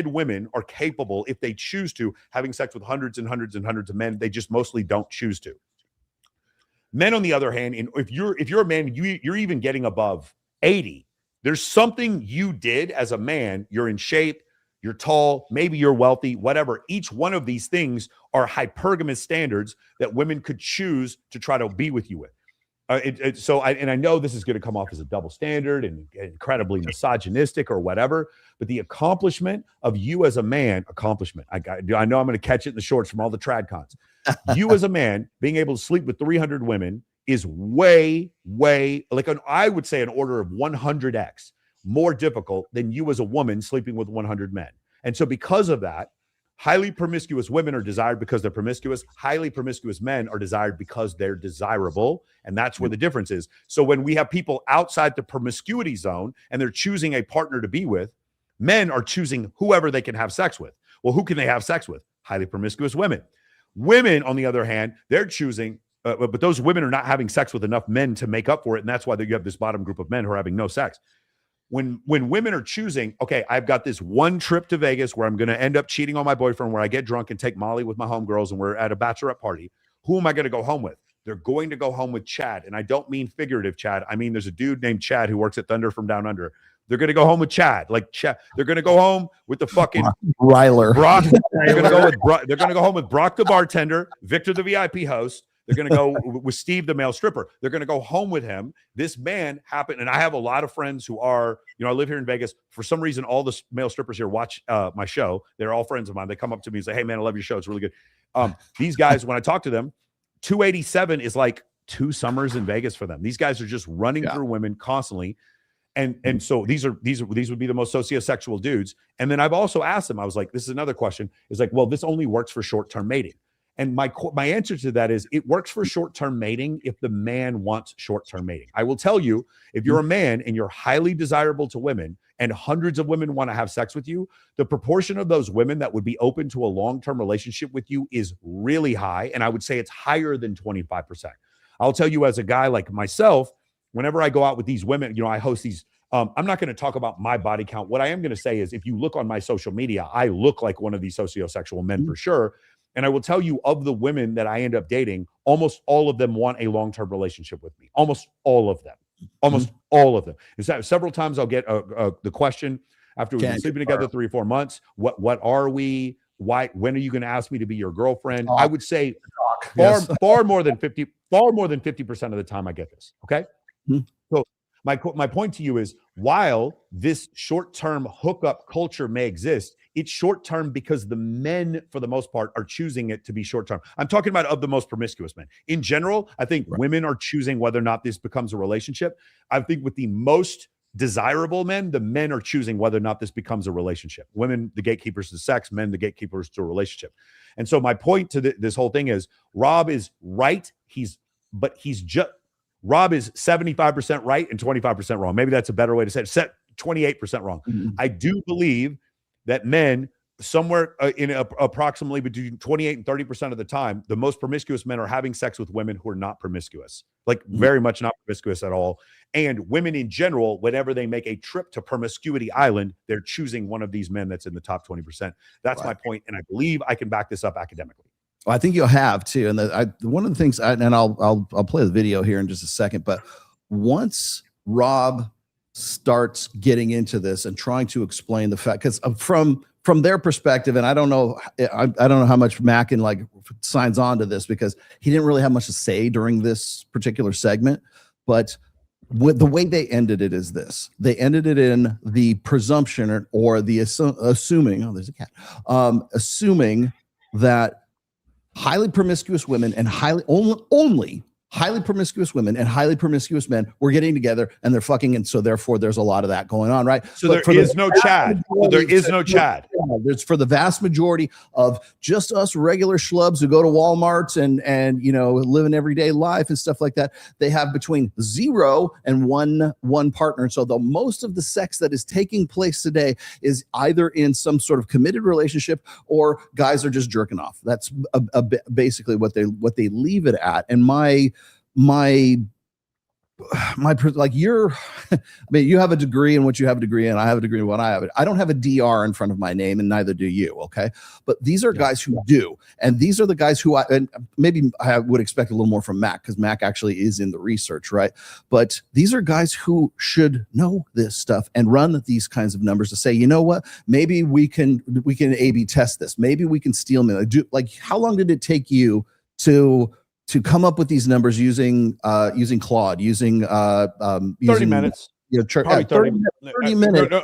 women are capable, if they choose to, having sex with hundreds and hundreds and hundreds of men. They just mostly don't choose to. Men, on the other hand, if you're a man, you're even getting above 80. There's something you did as a man. You're in shape, you're tall, maybe you're wealthy, whatever. Each one of these things are hypergamous standards that women could choose to try to be with you with. I know this is going to come off as a double standard and incredibly misogynistic or whatever, but the accomplishment of you as a man, I know I'm going to catch it in the shorts from all the trad cons. You as a man being able to sleep with 300 women is way, like I would say an order of 100x more difficult than you as a woman sleeping with 100 men. And so because of that, highly promiscuous women are desired because they're promiscuous. Highly promiscuous men are desired because they're desirable. And that's where the difference is. So when we have people outside the promiscuity zone and they're choosing a partner to be with, men are choosing whoever they can have sex with. Well, who can they have sex with? Highly promiscuous women. Women, on the other hand, they're choosing, but those women are not having sex with enough men to make up for it. And that's why you have this bottom group of men who are having no sex. When women are choosing, okay, I've got this one trip to Vegas where I'm going to end up cheating on my boyfriend, where I get drunk and take Molly with my homegirls and we're at a bachelorette party. Who am I going to go home with? They're going to go home with Chad. And I don't mean figurative Chad. I mean, there's a dude named Chad who works at Thunder from Down Under. They're going to go home with Chad. Like Chad. They're going to go home with the fucking Ryler. Brock. They're going to go with Brock. They're going to go home with Brock, the bartender, Victor, the VIP host. They're going to go with Steve, the male stripper. They're going to go home with him. This man happened. And I have a lot of friends who are, I live here in Vegas. For some reason, all the male strippers here watch my show. They're all friends of mine. They come up to me and say, hey, man, I love your show. It's really good. These guys, when I talk to them, 287 is like 2 summers in Vegas for them. These guys are just running through women constantly. And so these would be the most sociosexual dudes. And then I've also asked them, I was like, this is another question. It's like, well, this only works for short-term mating. And my answer to that is it works for short-term mating if the man wants short-term mating. I will tell you, if you're a man and you're highly desirable to women and hundreds of women want to have sex with you, the proportion of those women that would be open to a long-term relationship with you is really high. And I would say it's higher than 25%. I'll tell you, as a guy like myself, whenever I go out with these women, I host these. I'm not going to talk about my body count. What I am going to say is if you look on my social media, I look like one of these sociosexual men for sure. And I will tell you, of the women that I end up dating, almost all of them want a long-term relationship with me. Almost all of them. All of them. And several times I'll get the question after we've been sleeping together 3 or 4 months, what are we? Why? When are you going to ask me to be your girlfriend? I would say far more than 50% of the time I get this. Okay. So my point to you is, while this short-term hookup culture may exist, it's short-term because the men, for the most part, are choosing it to be short-term. I'm talking about of the most promiscuous men. In general, I think women are choosing whether or not this becomes a relationship. I think with the most desirable men, the men are choosing whether or not this becomes a relationship. Women, the gatekeepers to sex; men, the gatekeepers to a relationship. And so my point to this whole thing is, Rob is right. Rob is 75% right and 25% wrong. Maybe that's a better way to say it. Set 28% wrong. I do believe that men, somewhere in approximately between 28 and 30% of the time, the most promiscuous men are having sex with women who are not promiscuous, like very much not promiscuous at all. And women in general, whenever they make a trip to Promiscuity Island, they're choosing one of these men that's in the top 20%. That's my point, and I believe I can back this up academically. Well, I think you'll have too. And one of the things, and I'll play the video here in just a second, but once Rob starts getting into this and trying to explain the fact, because from their perspective, and I don't know how much Mackin signs on to this, because he didn't really have much to say during this particular segment, but the way they ended it is this: they ended it in the presumption or the assuming, oh, there's a cat, assuming that highly promiscuous women and only highly promiscuous women and highly promiscuous men were getting together and they're fucking, and so therefore there's a lot of that going on, right? So there is no Chad. There is no Chad. There's, for the vast majority of just us regular schlubs who go to Walmart and live an everyday life and stuff like that, they have between 0 and one partner. So the most of the sex that is taking place today is either in some sort of committed relationship or guys are just jerking off. That's basically what they leave it at. And you have a degree in what you have a degree in. I have a degree in what I have. I don't have a DR in front of my name, and neither do you. Okay. But these are guys who do. And these are the guys who and maybe I would expect a little more from Mac, because Mac actually is in the research, right? But these are guys who should know this stuff and run these kinds of numbers to say, you know what, maybe we can A/B test this. Maybe we can steal men. How long did it take you to to come up with these numbers using Claude, using 30 minutes. Probably 30 minutes.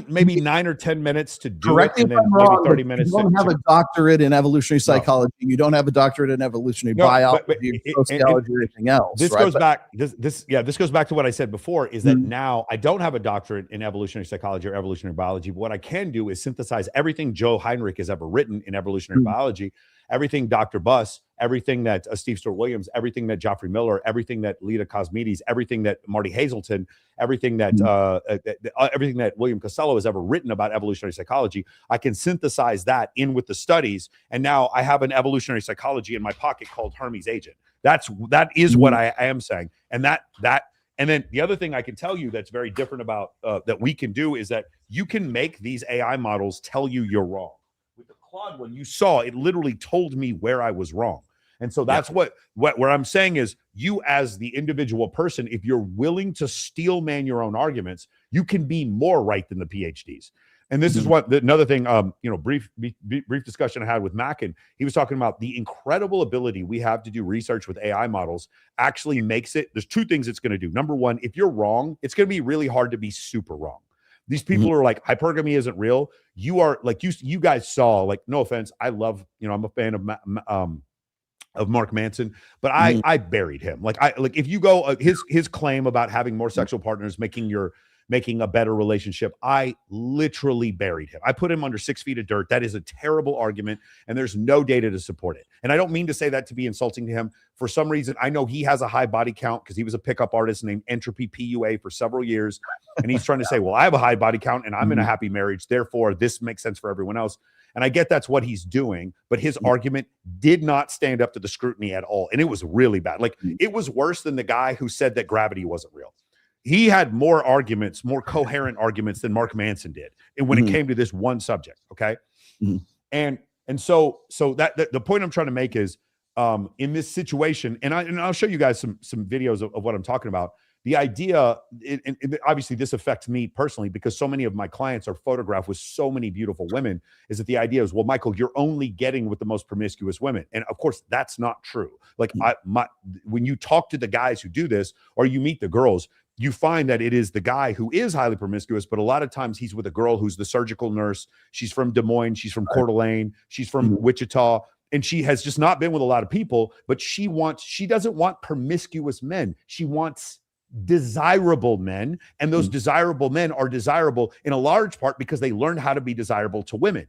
Maybe 9 or 10 minutes to do Correct it, and me then if I'm wrong, maybe 30 but minutes. You don't have a doctorate in evolutionary psychology. You don't have a doctorate in evolutionary biology, sociology, or anything else. This right? goes back. This goes back to what I said before. Is that now I don't have a doctorate in evolutionary psychology or evolutionary biology. But what I can do is synthesize everything Joe Heinrich has ever written in evolutionary biology, everything Dr. Buss, everything that Steve Stewart Williams, everything that Geoffrey Miller, everything that Lita Cosmides, everything that Marty Hazelton, everything that everything that William Costello has ever written about evolutionary psychology. I can synthesize that in with the studies, and now I have an evolutionary psychology in my pocket called Hermes Agent. That is what I am saying, and and then the other thing I can tell you that's very different about that we can do is that you can make these AI models tell you you're wrong. With the Claude one, you saw it literally told me where I was wrong. And so that's what I'm saying is you as the individual person, if you're willing to steel man your own arguments, you can be more right than the PhDs. And this is what another thing, brief discussion I had with Mackin. He was talking about the incredible ability we have to do research with AI models actually makes it. There's two things it's going to do. Number one, if you're wrong, it's going to be really hard to be super wrong. These people are like, hypergamy isn't real. You are like, you guys saw, like, no offense. I love, I'm a fan of Mark Manson, but I buried him. Like if you go his claim about having more sexual partners, making a better relationship, I literally buried him. I put him under 6 feet of dirt. That is a terrible argument, and there's no data to support it. And I don't mean to say that to be insulting to him. For some reason, I know he has a high body count because he was a pickup artist named Entropy PUA for several years. And he's trying to say, well, I have a high body count and I'm in a happy marriage. Therefore, this makes sense for everyone else. And I get that's what he's doing, but his argument did not stand up to the scrutiny at all. And it was really bad. Like, it was worse than the guy who said that gravity wasn't real. He had more arguments, more coherent arguments than Mark Manson did. And when it came to this one subject, okay? And so that the point I'm trying to make is in this situation, and I'll show you guys some videos of what I'm talking about. The idea, and obviously this affects me personally because so many of my clients are photographed with so many beautiful women, is that the idea is, well, Michael, you're only getting with the most promiscuous women. And of course, that's not true. Like when you talk to the guys who do this, or you meet the girls, you find that it is the guy who is highly promiscuous, but a lot of times he's with a girl who's the surgical nurse. She's from Des Moines. She's from Coeur d'Alene. She's from Wichita. And she has just not been with a lot of people, but she doesn't want promiscuous men. She wants desirable men. And those desirable men are desirable in a large part because they learn how to be desirable to women.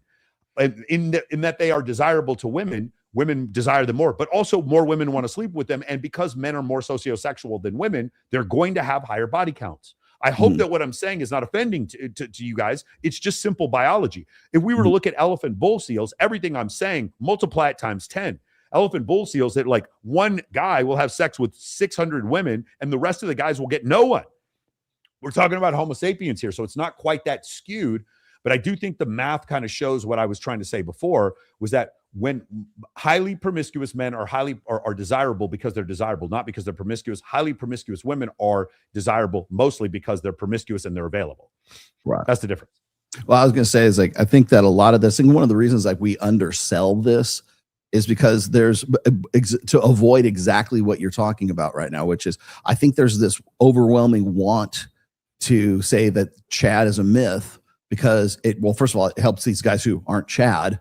And in that they are desirable to women, women desire them more, but also more women want to sleep with them. And because men are more sociosexual than women, they're going to have higher body counts. I hope that what I'm saying is not offending to you guys. It's just simple biology. If we were to look at elephant bull seals, everything I'm saying, multiply it times 10. Elephant bull seals, that like one guy will have sex with 600 women and the rest of the guys will get no one. We're talking about Homo sapiens here, so it's not quite that skewed. But I do think the math kind of shows what I was trying to say before, was that when highly promiscuous men are desirable because they're desirable, not because they're promiscuous. Highly promiscuous women are desirable mostly because they're promiscuous and they're available. Right. That's the difference. Well, I was going to say is like, I think that a lot of this, and one of the reasons like we undersell this is because there's to avoid exactly what you're talking about right now, which is I think there's this overwhelming want to say that Chad is a myth because first of all, it helps these guys who aren't Chad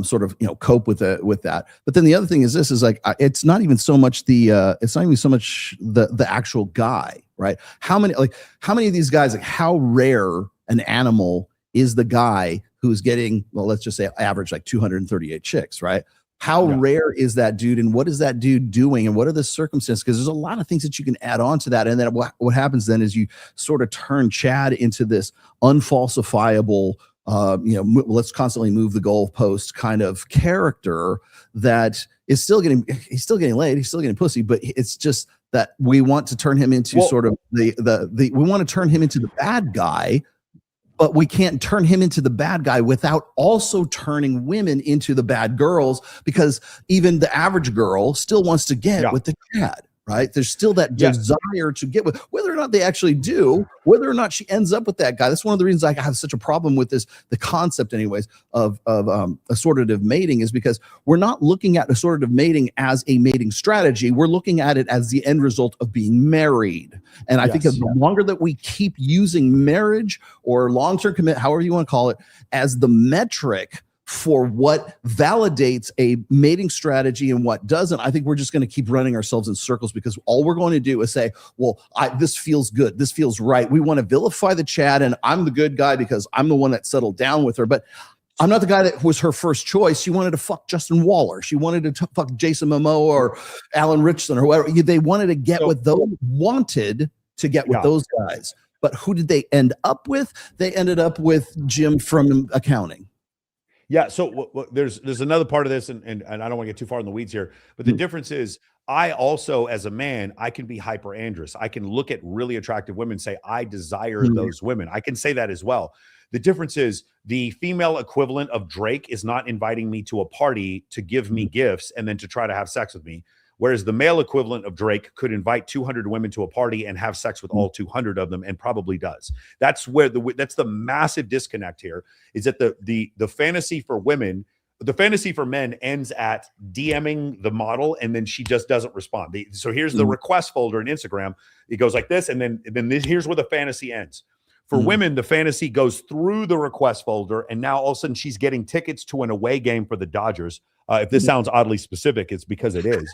sort of, cope with that. But then the other thing is this is like, it's not even so much the actual guy, right? How many of these guys, like how rare an animal is the guy who's getting, well, let's just say average like 238 chicks, right? How rare is that dude, and what is that dude doing, and what are the circumstances? Because there's a lot of things that you can add on to that, and then what happens then is you sort of turn Chad into this unfalsifiable, let's constantly move the goalpost kind of character that is he's still getting laid, he's still getting pussy, but it's just that we want to turn him into sort of we want to turn him into the bad guy. But we can't turn him into the bad guy without also turning women into the bad girls, because even the average girl still wants to get with the Chad, right? There's still that desire to get with, whether or not they actually do, whether or not she ends up with that guy. That's one of the reasons I have such a problem with this, the concept anyways, of assortative mating, is because we're not looking at assortative mating as a mating strategy. We're looking at it as the end result of being married. And I think the longer that we keep using marriage or long-term commit, however you want to call it, as the metric for what validates a mating strategy and what doesn't, I think we're just going to keep running ourselves in circles, because all we're going to do is say, well, this feels good. This feels right. We want to vilify the Chad, and I'm the good guy because I'm the one that settled down with her. But I'm not the guy that was her first choice. She wanted to fuck Justin Waller. She wanted to fuck Jason Momoa or Alan Richardson or whoever. They wanted to get with those, wanted to get with those guys. But who did they end up with? They ended up with Jim from accounting. Yeah, so there's another part of this, and I don't want to get too far in the weeds here, but the difference is, I also, as a man, I can be hyperandrous. I can look at really attractive women and say, I desire those women. I can say that as well. The difference is the female equivalent of Drake is not inviting me to a party to give me gifts and then to try to have sex with me. Whereas the male equivalent of Drake could invite 200 women to a party and have sex with all 200 of them, and probably does. That's where that's the massive disconnect here, is that the fantasy for women, the fantasy for men ends at DMing the model, and then she just doesn't respond. So here's the request folder in Instagram. It goes like this, and then here's where the fantasy ends. For women, the fantasy goes through the request folder, and now all of a sudden she's getting tickets to an away game for the Dodgers. If this sounds oddly specific, it's because it is.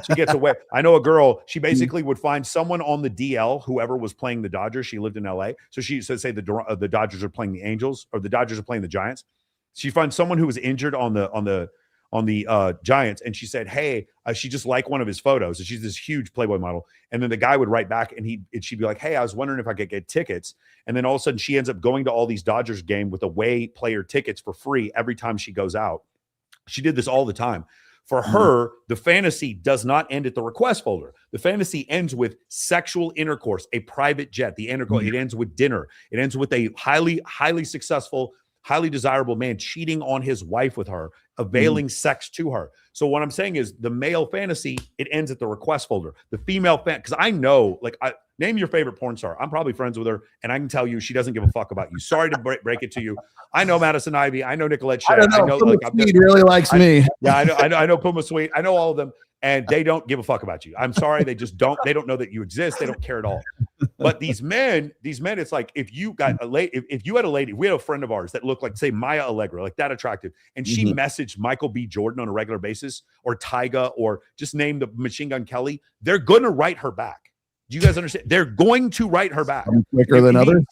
She gets away. I know a girl, she basically would find someone on the DL, whoever was playing the Dodgers. She lived in LA. So say the Dodgers are playing the Angels, or the Dodgers are playing the Giants. She finds someone who was injured on the Giants, and she said, hey, she just liked one of his photos. And she's this huge Playboy model. And then the guy would write back, and she'd be like, hey, I was wondering if I could get tickets. And then all of a sudden she ends up going to all these Dodgers game with away player tickets for free every time she goes out. She did this all the time. For her, the fantasy does not end at the request folder. The fantasy ends with sexual intercourse, a private jet. It ends with dinner. It ends with a highly, highly successful, highly desirable man cheating on his wife with her, availing sex to her. So what I'm saying is, the male fantasy, it ends at the request folder. The female because I know, name your favorite porn star. I'm probably friends with her, and I can tell you she doesn't give a fuck about you. Sorry to break it to you. I know Madison Ivy. I know Nicolette Shea. I know Puma Sweet really likes me. Yeah, I know Puma Sweet. I know all of them, and they don't give a fuck about you. I'm sorry, they just don't. They don't know that you exist. They don't care at all. But these men, it's like, if you got if you had a lady, we had a friend of ours that looked like, say, Maya Allegra, like that attractive, and she messaged Michael B. Jordan on a regular basis, or Tyga, or just name the Machine Gun Kelly, they're gonna write her back. Do you guys understand? They're going to write her back. Quicker than others?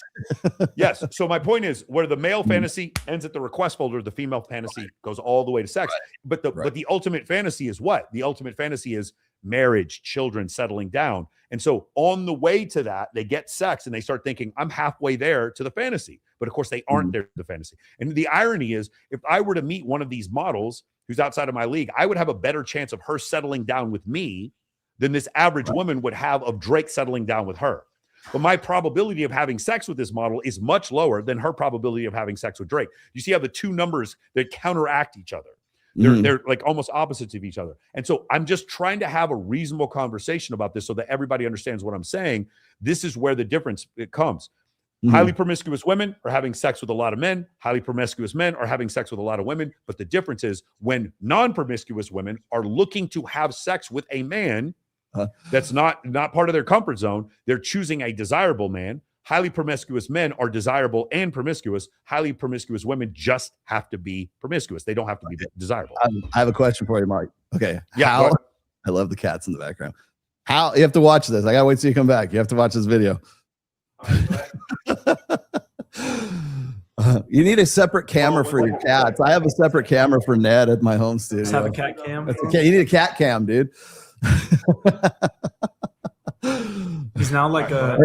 Yes. So my point is, where the male fantasy ends at the request folder, the female fantasy goes all the way to sex. But the ultimate fantasy is what? The ultimate fantasy is marriage, children, settling down. And so on the way to that, they get sex and they start thinking, I'm halfway there to the fantasy. But of course, they aren't there to the fantasy. And the irony is, if I were to meet one of these models who's outside of my league, I would have a better chance of her settling down with me than this average woman would have of Drake settling down with her. But my probability of having sex with this model is much lower than her probability of having sex with Drake. You see how the two numbers that counteract each other. They're like almost opposites of each other. And so I'm just trying to have a reasonable conversation about this so that everybody understands what I'm saying. This is where the difference comes. Highly promiscuous women are having sex with a lot of men. Highly promiscuous men are having sex with a lot of women. But the difference is, when non-promiscuous women are looking to have sex with a man that's not part of their comfort zone, they're choosing a desirable man. Highly promiscuous men are desirable and promiscuous. Highly promiscuous women just have to be promiscuous. They don't have to be desirable. I have a question for you, Mark. Okay. Yeah. I love the cats in the background. How you have to watch this? I gotta wait till you come back. You have to watch this video. You need a separate camera for your cats. I have a separate camera for Ned at my home studio. Just have a cat cam. That's okay. You need a cat cam, dude. He's now like I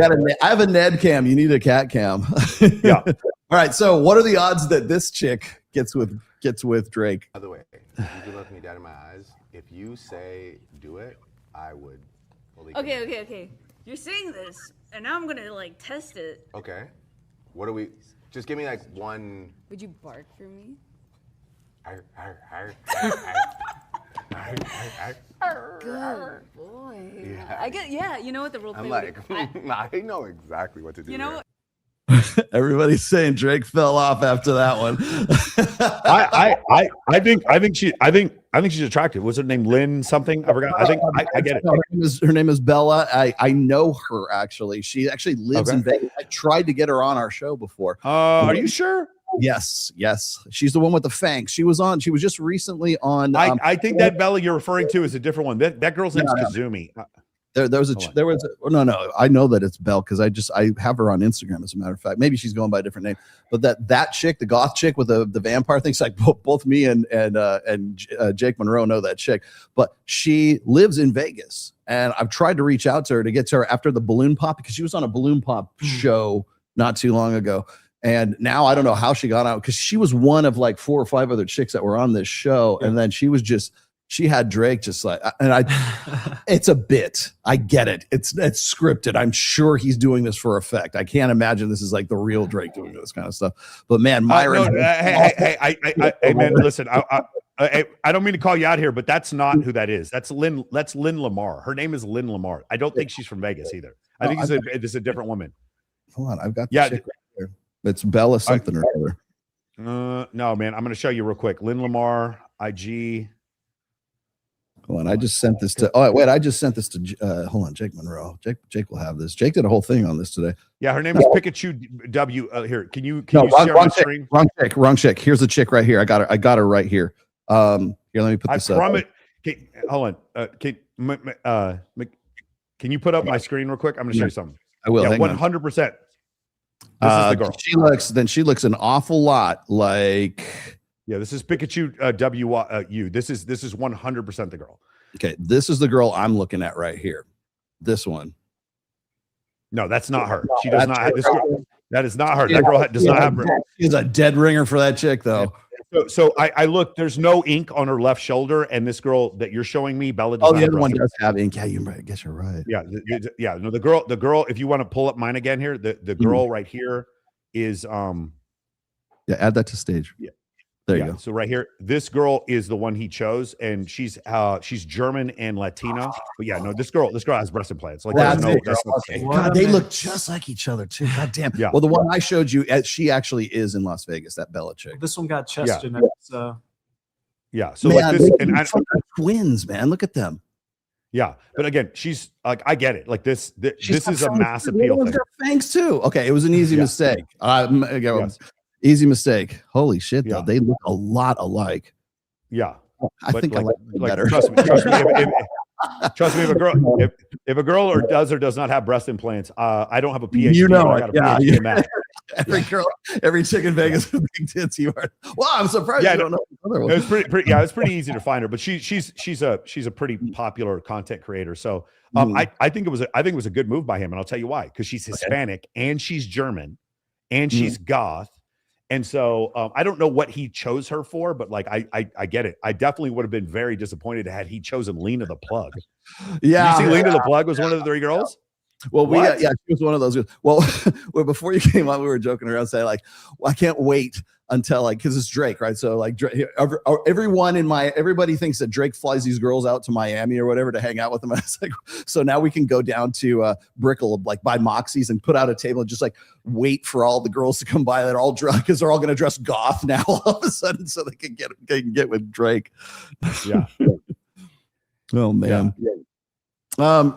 have a Ned cam. You need a cat cam. Yeah. All right. So, what are the odds that this chick gets with Drake? By the way, you can look me dead in my eyes. If you say do it, I would. Okay. You're saying this, and now I'm gonna test it. Okay. What do we? Just give me one. Would you bark for me? Good boy. Yeah. I get. Yeah, you know what the role play. I'm would like, be- I know exactly what to do. you know here. what? Everybody's saying Drake fell off after that one. I think she's attractive. What's her name? Lynn something? I forgot. I get it. Her name is Bella. I know her actually. She actually lives in Vegas. I tried to get her on our show before. Are you sure? Yes. She's the one with the fangs. She was just recently on. I think that Bella you're referring to is a different one. That girl's name's Kazumi. There was no. I know that it's Belle because I have her on Instagram as a matter of fact. Maybe she's going by a different name, but that chick, the goth chick with the vampire thing, it's like both me and Jake Monroe know that chick, but she lives in Vegas, and I've tried to reach out to her to get to her after the balloon pop because she was on a balloon pop show not too long ago. And now I don't know how she got out because she was one of like 4 or 5 other chicks that were on this show, and then she had Drake just like, and it's a bit. I get it. It's scripted. I'm sure he's doing this for effect. I can't imagine this is like the real Drake doing this kind of stuff. But man, Myron. Hey, man, listen. I don't mean to call you out here, but that's not who that is. That's Lynn Lamar. Her name is Lynn Lamar. I don't think she's from Vegas either. I think it's a different woman. Hold on, I've got the chick right there. It's Bella something or other. No, man. I'm going to show you real quick. Lynn Lamar, IG. Hold on, I just sent this to. Oh wait, I just sent this to. Hold on, Jake Monroe. Jake will have this. Jake did a whole thing on this today. Yeah, her name is Pikachu W. Here, can you wrong, share my screen? Wrong chick. Here's the chick right here. I got her right here. Here, let me put this up. Okay, hold on. Can you put up my screen real quick? I'm going to show you something. I will. Yeah, 100%. This is the girl. She looks an awful lot like. Yeah, this is Pikachu WU. This is 100% the girl. Okay, this is the girl I'm looking at right here. This one. No, that's not her. She does not have this girl. That is not her. That girl does not have. She's a dead ringer for that chick, though. So I look. There's no ink on her left shoulder, and this girl that you're showing me, Bella. Does not the have other one breast. does have ink. Yeah, I guess you're right. Yeah. No, the girl. If you want to pull up mine again here, the girl right here is Yeah, add that to stage. Yeah. There you go. So right here, this girl is the one he chose, and she's German and Latino. But yeah, no, this girl has breast implants. Like God, they look just like each other too. God damn. Yeah. Well, the one I showed you, she actually is in Las Vegas. That Bella chick. This one got chest Yeah. genetics. Yeah. So Man, like this, they and fucking twins, man. Look at them. yeah. But again, she's like, I get it. Like this is a mass appeal thing. Thanks too. Okay, it was an easy mistake. Easy mistake. Holy shit, though. They look a lot alike. Yeah. I think I like better. Trust me. Trust me. If a girl does or does not have breast implants, I don't have a PhD. You know I it. got a PhD in that. Every chick in Vegas with big tits. You are. Well, I'm surprised you don't know the other one. It was pretty. Yeah, it's pretty easy to find her, but she's a pretty popular content creator. So I think it was a good move by him, and I'll tell you why. Because she's Hispanic and she's German and she's goth. And so I don't know what he chose her for, but like I get it. I definitely would have been very disappointed had he chosen Lena the Plug. Yeah, you see, Lena the Plug was one of the 3 girls. Well, she was one of those. Well, before you came on, we were joking around saying like, well, I can't wait until because it's Drake, right? So like everybody thinks that Drake flies these girls out to Miami or whatever to hang out with them. And it's like, so now we can go down to Brickell, like buy Moxie's and put out a table and just like wait for all the girls to come by that are all drunk because they're all going to dress goth now all of a sudden so they can get with Drake. Yeah. Oh man. Yeah.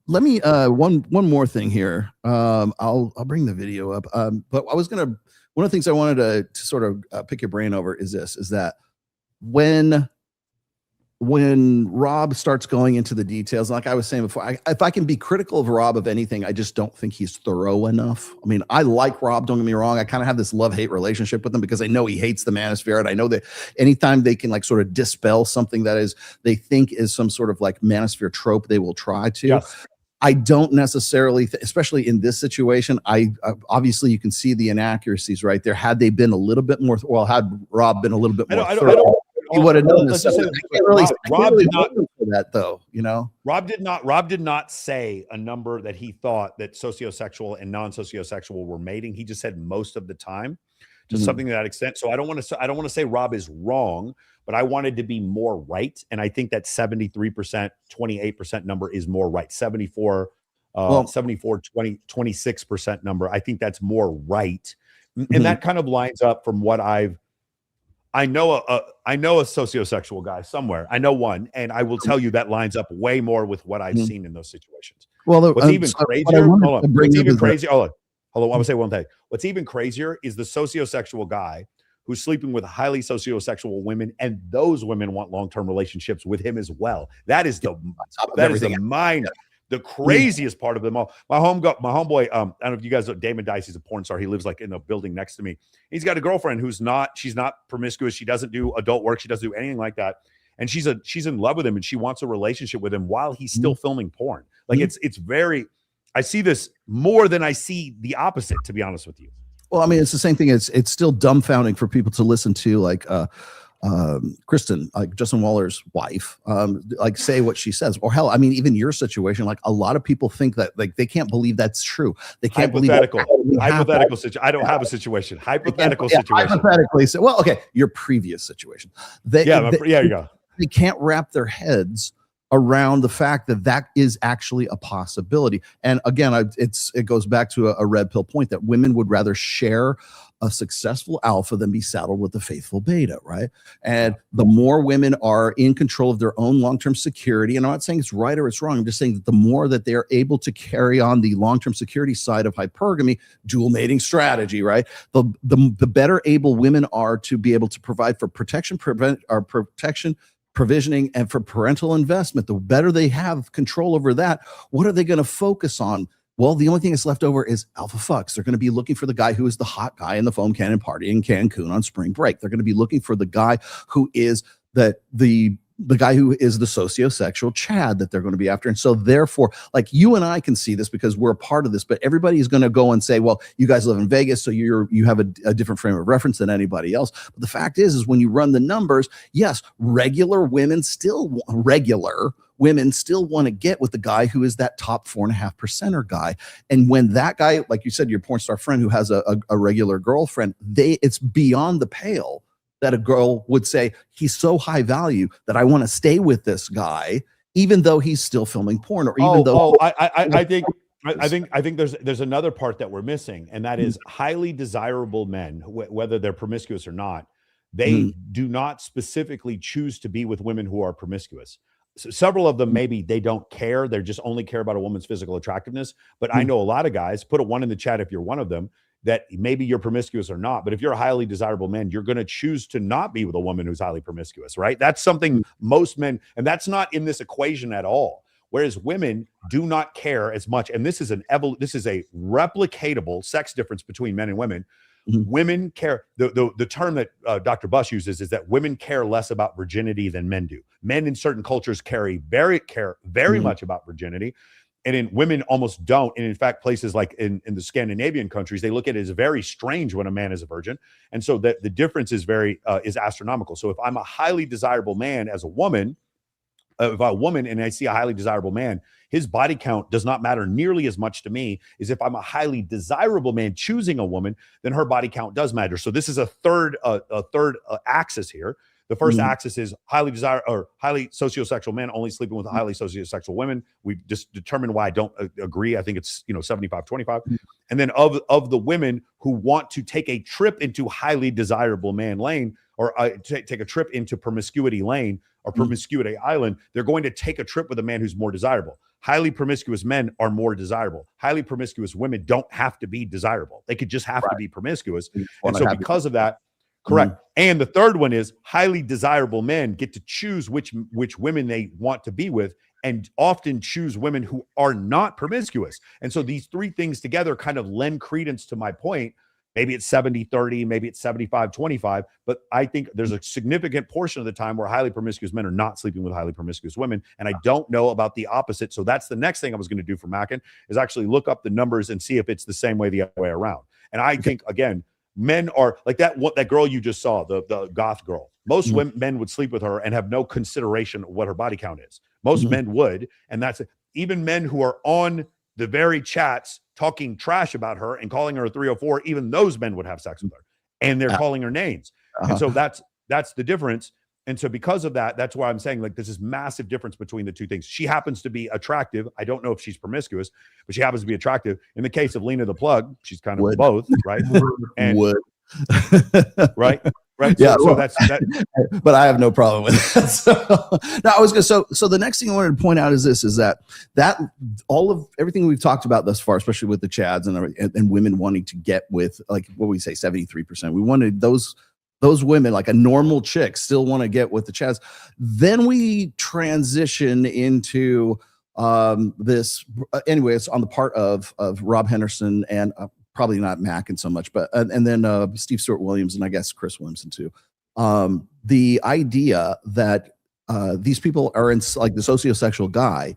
Let me one more thing here. I'll bring the video up. But I was gonna one of the things I wanted to sort of pick your brain over is that when Rob starts going into the details, like I was saying before, if I can be critical of Rob of anything, I just don't think he's thorough enough. I mean, I like Rob, don't get me wrong. I kind of have this love-hate relationship with him because I know he hates the manosphere, and I know that anytime they can like sort of dispel something that is they think is some sort of like manosphere trope, they will try to. Yes. I don't necessarily, especially in this situation, I obviously you can see the inaccuracies right there. Had they been a little bit more, had Rob been a little bit more thorough, he would have done this. Rob did not for that though, you know. Rob did not say a number that he thought that sociosexual and non-sociosexual were mating. He just said most of the time. to something to that extent. So I don't want to say Rob is wrong, but I wanted to be more right. And I think that 73%, 28% number is more right. 74, 26% number. I think that's more right. And that kind of lines up from what I know a sociosexual guy somewhere. I know one, and I will tell you that lines up way more with what I've seen in those situations. Well, what's even crazier? Hold on. What's even crazier? Hold on. I want to say one thing. What's even crazier is the sociosexual guy who's sleeping with highly sociosexual women, and those women want long-term relationships with him as well. That is the mind. The craziest part of them all. My homeboy, I don't know if you guys know Damon Dice, he's a porn star. He lives like in a building next to me. He's got a girlfriend she's not promiscuous. She doesn't do adult work. She doesn't do anything like that. And she's in love with him, and she wants a relationship with him while he's still filming porn. Like it's very, I see this more than I see the opposite, to be honest with you. Well, I mean, it's the same thing. It's still dumbfounding for people to listen to, like, Kristen, like Justin Waller's wife, like say what she says, or hell, I mean, even your situation, like a lot of people think that, like, they can't believe that's true. They can't believe hypothetical situation. I don't have a situation. Hypothetical situation. Hypothetically, so, well, okay, your previous situation. You go. They can't wrap their heads around the fact that that is actually a possibility. And again, it goes back to a red pill point that women would rather share a successful alpha than be saddled with the faithful beta, right? And the more women are in control of their own long-term security, and I'm not saying it's right or it's wrong, I'm just saying that the more that they're able to carry on the long-term security side of hypergamy, dual mating strategy, right? The better able women are to be able to provide for protection, provisioning, and for parental investment. The better they have control over that, what are they going to focus on? Well, the only thing that's left over is alpha fucks. They're going to be looking for the guy who is the hot guy in the foam cannon party in Cancun on spring break. They're going to be looking for the guy who is the guy who is the sociosexual Chad that they're going to be after. And so therefore, like, you and I can see this because we're a part of this, but everybody is going to go and say, well, you guys live in Vegas, so you have a different frame of reference than anybody else. But the fact is when you run the numbers, yes, regular women still want to get with the guy who is that top 4.5%er guy. And when that guy, like you said, your porn star friend who has a regular girlfriend, it's beyond the pale that a girl would say, he's so high value that I want to stay with this guy, even though he's still filming porn, or even though I think there's another part that we're missing, and that is highly desirable men, whether they're promiscuous or not, they do not specifically choose to be with women who are promiscuous. So several of them, maybe they don't care. They just only care about a woman's physical attractiveness. But I know a lot of guys, put a 1 in the chat if you're one of them, that maybe you're promiscuous or not. But if you're a highly desirable man, you're going to choose to not be with a woman who's highly promiscuous, right? That's something most men, and that's not in this equation at all. Whereas women do not care as much. And this is a replicatable sex difference between men and women. Women care. The term that Dr. Buss uses is that women care less about virginity than men do. Men in certain cultures care very much about virginity, and women almost don't. And in fact, places like in the Scandinavian countries, they look at it as very strange when a man is a virgin. And so the difference is is astronomical. So if I'm a highly desirable man as a woman, if I'm a woman and I see a highly desirable man, his body count does not matter nearly as much to me as if I'm a highly desirable man choosing a woman, then her body count does matter. So this is a third axis here. The first axis is highly sociosexual men only sleeping with highly sociosexual women. We've just determined why I don't agree. I think it's 75-25. And then of the women who want to take a trip into highly desirable man lane, or take a trip into promiscuity lane or promiscuity island, they're going to take a trip with a man who's more desirable. Highly promiscuous men are more desirable. Highly promiscuous women don't have to be desirable. They could just have to be promiscuous. And so because of that, correct. And the third one is highly desirable men get to choose which women they want to be with, and often choose women who are not promiscuous. And so these three things together kind of lend credence to my point. Maybe it's 70-30, maybe it's 75-25, but I think there's a significant portion of the time where highly promiscuous men are not sleeping with highly promiscuous women. And I don't know about the opposite. So that's the next thing I was going to do for Mackin, is actually look up the numbers and see if it's the same way the other way around. And I think, again, men are like that girl you just saw, the goth girl. Most men would sleep with her and have no consideration of what her body count is. Most men would. And that's it. Even men who are on the very chats talking trash about her and calling her a 304, even those men would have sex with her. and they're calling her names. And so that's the difference. And so because of that, that's why I'm saying like there's this massive difference between the two things. She happens to be attractive. I don't know if she's promiscuous, but she happens to be attractive. In the case of Lena the Plug, she's kind of both, right? And right. Yeah, so that's that. But I have no problem with that. So the next thing I wanted to point out is that all of everything we've talked about thus far, especially with the Chads and women wanting to get with, like, what we say, 73%. We wanted those women, like a normal chick, still want to get with the Chads. Then we transition into this. Anyway, it's on the part of Rob Henderson and probably not Mackin so much, but and then Steve Stewart Williams and I guess Chris Williamson too. The idea that these people are in, like, the sociosexual guy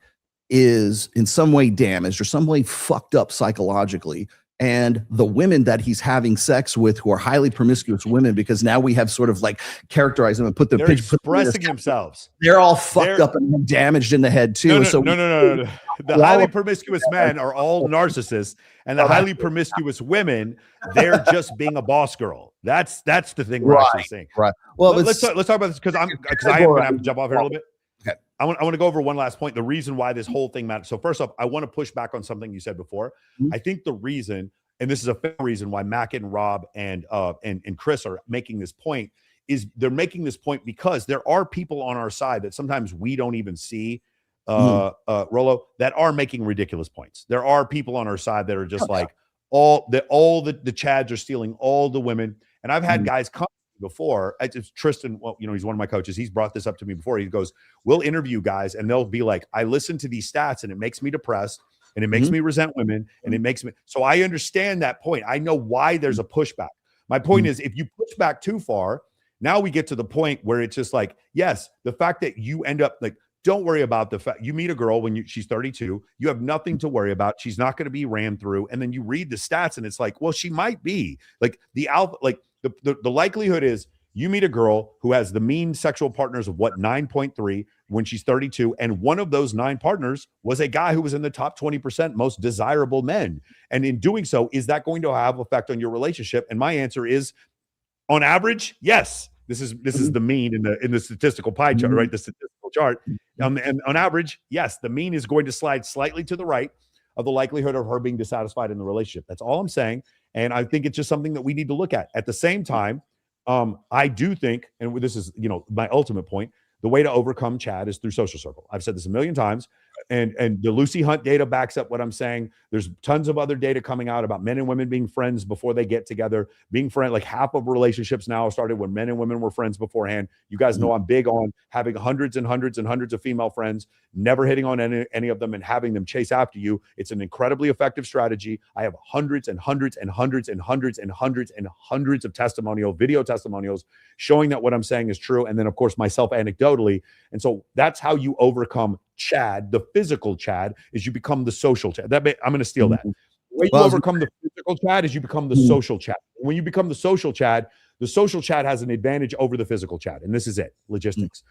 is in some way damaged or some way fucked up psychologically. And the women that he's having sex with, who are highly promiscuous women, because now we have sort of like characterized them and put them, they're expressing themselves. They're all fucked up and damaged in the head too. No. The highly promiscuous men are all narcissists, and the highly promiscuous women, they're just being a boss girl. That's the thing we're actually saying. Right. Well, let's talk about this because I am going to have to jump off here a little bit. Okay. I want to go over one last point. The reason why this whole thing matters. So first off, I want to push back on something you said before. I think the reason, and this is a fair reason why Mac and Rob and Chris are making this point, is they're making this point because there are people on our side that sometimes we don't even see, Rollo, that are making ridiculous points. There are people on our side that are just like all the Chads are stealing all the women. And I've had guys come before. It's Tristan, well, he's one of my coaches. He's brought this up to me before. He goes, we'll interview guys and they'll be like, I listen to these stats and it makes me depressed and it makes me resent women and it makes me. So I understand that point. I know why there's a pushback. My point is, if you push back too far, now we get to the point where it's just like, yes, the fact that you end up like, don't worry about the fact you meet a girl when she's 32, you have nothing to worry about. She's not going to be rammed through. And then you read the stats and it's like, well, she might be like the alpha, like the likelihood is you meet a girl who has the mean sexual partners of 9.3 when she's 32. And one of those 9 partners was a guy who was in the top 20% most desirable men. And in doing so, is that going to have effect on your relationship? And my answer is, on average, yes. This is the mean in the statistical pie chart, right? The statistical chart. And on average, yes, the mean is going to slide slightly to the right of the likelihood of her being dissatisfied in the relationship. That's all I'm saying. And I think it's just something that we need to look at. At the same time, I do think, and this is, my ultimate point, the way to overcome Chad is through social circle. I've said this a million times, and the Lucy Hunt data backs up what I'm saying. There's tons of other data coming out about men and women being friends before they get together, being friends. Like half of relationships now started when men and women were friends beforehand. You guys know I'm big on having hundreds and hundreds and hundreds of female friends, never hitting on any of them and having them chase after you. It's an incredibly effective strategy. I have hundreds and hundreds and hundreds and hundreds and hundreds and hundreds of video testimonials showing that what I'm saying is true. And then, of course, myself anecdotally. And so that's how you overcome Chad. The physical Chad is you become the social Chad. I'm going to steal that. The way you overcome the physical Chad is you become the social Chad. When you become the social Chad has an advantage over the physical Chad. And this is it, logistics.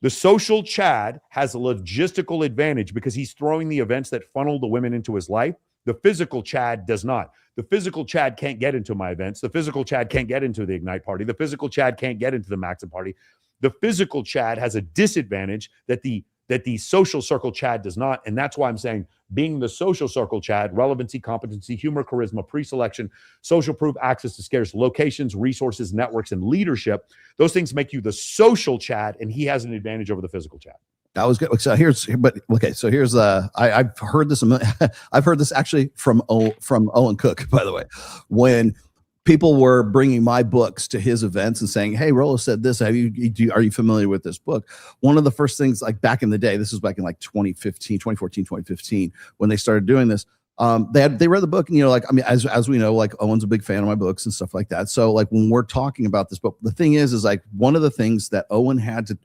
The social Chad has a logistical advantage because he's throwing the events that funnel the women into his life. The physical Chad does not. The physical Chad can't get into my events. The physical Chad can't get into the Ignite party. The physical Chad can't get into the Maxim party. The physical Chad has a disadvantage that the social circle Chad does not. And that's why I'm saying being the social circle Chad, relevancy, competency, humor, charisma, pre-selection, social proof, access to scarce locations, resources, networks, and leadership. Those things make you the social Chad, and he has an advantage over the physical Chad. That was good. So here's I've heard this. I've heard this actually from Owen Cook, by the way, when people were bringing my books to his events and saying, "Hey, Rollo said this. Are you familiar with this book?" One of the first things, like back in the day, this was back in like 2015, when they started doing this. They read the book, and as we know, like Owen's a big fan of my books and stuff like that. So like when we're talking about this book, the thing is like one of the things that Owen had to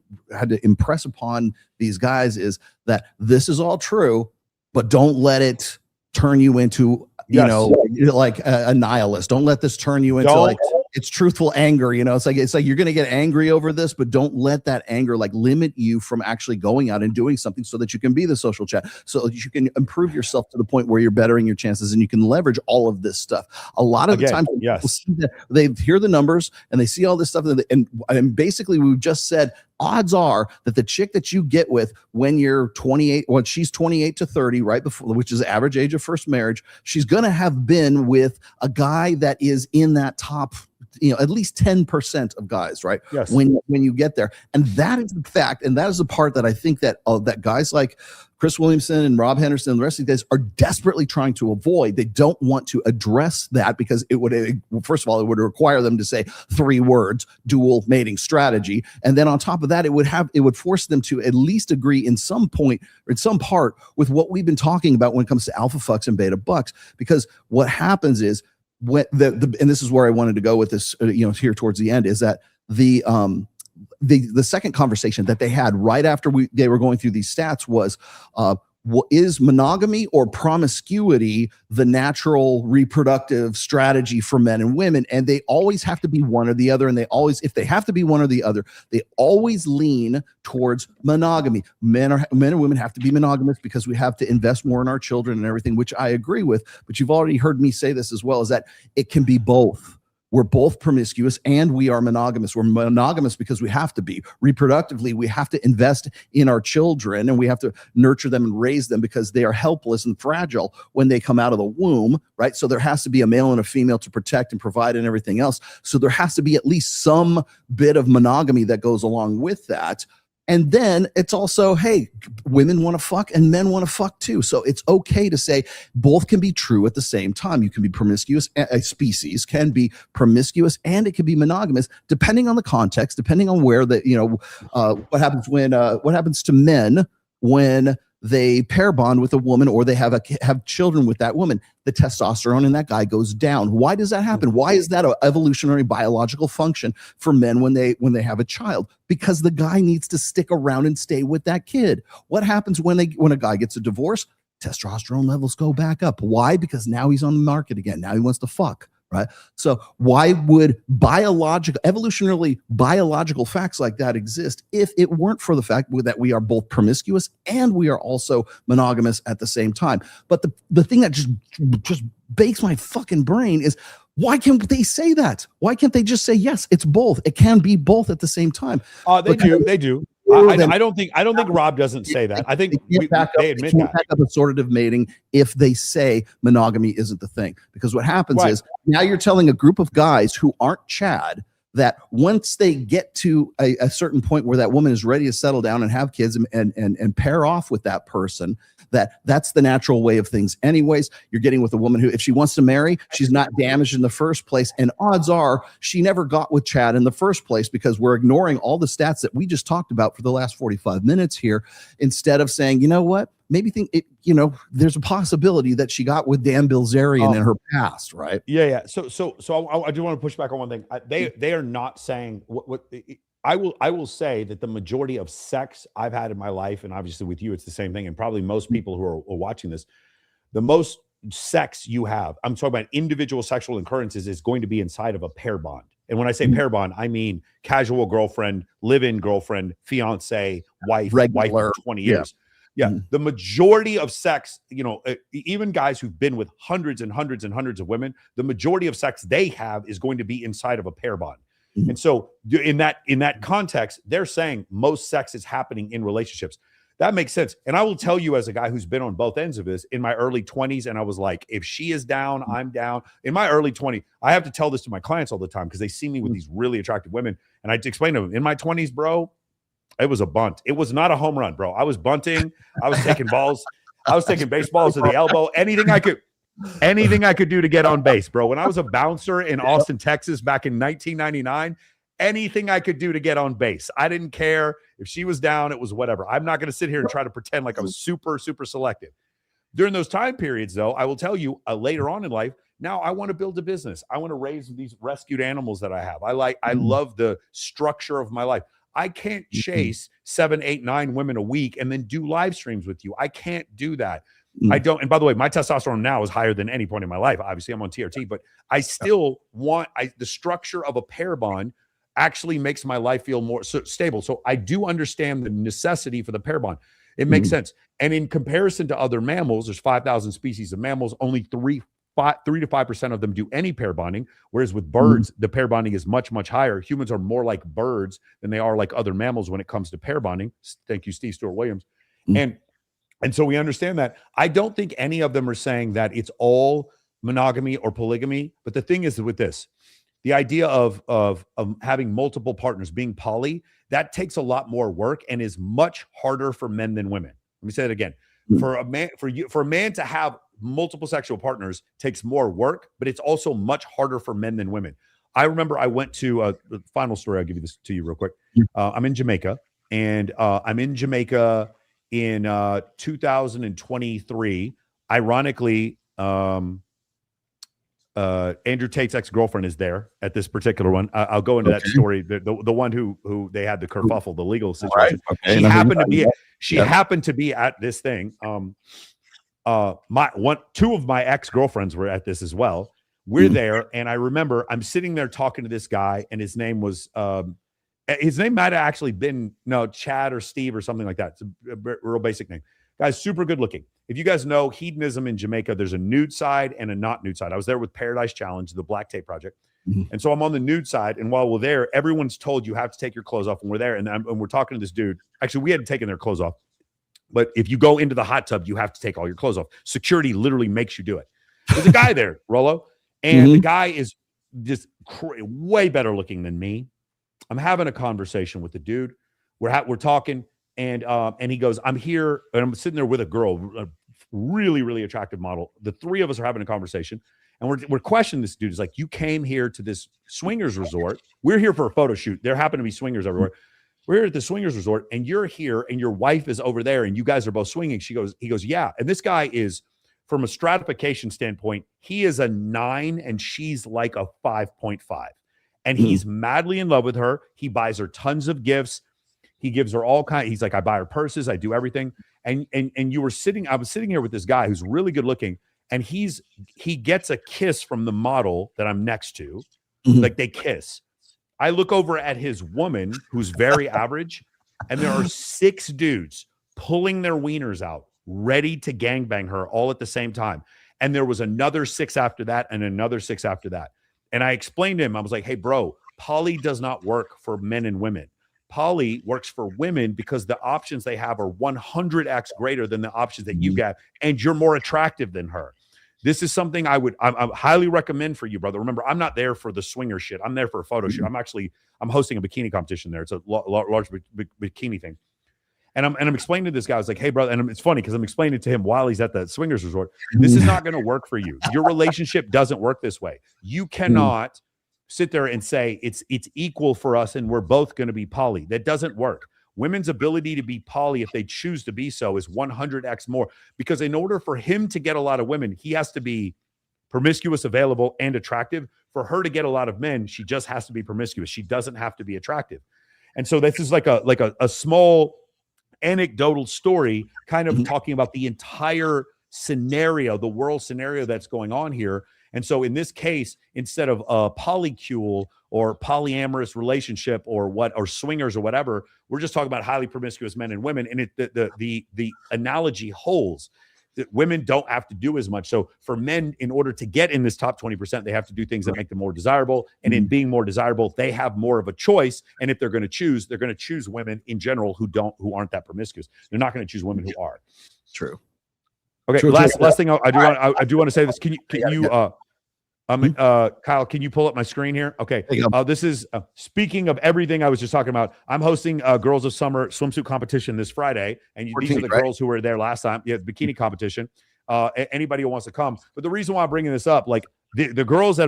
impress upon these guys is that this is all true, but don't let it turn you into like a nihilist. Don't let this turn you into it's truthful anger. You know, it's like you're going to get angry over this, but don't let that anger like limit you from actually going out and doing something so that you can be the social chat, so that you can improve yourself to the point where you're bettering your chances and you can leverage all of this stuff. A lot of the time, they hear the numbers and they see all this stuff, and basically we've just said odds are that the chick that you get with when you're 28, when she's 28 to 30, right before, which is the average age of first marriage, she's going to have been with a guy that is in that top, you know, at least 10% of guys, right? Yes. When you get there. And that is the fact. And that is the part that I think that that guys like Chris Williamson and Rob Henderson and the rest of these guys are desperately trying to avoid. They don't want to address that because it would, first of all, it would require them to say 3 words, dual mating strategy. And then on top of that, it would force them to at least agree in some point or in some part with what we've been talking about when it comes to alpha fucks and beta bucks. Because what happens is, when and this is where I wanted to go with this, you know, here towards the end, is that the second conversation that they had right after they were going through these stats was, is monogamy or promiscuity the natural reproductive strategy for men and women? And they always have to be one or the other. And if they have to be one or the other, they always lean towards monogamy. Men and women have to be monogamous because we have to invest more in our children and everything, which I agree with. But you've already heard me say this as well, is that it can be both. We're both promiscuous and we are monogamous. We're monogamous because we have to be. Reproductively, we have to invest in our children and we have to nurture them and raise them because they are helpless and fragile when they come out of the womb, right? So there has to be a male and a female to protect and provide and everything else. So there has to be at least some bit of monogamy that goes along with that. And then it's also, hey, women want to fuck and men want to fuck too. So it's okay to say both can be true at the same time. You can be promiscuous, a species can be promiscuous and it can be monogamous, depending on the context, depending on where what happens to men when they pair bond with a woman or they have children with that woman. The testosterone in that guy goes down. Why does that happen? Why is that an evolutionary biological function for men when they have a child? Because the guy needs to stick around and stay with that kid. What happens when a guy gets a divorce? Testosterone levels go back up. Why? Because now he's on the market again. Now he wants to fuck. Right. So why would evolutionarily biological facts like that exist if it weren't for the fact that we are both promiscuous and we are also monogamous at the same time? But the thing that just bakes my fucking brain is, why can't they say that? Why can't they just say, yes, it's both? It can be both at the same time. They do. I don't think Rob doesn't say that. I think they admit that. Back up assortative mating if they say monogamy isn't the thing. Because what happens is now you're telling a group of guys who aren't Chad that once they get to a certain point where that woman is ready to settle down and have kids and pair off with that person, that's the natural way of things. Anyways, you're getting with a woman who, if she wants to marry, she's not damaged in the first place. And odds are she never got with Chad in the first place, because we're ignoring all the stats that we just talked about for the last 45 minutes here, instead of saying, you know what, maybe there's a possibility that she got with Dan Bilzerian in her past, right? Yeah. So I do want to push back on one thing. They are not saying what I will say that the majority of sex I've had in my life, and obviously with you, it's the same thing. And probably most people who are watching this, the most sex you have, I'm talking about individual sexual occurrences, is going to be inside of a pair bond. And when I say pair bond, I mean casual girlfriend, live-in girlfriend, fiance, wife, wife for 20 years. Yeah. The majority of sex, even guys who've been with hundreds and hundreds and hundreds of women, the majority of sex they have is going to be inside of a pair bond. And so in that context, they're saying most sex is happening in relationships. That makes sense. And I will tell you, as a guy who's been on both ends of this, in my early 20s, and I was like, if she is down, I'm down. In my early 20s, I have to tell this to my clients all the time because they see me with these really attractive women. And I explain to them, in my 20s, bro, it was a bunt. It was not a home run, bro. I was bunting. I was taking balls. I was taking baseballs to the elbow. Anything I could do to get on base, bro. When I was a bouncer in Austin, Texas, back in 1999, anything I could do to get on base. I didn't care if she was down. It was whatever. I'm not going to sit here and try to pretend like I was super, super selective. During those time periods, though, I will tell you later on in life, now I want to build a business. I want to raise these rescued animals that I have. I love the structure of my life. I can't chase 7, 8, 9 women a week and then do live streams with you. I can't do that. I don't. And by the way, my testosterone now is higher than any point in my life. Obviously, I'm on TRT, but I still want the structure of a pair bond actually makes my life feel more stable. So I do understand the necessity for the pair bond. It makes sense. And in comparison to other mammals, there's 5,000 species of mammals. Only 3 to 5% of them do any pair bonding. Whereas with birds, the pair bonding is much, much higher. Humans are more like birds than they are like other mammals when it comes to pair bonding. Thank you, Steve Stewart Williams. And so we understand that. I don't think any of them are saying that it's all monogamy or polygamy. But the thing is with this, the idea of having multiple partners, being poly, that takes a lot more work and is much harder for men than women. Let me say it again. For a man to have multiple sexual partners takes more work, but it's also much harder for men than women. I remember I went to the final story. I'll give you this to you real quick. I'm in Jamaica, and I'm in Jamaica in 2023. Ironically, Andrew Tate's ex-girlfriend is there at this particular one. I'll go into that story. The one who they had the kerfuffle, the legal situation. Right. Okay. She happened to be at this thing. Two of my ex-girlfriends were at this as well. We're there, and I remember I'm sitting there talking to this guy, and his name was his name might have actually been Chad or Steve or something like that. It's a real basic name. Guy's super good looking. If you guys know hedonism in Jamaica, there's a nude side and a not nude side. I was there with Paradise Challenge, the Black Tape Project. And so I'm on the nude side. And while we're there, everyone's told you have to take your clothes off when we're there. And we're talking to this dude. Actually, we hadn't taken their clothes off. But if you go into the hot tub, you have to take all your clothes off. Security literally makes you do it. There's a guy there, Rollo. And the guy is just way better looking than me. I'm having a conversation with the dude. We're talking. And he goes, I'm here, and I'm sitting there with a girl, a really, really attractive model. The three of us are having a conversation, and we're questioning this dude. It's like, you came here to this swingers resort. We're here for a photo shoot. There happen to be swingers everywhere. We're here at the swingers resort, and you're here, and your wife is over there, and you guys are both swinging. He goes, yeah. And this guy is, from a stratification standpoint, he is a 9, and she's like a 5.5. And he's madly in love with her. He buys her tons of gifts. He gives her all kinds. He's like, I buy her purses. I do everything. And I was sitting here with this guy who's really good looking. And he gets a kiss from the model that I'm next to. Like, they kiss. I look over at his woman, who's very average. And there are 6 dudes pulling their wieners out, ready to gangbang her all at the same time. And there was another 6 after that and another 6 after that. And I explained to him, I was like, hey, bro, poly does not work for men and women. Poly works for women because the options they have are 100x greater than the options that you get, and you're more attractive than her. This is something I highly recommend for you, brother. Remember, I'm not there for the swinger shit. I'm there for a photo shoot. I'm hosting a bikini competition there. It's a large bikini thing. And I'm explaining to this guy, I was like, hey, brother, and it's funny because I'm explaining it to him while he's at the swingers resort. This is not going to work for you. Your relationship doesn't work this way. You cannot sit there and say it's equal for us and we're both going to be poly. That doesn't work. Women's ability to be poly, if they choose to be so, is 100x more, because in order for him to get a lot of women, he has to be promiscuous, available, and attractive. For her to get a lot of men, she just has to be promiscuous. She doesn't have to be attractive. And so this is like a small anecdotal story, kind of talking about the entire scenario, the world scenario that's going on here. And so in this case, instead of a polycule or polyamorous relationship or swingers or whatever, we're just talking about highly promiscuous men and women. And the analogy holds that women don't have to do as much. So for men, in order to get in this top 20%, they have to do things that make them more desirable. And in being more desirable, they have more of a choice. And if they're going to choose, they're going to choose women in general who aren't that promiscuous. They're not going to choose women who are. True. Okay, last thing I do want to say this. Can you Kyle, can you pull up my screen here? Okay. This is speaking of everything I was just talking about. I'm hosting Girls of Summer swimsuit competition this Friday, and these are the girls who were there last time. Yeah, bikini competition. Anybody who wants to come. But the reason why I'm bringing this up, like the girls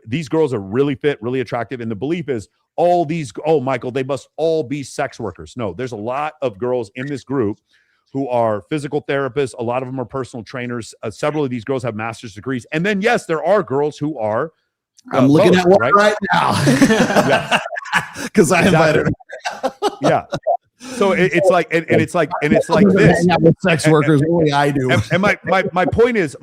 these girls are really fit, really attractive, and the belief is Michael, they must all be sex workers. No, there's a lot of girls in this group who are physical therapists. A lot of them are personal trainers. Several of these girls have master's degrees. And then, yes, there are girls who are. I'm looking at one right now. Yes. Because I invited her. Yeah. So it's like, and it's like this. Hang out with sex workers, only I do. And my point is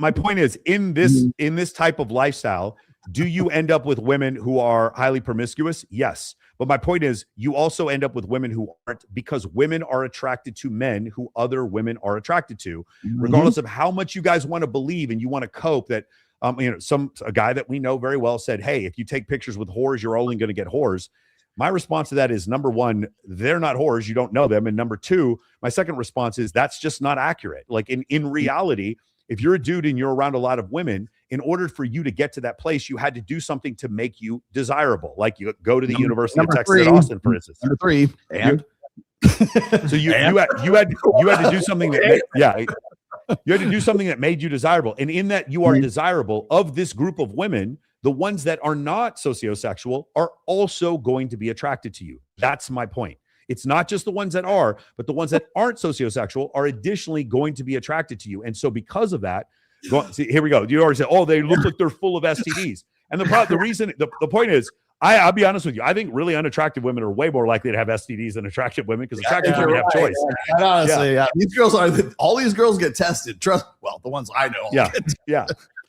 in this type of lifestyle, do you end up with women who are highly promiscuous? Yes. But my point is, you also end up with women who aren't, because women are attracted to men who other women are attracted to, regardless of how much you guys want to believe and you want to cope that, a guy that we know very well said, hey, if you take pictures with whores, you're only going to get whores. My response to that is, number one, they're not whores. You don't know them. And number two, my second response is that's just not accurate. Like in reality, if you're a dude and you're around a lot of women, in order for you to get to that place, you had to do something to make you desirable. Like you go to the University of Texas at Austin, for instance. Number three, and so you had to do something that you had to do something that made you desirable. And in that you are desirable, of this group of women, the ones that are not sociosexual are also going to be attracted to you. That's my point. It's not just the ones that are, but the ones that aren't sociosexual are additionally going to be attracted to you. And so because of that, see, here we go. You already said, oh, they look like they're full of STDs. And the point is, I'll be honest with you. I think really unattractive women are way more likely to have STDs than attractive women, because attractive women have choice. And honestly, these girls all these girls get tested. The ones I know. Yeah.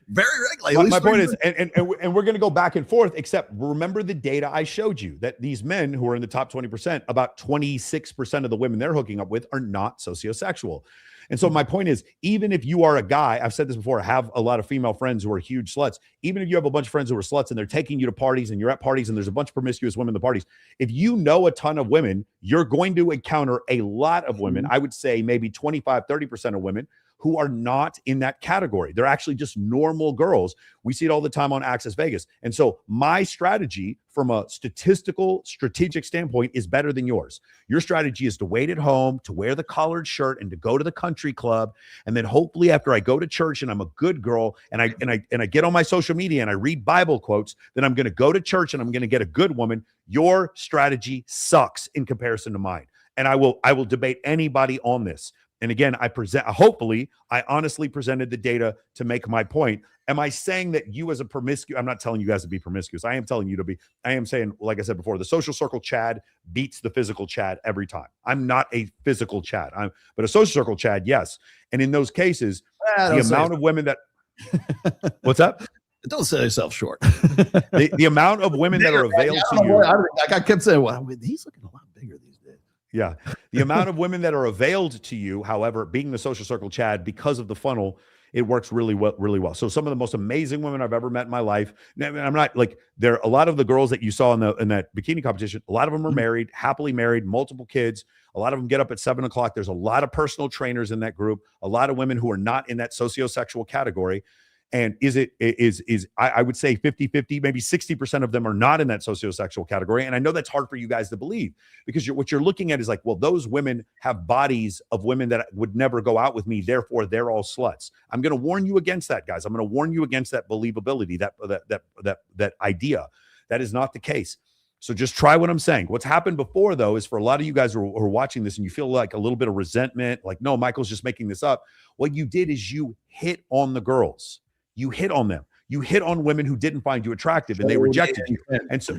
Very regularly. My point is, and we're going to go back and forth, except remember the data I showed you, that these men who are in the top 20%, about 26% of the women they're hooking up with are not sociosexual. And so my point is, even if you are a guy, I've said this before, I have a lot of female friends who are huge sluts. Even if you have a bunch of friends who are sluts and they're taking you to parties and you're at parties and there's a bunch of promiscuous women in the parties, if you know a ton of women, you're going to encounter a lot of women. I would say maybe 25, 30% of women who are not in that category. They're actually just normal girls. We see it all the time on Access Vegas. And so my strategy from a strategic standpoint is better than yours. Your strategy is to wait at home, to wear the collared shirt, and to go to the country club. And then hopefully after I go to church and I'm a good girl and I get on my social media and I read Bible quotes, then I'm going to go to church and I'm going to get a good woman. Your strategy sucks in comparison to mine. And I will debate anybody on this. And again, hopefully I honestly presented the data to make my point. Am I saying that you as a promiscuous, I'm not telling you guys to be promiscuous. I am telling you to be, I am saying, like I said before, the social circle Chad beats the physical Chad every time. I'm not a physical Chad, but a social circle Chad, yes. And in those cases, the amount of women that, what's up? Don't sell yourself short. the amount of women that are available to you. I kept saying, well, he's looking a lot bigger these days. Yeah. The amount of women that are availed to you, however, being the social circle Chad, because of the funnel, it works really well. So some of the most amazing women I've ever met in my life. I'm not like, there are a lot of the girls that you saw in that bikini competition. A lot of them are married, happily married, multiple kids. A lot of them get up at 7 o'clock. There's a lot of personal trainers in that group. A lot of women who are not in that sociosexual category. And I would say 50-50, maybe 60% of them are not in that sociosexual category. And I know that's hard for you guys to believe, because what you're looking at is like, well, those women have bodies of women that would never go out with me, therefore they're all sluts. I'm going to warn you against that, guys. I'm going to warn you against that believability, that idea. That is not the case. So just try what I'm saying. What's happened before, though, is for a lot of you guys who are watching this and you feel like a little bit of resentment, like, no, Michael's just making this up. What you did is you hit on the girls. You hit on them. You hit on women who didn't find you attractive and they rejected you. And so,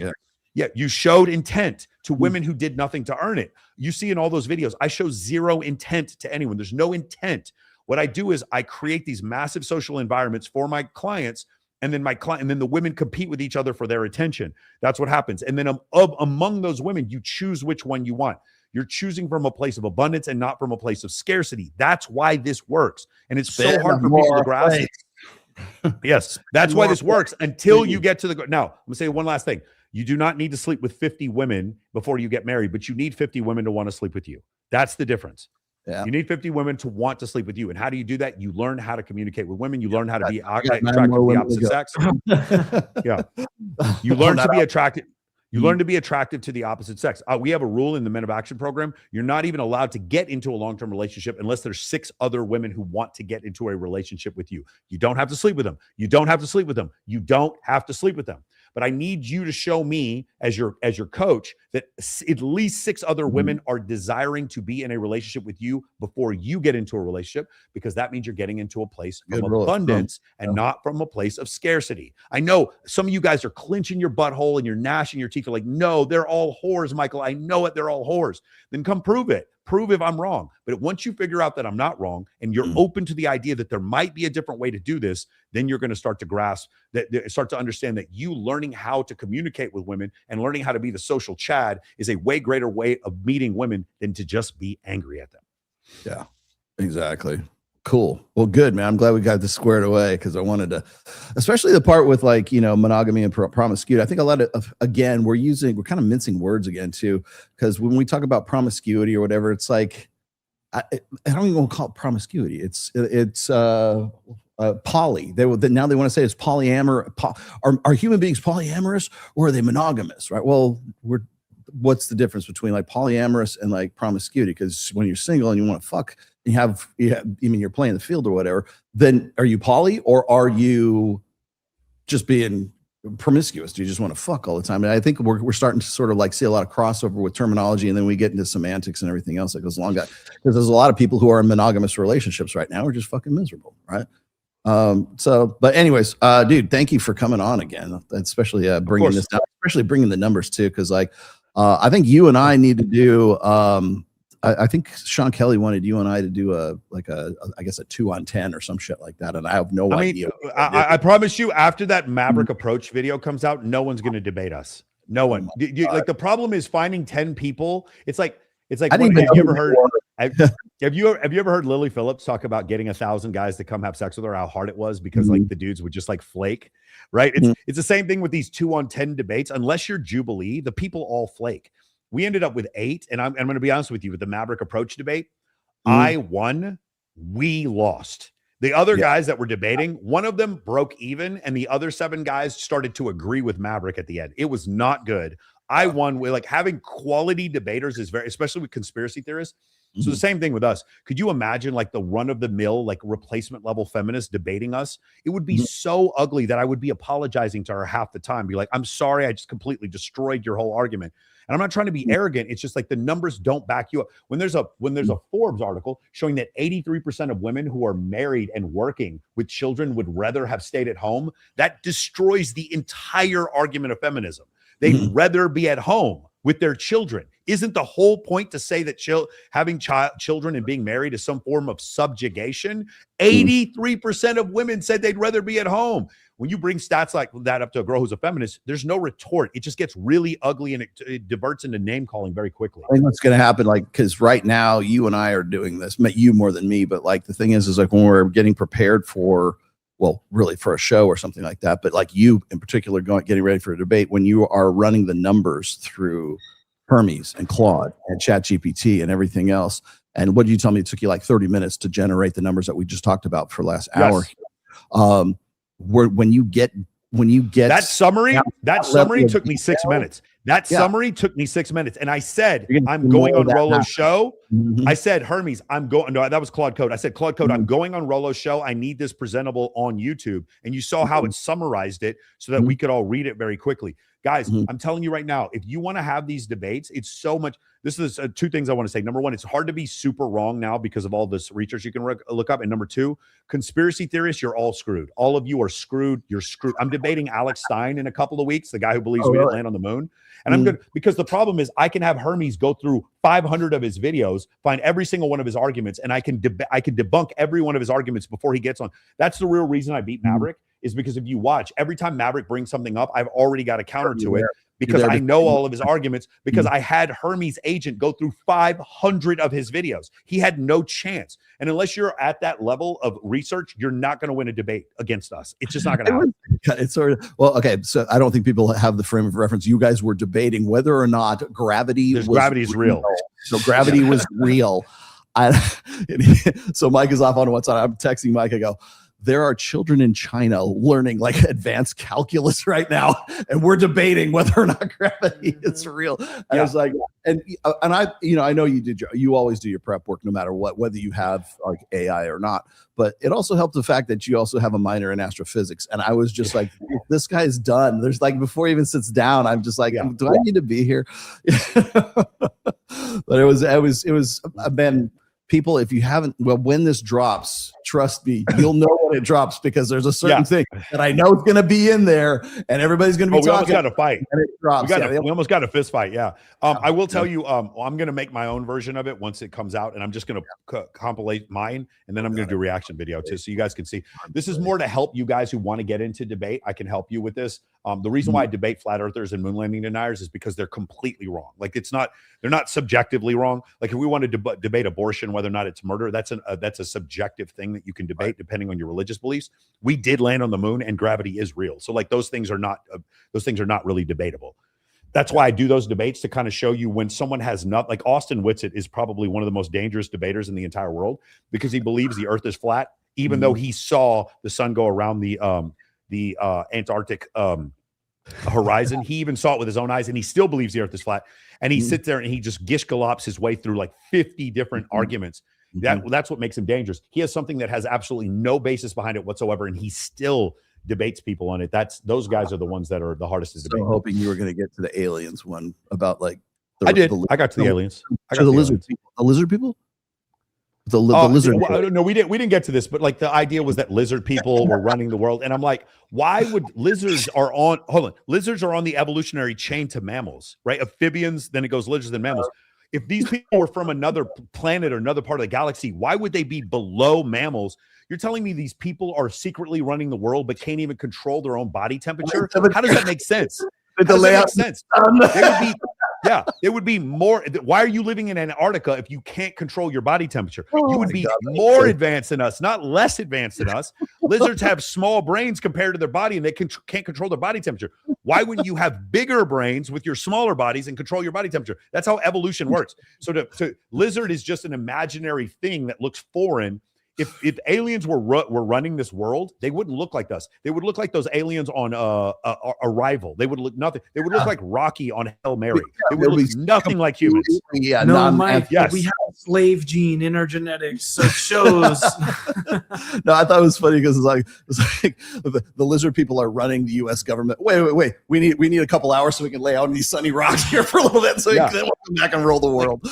you showed intent to women who did nothing to earn it. You see in all those videos, I show zero intent to anyone. There's no intent. What I do is I create these massive social environments for my clients, and then the women compete with each other for their attention. That's what happens. And then among those women, you choose which one you want. You're choosing from a place of abundance and not from a place of scarcity. That's why this works. And it's so hard for people to grasp it. Yes, that's why this works until you get to the. Now, I'm gonna say one last thing. You do not need to sleep with 50 women before you get married, but you need 50 women to want to sleep with you. That's the difference. Yeah. You need 50 women to want to sleep with you. And how do you do that? You learn how to communicate with women. You learn how to be attracted to the opposite sex. Yeah. You learn to be attracted. You learn to be attractive to the opposite sex. We have a rule in the Men of Action program. You're not even allowed to get into a long-term relationship unless there's 6 other women who want to get into a relationship with you. You don't have to sleep with them. You don't have to sleep with them. You don't have to sleep with them. But I need you to show me as your coach that at least 6 other women are desiring to be in a relationship with you before you get into a relationship, because that means you're getting into a place of abundance and not from a place of scarcity. I know some of you guys are clenching your butthole and you're gnashing your teeth. You're like, no, they're all whores, Michael. I know it. They're all whores. Then come prove it. prove if I'm wrong. But once you figure out that I'm not wrong and you're open to the idea that there might be a different way to do this, then you're going to start to grasp that, start to understand that you learning how to communicate with women and learning how to be the social Chad is a way greater way of meeting women than to just be angry at them. Yeah, exactly. Cool. Well, good, man. I'm glad we got this squared away because I wanted to, especially the part with like, you know, monogamy and promiscuity. I think a lot of, again, we're kind of mincing words again too, because when we talk about promiscuity or whatever, it's like, I don't even want to call it promiscuity. It's poly. Now they want to say it's polyamorous. Are human beings polyamorous or are they monogamous? Right. Well, what's the difference between like polyamorous and like promiscuity? Because when you're single and you want to fuck, I mean, you're playing the field or whatever, then are you poly or are you just being promiscuous? Do you just want to fuck all the time? And I think we're starting to sort of like see a lot of crossover with terminology, and then we get into semantics and everything else that goes along that. Because there's a lot of people who are in monogamous relationships right now who are just fucking miserable, right? But anyways, dude, thank you for coming on again, especially bringing this down, especially bringing the numbers too, because like I think you and I need to do. I think Sean Kelly wanted you and I to do I guess a 2-on-10 or some shit like that, and I have no idea. I promise you, after that Maverick approach video comes out, no one's going to debate us. No one. Like the problem is finding 10 people. It's like. Have you ever heard? Have you ever heard Lily Phillips talk about getting 1,000 guys to come have sex with her? How hard it was because like the dudes would just like flake, right? It's the same thing with these 2-on-10 debates. Unless you're Jubilee, the people all flake. We ended up with 8, and I'm going to be honest with you, with the Maverick approach debate, I won, we lost. The other guys that were debating, one of them broke even, and the other 7 guys started to agree with Maverick at the end. It was not good. I won. With like having quality debaters is very, especially with conspiracy theorists. So the same thing with us. Could you imagine like the run-of-the-mill, like replacement level feminists debating us? It would be so ugly that I would be apologizing to her half the time. Be like, I'm sorry, I just completely destroyed your whole argument. And I'm not trying to be arrogant. It's just like the numbers don't back you up. When there's a Forbes article showing that 83% of women who are married and working with children would rather have stayed at home, that destroys the entire argument of feminism. They'd rather be at home with their children. Isn't the whole point to say that having children and being married is some form of subjugation? 83% of women said they'd rather be at home. When you bring stats like that up to a girl who's a feminist, there's no retort. It just gets really ugly, and it diverts into name calling very quickly. I think what's going to happen, like, because right now you and I are doing this, you more than me, but like the thing is like when we're getting prepared for, well, really for a show or something like that, but like you in particular getting ready for a debate, when you are running the numbers through Hermes and Claude and ChatGPT and everything else. And what did you tell me? It took you like 30 minutes to generate the numbers that we just talked about for last hour. When you get that summary, took me 6 minutes. That summary took me 6 minutes. And I said, I'm going on Rolo's show. I said, Hermes, I'm going. No, that was Claude Code. I said, Claude Code, I'm going on Rolo's show. I need this presentable on YouTube. And you saw how it summarized it so that we could all read it very quickly. Guys, I'm telling you right now, if you want to have these debates, it's so much. This is 2 things I want to say. Number 1, it's hard to be super wrong now because of all this research you can look up. And number 2, conspiracy theorists, you're all screwed. All of you are screwed. You're screwed. I'm debating Alex Stein in a couple of weeks, the guy who believes we didn't land on the moon. And I'm good because the problem is I can have Hermes go through 500 of his videos, find every single one of his arguments, and I can debunk every one of his arguments before he gets on. That's the real reason I beat Maverick, is because if you watch, every time Maverick brings something up, I've already got a counter to it because I know all of his arguments, because I had Hermes' agent go through 500 of his videos. He had no chance. And unless you're at that level of research, you're not going to win a debate against us. It's just not going to happen. It's sort of, well, okay. So I don't think people have the frame of reference. You guys were debating whether or not gravity is real. So gravity was real. So Mike is off on one side. I'm texting Mike. I go, there are children in China learning like advanced calculus right now, and we're debating whether or not gravity is real. And I was like, and I, I know you always do your prep work no matter what, whether you have like AI or not. But it also helped the fact that you also have a minor in astrophysics. And I was just like, this guy's done. There's like, before he even sits down, I'm just like, do I need to be here? But it was, man, people, if you haven't, well, when this drops, trust me, you'll know when it drops, because there's a certain thing that I know is going to be in there, and everybody's going to be we almost talking. got a fight. And it drops. We almost got a fist fight. Yeah. I will tell you, I'm going to make my own version of it once it comes out, and I'm just going to compilate mine, and then I'm going to do a reaction video too, so you guys can see. This is more to help you guys who want to get into debate. I can help you with this. The reason why I debate flat earthers and moon landing deniers is because they're completely wrong. Like, they're not subjectively wrong. Like, if we want to debate abortion, whether or not it's murder, that's a subjective thing that you can debate depending on your religious beliefs. We did land on the moon, and gravity is real. So like, those things are not really debatable. That's why I do those debates, to kind of show you when someone has not, like Austin Whitsitt is probably one of the most dangerous debaters in the entire world, because he believes the earth is flat, even though he saw the sun go around the Antarctic horizon. He even saw it with his own eyes, and he still believes the earth is flat. And he sits there and he just gish gallops his way through like 50 different arguments. That's what makes him dangerous. He has something that has absolutely no basis behind it whatsoever, and he still debates people on it. Those guys are the ones that are the hardest to debate. So hoping you were going to get to the aliens one about like. I got to the aliens. I got to the lizard people. The lizard people. The lizard. Well, no, we didn't get to this, but like, the idea was that lizard people were running the world, and I'm like, why would lizards are on the evolutionary chain to mammals, right? Amphibians, then it goes lizards, then mammals. If these people were from another planet or another part of the galaxy, why would they be below mammals? You're telling me these people are secretly running the world but can't even control their own body temperature? How does that make sense? How does that make sense? It would be more. Why are you living in Antarctica if you can't control your body temperature? You would be more advanced than us, not less advanced than us. Lizards have small brains compared to their body, and they can't control their body temperature. Why wouldn't you have bigger brains with your smaller bodies and control your body temperature? That's how evolution works. So lizard is just an imaginary thing that looks foreign. If aliens were running this world, they wouldn't look like us. They would look like those aliens on Arrival. They would look nothing. They would look like Rocky on Hail Mary. They would look nothing like humans. Yeah, no, Mike. Yes. We have a slave gene in our genetics, so it shows. No, I thought it was funny because it's like the lizard people are running the U.S. government. Wait. We need a couple hours so we can lay out in these sunny rocks here for a little bit, so we can come back and rule the world.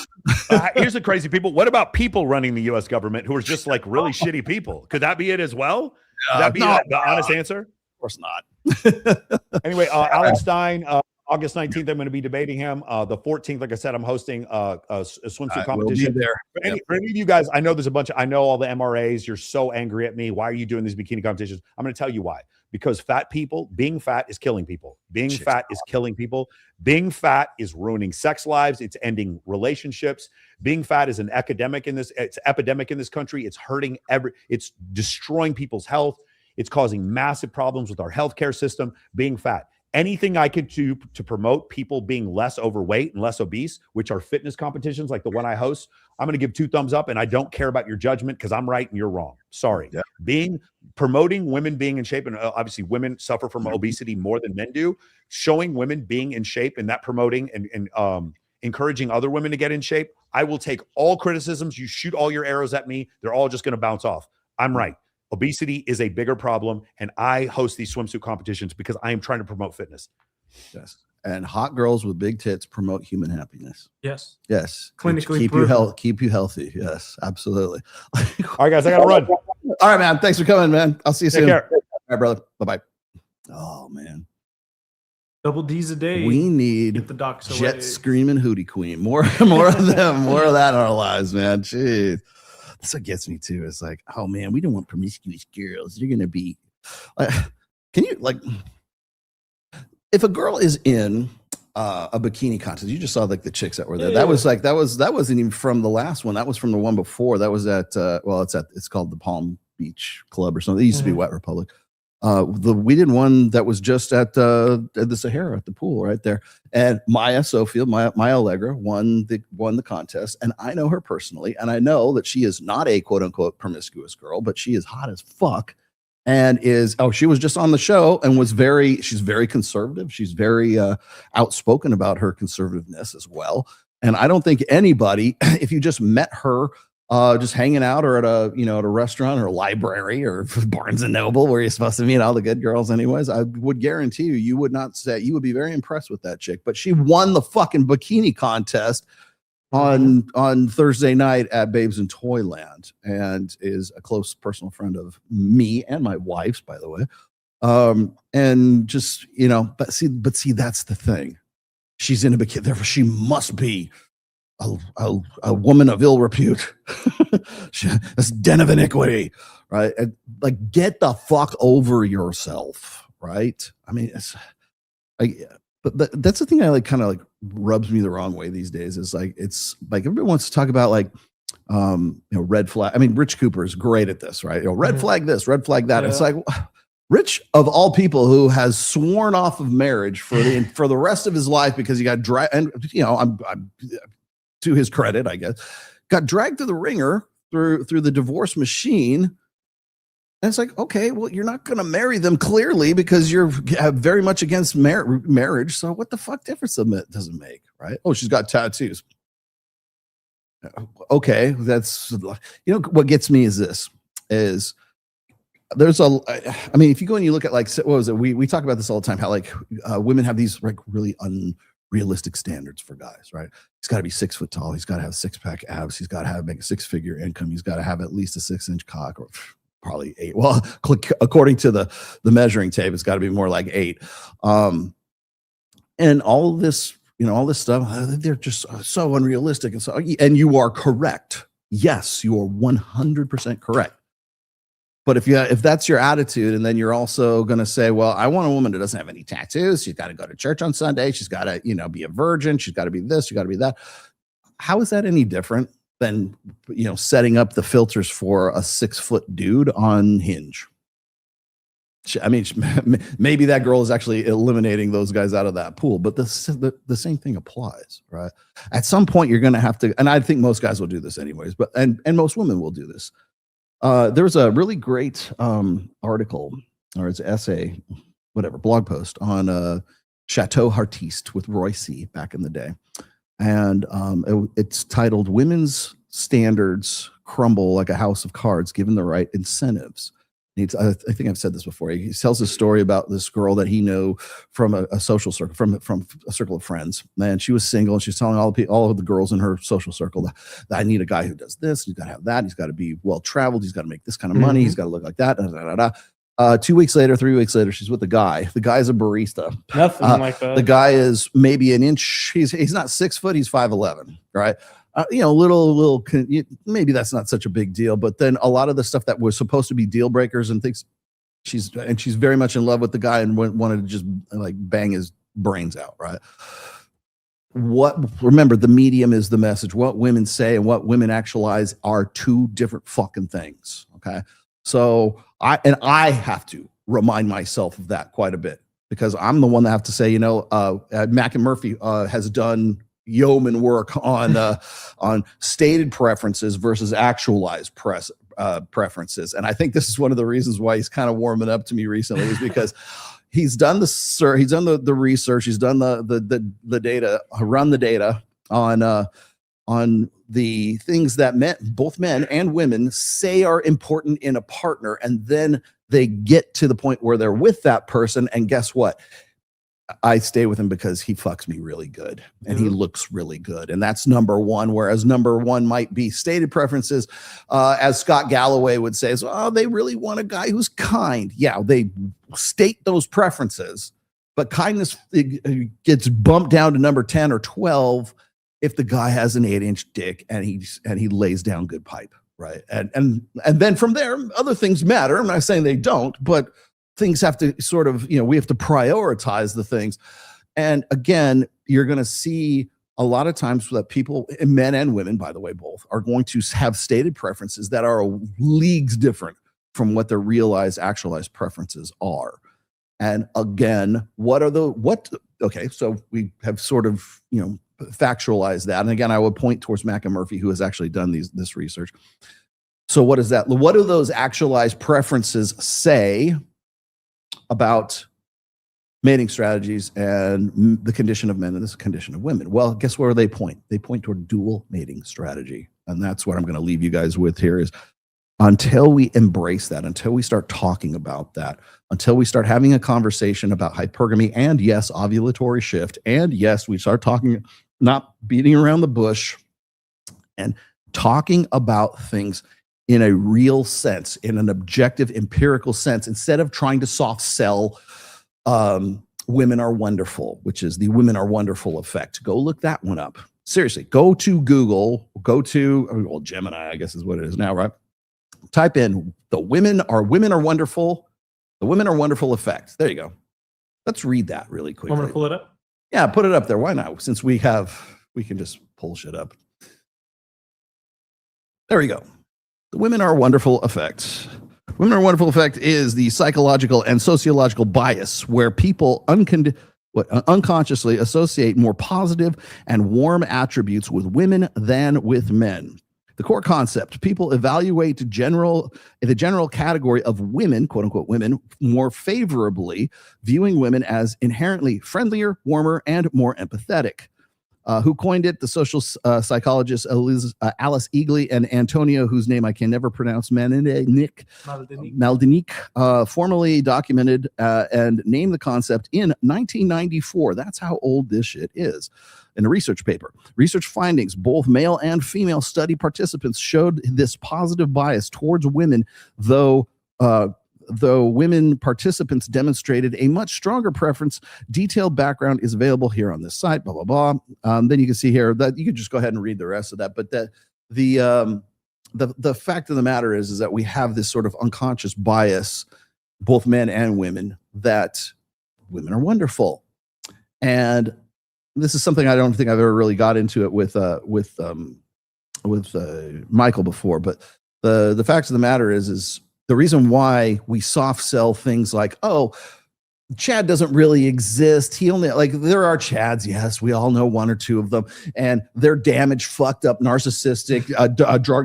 Here's the crazy people. What about people running the U.S. government who are just like really shitty people? Could that be it as well? Could that be the honest answer? Of course not. Anyway, Alex Stein, August 19th, I'm going to be debating him. The 14th, like I said, I'm hosting a swimsuit competition. We'll there. For any of you guys, I know there's I know all the MRAs. You're so angry at me. Why are you doing these bikini competitions? I'm going to tell you why. Because being fat is killing people. Being fat is killing people. Being fat is ruining sex lives. It's ending relationships. Being fat is it's epidemic in this country. It's hurting it's destroying people's health. It's causing massive problems with our healthcare system. Being fat. Anything I could do to promote people being less overweight and less obese, which are fitness competitions like the one I host, I'm going to give 2 thumbs up, and I don't care about your judgment because I'm right and you're wrong. Sorry. Yeah. Promoting women being in shape, and obviously women suffer from obesity more than men do. Showing women being in shape and that promoting and encouraging other women to get in shape, I will take all criticisms. You shoot all your arrows at me, they're all just going to bounce off. I'm right. Obesity is a bigger problem, and I host these swimsuit competitions because I am trying to promote fitness. Yes. And hot girls with big tits promote human happiness. Yes. Yes. Clinically keep you healthy. Yes, absolutely. All right, guys, I got to run. All right, man. Thanks for coming, man. I'll see you soon. Care. All right, brother. Bye-bye. Oh, man. Double D's a day. We need Get the docs jet away. screaming hootie queen. More of them. More of that in our lives, man. Jeez. That's what gets me too. It's like, oh man, we don't want promiscuous girls. You're gonna be can you if a girl is in a bikini contest, you just saw like the chicks that were there. Yeah. That wasn't even from the last one. That was from the one before. That was at it's called the Palm Beach Club or something. It used to be Wet Republic. We did one that was just at the Sahara at the pool right there, and Maya Sofield, Maya Allegra won the contest, and I know her personally, and I know that she is not a quote unquote promiscuous girl, but she is hot as fuck, and she was just on the show and she's very conservative, she's very outspoken about her conservativeness as well, and I don't think anybody, if you just met her just hanging out or at a restaurant or a library or Barnes and Noble where you're supposed to meet all the good girls anyways, I would guarantee you would not say, you would be very impressed with that chick. But she won the fucking bikini contest on Thursday night at Babes in Toyland, and is a close personal friend of me and my wife's, by the way. And just, you know, but see, that's the thing. She's in a bikini, therefore she must be a woman of ill repute. This den of iniquity, right? And, like, get the fuck over yourself, right? I mean, but that's the thing I like, kind of like rubs me the wrong way these days. Is like, it's like everybody wants to talk about like, you know, red flag. I mean, Rich Cooper is great at this, right? You know, red flag this, red flag that. It's like, Rich, of all people, who has sworn off of marriage for the rest of his life because he got dragged, and you know, I'm to his credit, I guess, got dragged through the ringer through the divorce machine. And it's like, okay, well, you're not going to marry them clearly because you're very much against marriage. So what the fuck difference does it make, right? Oh, she's got tattoos. Okay, that's, you know, what gets me is this, is there's I mean, if you go and you look at, like, what was it? We talk about this all the time, how like women have these like really unrealistic standards for guys, right? He's got to be 6 foot tall. He's got to have 6-pack abs. He's got to make a 6-figure income. He's got to have at least a 6-inch cock, or probably 8. Well, according to the measuring tape, it's got to be more like 8. And all this, you know, all this stuff, they're just so unrealistic. And you are correct. Yes, you are 100% correct. But if that's your attitude, and then you're also going to say, well, I want a woman that doesn't have any tattoos. She's got to go to church on Sunday. She's got to, you know, be a virgin. She's got to be this. She's got to be that. How is that any different than, you know, setting up the filters for a 6-foot dude on Hinge? I mean, maybe that girl is actually eliminating those guys out of that pool, but the same thing applies, right? At some point, you're going to have to, and I think most guys will do this anyways, but and most women will do this. There was a really great article, or it's an essay, whatever, blog post on Chateau Artiste with Roy C. back in the day. And it's titled "Women's Standards Crumble Like a House of Cards Given the Right Incentives." I think I've said this before. He tells a story about this girl that he knew from a social circle, from a circle of friends. And she was single, and she's telling all of the girls in her social circle that I need a guy who does this. He's got to have that. He's got to be well-traveled. He's got to make this kind of money. He's got to look like that. 2 weeks later, 3 weeks later, she's with the guy. The guy's a barista. Nothing like that. The guy is maybe an inch. He's not 6 foot. He's 5'11", right? You know, little, maybe that's not such a big deal, but then a lot of the stuff that was supposed to be deal breakers and things, she's very much in love with the guy and wanted to just like bang his brains out, right? Remember, the medium is the message. What women say and what women actualize are two different fucking things. Okay. So I have to remind myself of that quite a bit, because I'm the one that have to say, you know, Mac and Murphy has done yeoman work on stated preferences versus actualized preferences. And I think this is one of the reasons why he's kind of warming up to me recently, is because he's done the research, he's done the data, run the data on the things that both men and women say are important in a partner, and then they get to the point where they're with that person, and guess what? I stay with him because he fucks me really good and he looks really good. And that's number one. Whereas number one might be stated preferences. As Scott Galloway would say, they really want a guy who's kind. Yeah, they state those preferences, but kindness gets bumped down to number 10 or 12 if the guy has an 8-inch dick and he lays down good pipe. Right. And then from there, other things matter. I'm not saying they don't, but things have to sort of, you know, we have to prioritize the things. And again, you're going to see a lot of times that people, men and women, by the way, both, are going to have stated preferences that are leagues different from what their realized, actualized preferences are. And again, okay, so we have sort of, you know, factualized that. And again, I would point towards Mac and Murphy, who has actually done this research. So what is that? What do those actualized preferences say about mating strategies and the condition of men and this condition of women? Well, guess where they point? They point toward dual mating strategy. And that's what I'm going to leave you guys with here is, until we embrace that, until we start talking about that, until we start having a conversation about hypergamy and yes, ovulatory shift, and yes, we start talking, not beating around the bush, and talking about things in a real sense, in an objective, empirical sense, instead of trying to soft sell Women Are Wonderful, which is the Women Are Wonderful effect. Go look that one up. Seriously, go to Google, go to, well, Gemini, I guess is what it is now, right? Type in the Women Are Wonderful, the Women Are Wonderful effect. There you go. Let's read that really quickly. Want me to pull it up? Yeah, put it up there. Why not? Since we can just pull shit up. There we go. The Women Are Wonderful effect. Women Are Wonderful effect is the psychological and sociological bias where people unconsciously associate more positive and warm attributes with women than with men. The core concept, people evaluate the general category of women, quote unquote women, more favorably, viewing women as inherently friendlier, warmer, and more empathetic. Who coined it? The social psychologists Alice Eagley and Antonio, whose name I can never pronounce, Maldinic, formally documented and named the concept in 1994. That's how old this shit is. In a research paper, research findings, both male and female study participants showed this positive bias towards women, though women participants demonstrated a much stronger preference. Detailed background is available here on this site, blah, blah, blah. Then you can see here that you can just go ahead and read the rest of that. But the fact of the matter is that we have this sort of unconscious bias, both men and women, that women are wonderful. And this is something I don't think I've ever really got into it with Michael before. But the fact of the matter is the reason why we soft sell things like, oh, Chad doesn't really exist. He only, like, there are Chads. Yes, we all know one or two of them, and they're damaged, fucked up, narcissistic,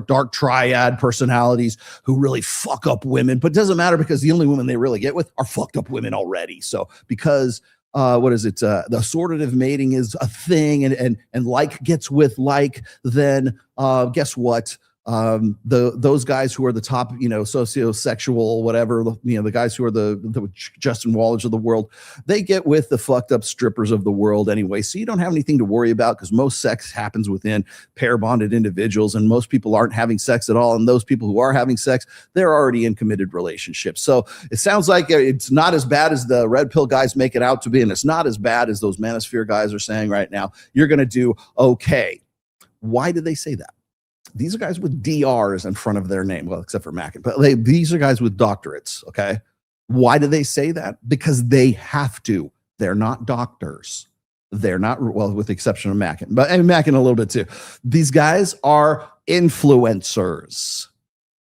dark triad personalities who really fuck up women. But it doesn't matter because the only women they really get with are fucked up women already. So because the assortative mating is a thing, and like gets with like, then guess what? Those guys who are the top, sociosexual, whatever, the guys who are the Justin Wallers of the world, they get with the fucked up strippers of the world anyway. So you don't have anything to worry about because most sex happens within pair bonded individuals, and most people aren't having sex at all. And those people who are having sex, they're already in committed relationships. So it sounds like it's not as bad as the red pill guys make it out to be. And it's not as bad as those manosphere guys are saying right now. You're going to do okay. Why did they say that? These are guys with DRs in front of their name. Well, except for Mackin, but these are guys with doctorates. Okay. Why do they say that? Because they have to. They're not doctors. They're not, well, with the exception of Mackin, and Mackin a little bit too. These guys are influencers.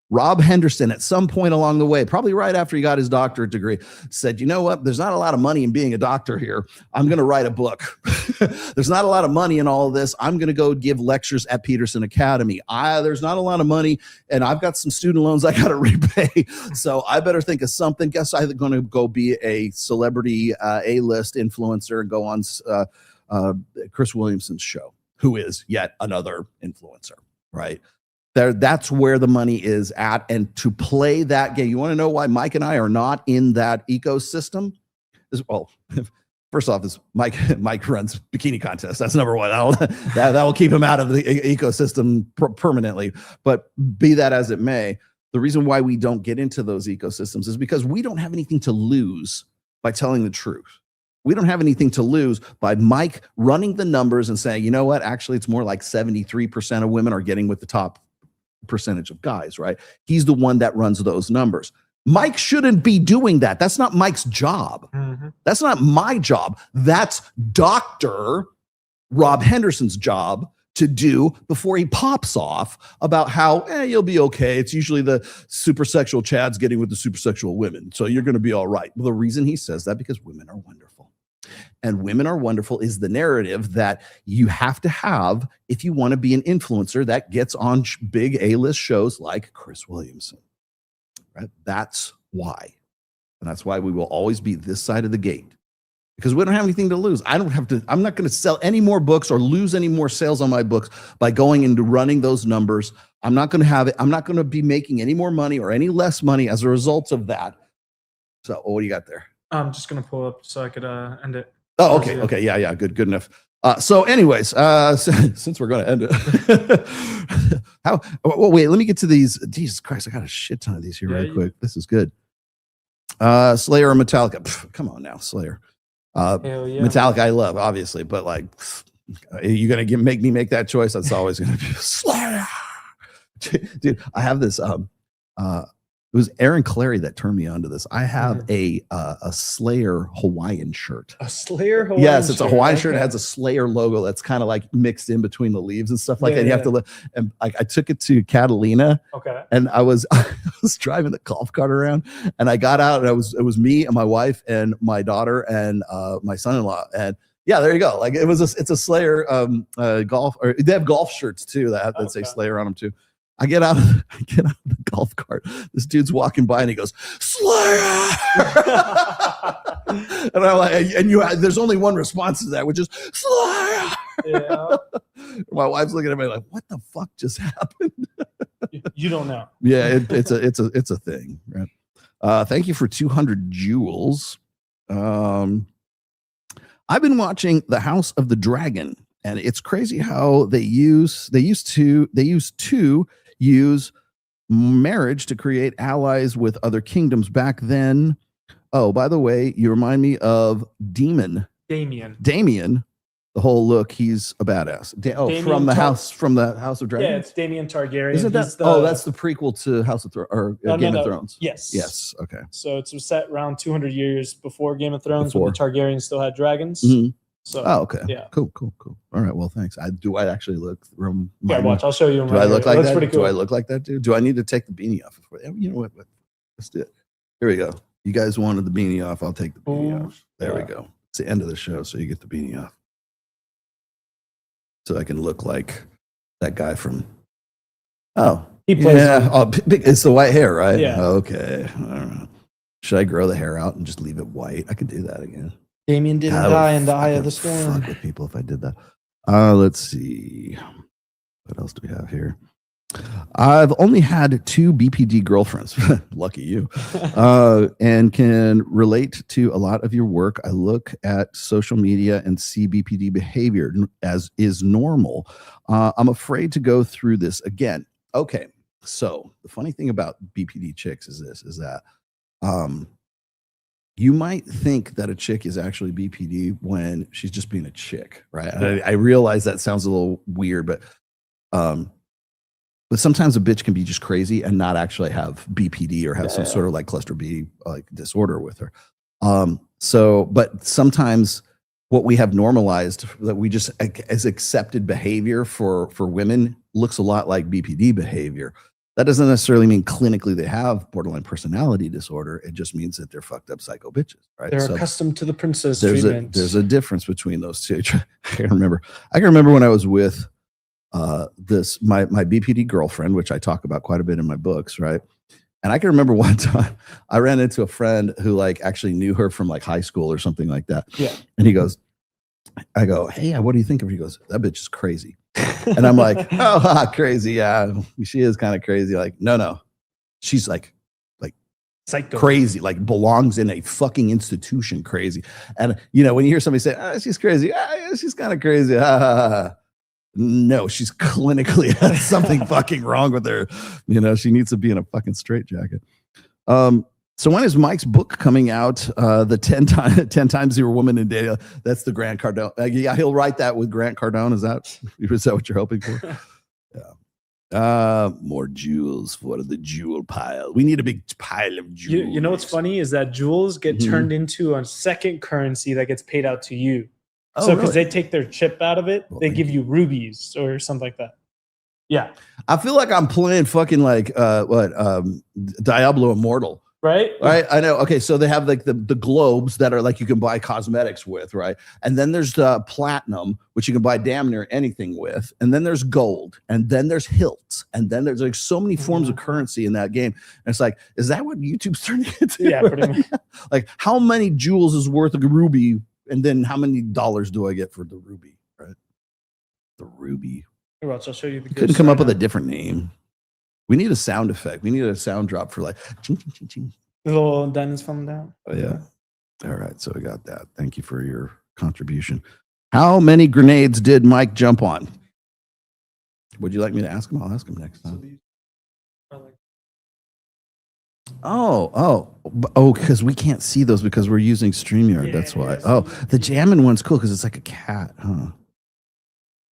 Rob Henderson, at some point along the way, probably right after he got his doctorate degree, said, you know what? There's not a lot of money in being a doctor here. I'm going to write a book. There's not a lot of money in all of this. I'm going to go give lectures at Peterson Academy. There's not a lot of money, and I've got some student loans I got to repay. So I better think of something. Guess I'm going to go be a celebrity A-list influencer and go on Chris Williamson's show, who is yet another influencer, right? That's where the money is at. And to play that game, you want to know why Mike and I are not in that ecosystem? Well, first off, is Mike runs bikini contests. That's number one. That will keep him out of the ecosystem permanently. But be that as it may, the reason why we don't get into those ecosystems is because we don't have anything to lose by telling the truth. We don't have anything to lose by Mike running the numbers and saying, you know what, actually, it's more like 73% of women are getting with the top percentage of guys, right? He's the one that runs those numbers. Mike shouldn't be doing that. That's not Mike's job. Mm-hmm. That's not my job. That's Dr. Rob Henderson's job to do before he pops off about how you'll be okay. It's usually the supersexual Chads getting with the supersexual women. So you're going to be all right. Well, the reason he says that because women are wonderful. And Women Are Wonderful is the narrative that you have to have if you want to be an influencer that gets on big A-list shows like Chris Williamson. Right? That's why. And that's why we will always be this side of the gate. Because we don't have anything to lose. I'm not going to sell any more books or lose any more sales on my books by going into running those numbers. I'm not going to be making any more money or any less money as a result of that. So what do you got there? I'm just going to pull up so I could end it. Oh, okay. Okay. Yeah. Good enough. So, anyways, since we're going to end it, wait, let me get to these. Jesus Christ, I got a shit ton of these here really quick. This is good. Slayer or Metallica? Pff, come on now, Slayer. Hell yeah. Metallica, I love, obviously, but like, you're going to make me make that choice. That's always going to be Slayer. Dude, I have this. It was Aaron Clary that turned me onto this. I have a Slayer Hawaiian shirt. A Slayer Hawaiian Yes, it's a Hawaiian shirt. It Okay. has a Slayer logo that's kind of like mixed in between the leaves and stuff like that. You have to look. And I took it to Catalina. Okay. And I was driving the golf cart around, and I got out, and it was me and my wife and my daughter and my son-in-law. And yeah, there you go. Like it's a Slayer golf, or they have golf shirts too that say Slayer on them too. I get out of the golf cart. This dude's walking by and he goes, Slayer! And I'm like, there's only one response to that, which is Slayer. Yeah. My wife's looking at me like, what the fuck just happened? You don't know. Yeah, it's a thing, right? Thank you for 200 jewels. I've been watching The House of the Dragon, and it's crazy how they used to use marriage to create allies with other kingdoms back then. Oh, by the way, you remind me of Damien. The whole look, he's a badass. From the House of Dragon. Yeah, it's Damien Targaryen. Isn't that? That's the prequel to House of Thrones or Game of Thrones. Yes. Yes. Okay. So it's set around 200 years before Game of Thrones, when Before. the Targaryens still had dragons. Mhm. So, okay. yeah. Cool. All right. Well, thanks. Do I actually look from? Yeah, watch. I'll show you. Do I look like That's that? pretty cool. Do I look like that, dude? Do I need to take the beanie off? You know what? Let's do it. Here we go. You guys wanted the beanie off. I'll take the beanie off. There we go. It's the end of the show, so you get the beanie off. So I can look like that guy from. Oh, He plays yeah. Oh, it's the white hair, right? Yeah. Okay. All right. Should I grow the hair out and just leave it white? I could do that again. Damien didn't I would die in the eye of the fucking storm. Fuck with people if I did that. Let's see. What else do we have here? I've only had 2 BPD girlfriends. Lucky you. And can relate to a lot of your work. I look at social media and see BPD behavior as is normal. I'm afraid to go through this again. Okay. So the funny thing about BPD chicks is that you might think that a chick is actually BPD when she's just being a chick, right? I realize that sounds a little weird, but sometimes a bitch can be just crazy and not actually have BPD or have some sort of like cluster B like disorder with her. But sometimes what we have normalized that we just as accepted behavior for women looks a lot like BPD behavior. That doesn't necessarily mean clinically they have borderline personality disorder. It just means that they're fucked up psycho bitches, right? They're accustomed to the princess there's treatment. there's a difference between those two. I can remember when I was with my BPD girlfriend, which I talk about quite a bit in my books, right? And I can remember one time I ran into a friend who like actually knew her from like high school or something like that. Yeah. And I go, hey, what do you think of her? He goes, that bitch is crazy. And I'm like, oh, crazy. Yeah, she is kind of crazy. Like, no. She's like psycho crazy, like belongs in a fucking institution crazy. And when you hear somebody say, she's crazy, she's kind of crazy. No, she's clinically has something fucking wrong with her. She needs to be in a fucking straitjacket. So when is Mike's book coming out? The 10 times you were a woman in data. That's the Grant Cardone. Yeah, he'll write that with Grant Cardone. Is that what you're hoping for? Yeah. More jewels for the jewel pile. We need a big pile of jewels. You know what's funny is that jewels get turned into a second currency that gets paid out to you. Oh, So because really? they take their chip out of it, they give you rubies or something like that. Yeah. I feel like I'm playing fucking like Diablo Immortal. Right? I know. Okay, so they have like the globes that are like you can buy cosmetics with, right? And then there's the platinum, which you can buy damn near anything with. And then there's gold, and then there's hilts, and then there's like so many forms of currency in that game. And it's like, is that what YouTube's turning into? Yeah, pretty much. Like, how many jewels is worth a ruby, and then how many dollars do I get for the ruby? Right? The ruby. Here, I'll show you the Couldn't come up with a different name. We need a sound effect. We need a sound drop for like ching, ching, ching, ching. The little diamonds falling down. Oh, yeah. All right. So we got that. Thank you for your contribution. How many grenades did Mike jump on? Would you like me to ask him? I'll ask him next time. Because we can't see those because we're using StreamYard. That's why. Oh, the jamming one's cool because it's like a cat, huh?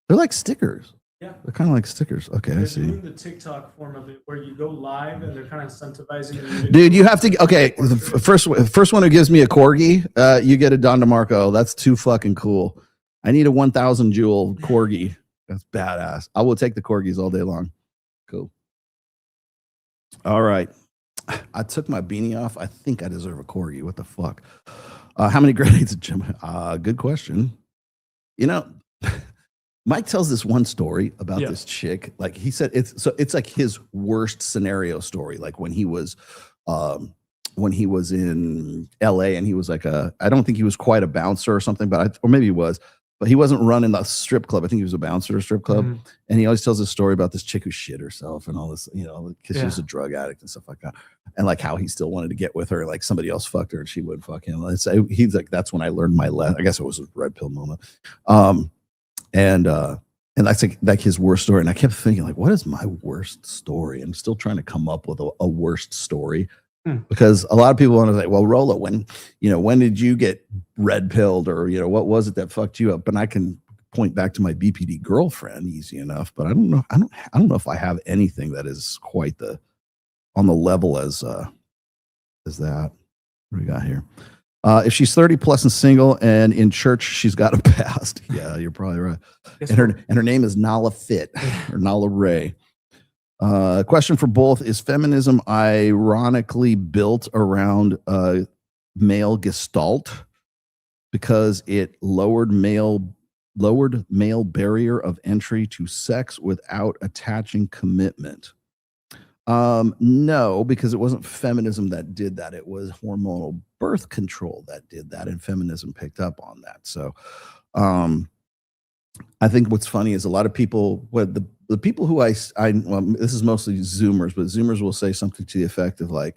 They're like stickers. Yeah. They're kind of like stickers. Okay, I They're see. doing the TikTok form of it where you go live and they're kind of incentivizing you. Dude, you have to. Okay, the first one who gives me a corgi, you get a Don DeMarco. That's too fucking cool. I need a 1,000 jewel corgi. That's badass. I will take the corgis all day long. Cool. All right. I took my beanie off. I think I deserve a corgi. What the fuck? How many grenades did Jim? Good question. You know, Mike tells this one story about this chick. Like he said, it's like his worst scenario story. Like when he was in LA and he was like I don't think he was quite a bouncer or something, or maybe he was. But he wasn't running the strip club. I think he was a bouncer at a strip club. Mhm. And he always tells a story about this chick who shit herself and all this, because she was a drug addict and stuff like that. And like how he still wanted to get with her. Like somebody else fucked her and she would fuck him. He's like, that's when I learned my lesson. I guess it was a red pill moment. And that's like his worst story. And I kept thinking, like, what is my worst story? I'm still trying to come up with a worst story. Because a lot of people want to say, well, Rolo, when did you get red pilled, or what was it that fucked you up? But I can point back to my BPD girlfriend easy enough. But I don't know. I don't know if I have anything that is quite on the level as that. What do we got here? If she's 30 plus and single and in church, she's got a past. Yeah, you're probably right. And her name is Nala Fit or Nala Ray. Question for both: is feminism ironically built around male gestalt because it lowered male barrier of entry to sex without attaching commitment? No, because it wasn't feminism that did that. It was hormonal birth control that did that, and feminism picked up on that. So I think what's funny is a lot of people, the people who well, this is mostly Zoomers, but Zoomers will say something to the effect of like,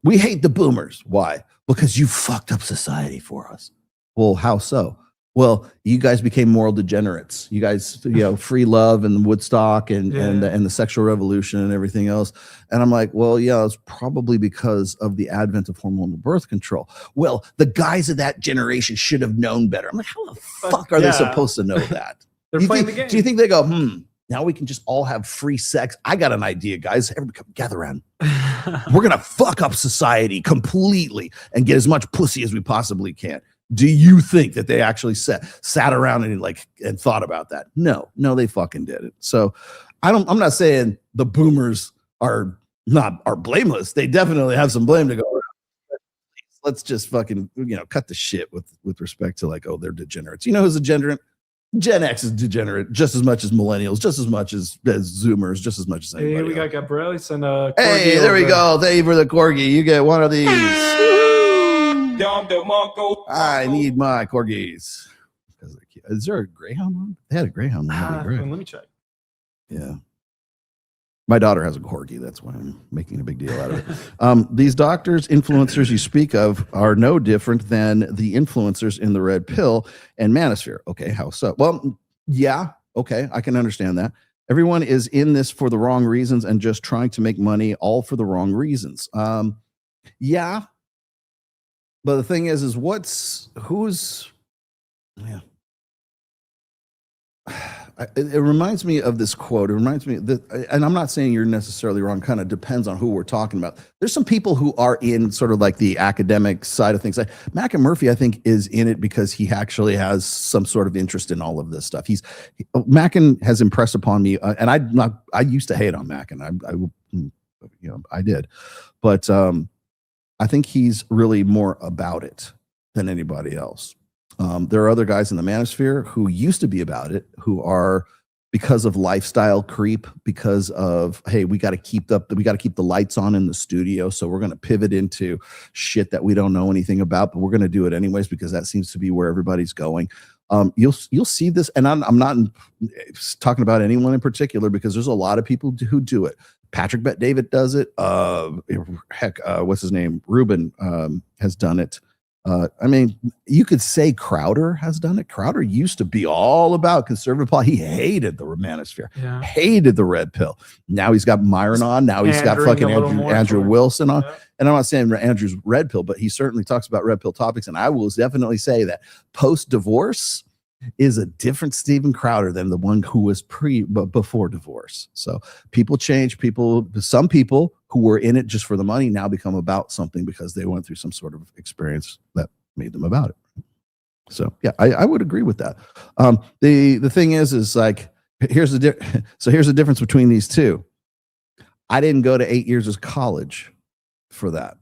we hate the boomers. Why? Because you fucked up society for us. Well, how so? Well, you guys became moral degenerates. You guys, free love and Woodstock and the sexual revolution and everything else. And I'm like, well, yeah, it's probably because of the advent of hormonal birth control. Well, the guys of that generation should have known better. I'm like, how the fuck are they supposed to know that? They're playing the game. Do you think they go, now we can just all have free sex? I got an idea, guys. Everybody come gather around. We're going to fuck up society completely and get as much pussy as we possibly can. Do you think that they actually sat around and thought about that? No, they fucking did it. So I'm not saying the boomers are blameless. They definitely have some blame to go around. Let's just fucking, cut the shit with respect to like, oh, they're degenerates. You know who's a degenerate? Gen X is degenerate just as much as millennials, just as much as Zoomers, just as much as anybody. Hey, we got Gabriel. Send a hey, there we go. Thank you for the corgi. You get one of these. I need my corgis. Is there a Greyhound one? They had a Greyhound one. Let me check. Yeah. My daughter has a corgi. That's why I'm making a big deal out of it. These doctors, influencers you speak of are no different than the influencers in the red pill and manosphere. Okay, how so? Well, yeah, okay, I can understand that. Everyone is in this for the wrong reasons and just trying to make money, all for the wrong reasons. Yeah. But the thing is yeah. It reminds me of this quote. It reminds me that, and I'm not saying you're necessarily wrong, kind of depends on who we're talking about. There's some people who are in sort of like the academic side of things. Like Mac and Murphy, I think, is in it because he actually has some sort of interest in all of this stuff. Mackin has impressed upon me, and I used to hate on Mackin. I did, but I think he's really more about it than anybody else. There are other guys in the manosphere who used to be about it, who are, because of lifestyle creep, because of, hey, we got to keep the lights on in the studio, so we're going to pivot into shit that we don't know anything about, but we're going to do it anyways because that seems to be where everybody's going. You'll see this, and I'm not talking about anyone in particular because there's a lot of people who do it. Patrick Bet David does it. What's his name? Ruben has done it. I mean, you could say Crowder has done it. Crowder used to be all about conservative policy. He hated the manosphere, hated the red pill. Now he's got Myron on. Now he's got fucking Andrew Wilson on. And I'm not saying Andrew's red pill, but he certainly talks about red pill topics. And I will definitely say that post-divorce is a different Steven Crowder than the one who was before divorce. So people change. Some people who were in it just for the money now become about something because they went through some sort of experience that made them about it. So yeah, I would agree with that. The thing is like, here's the difference between these two. I didn't go to 8 years of college for that.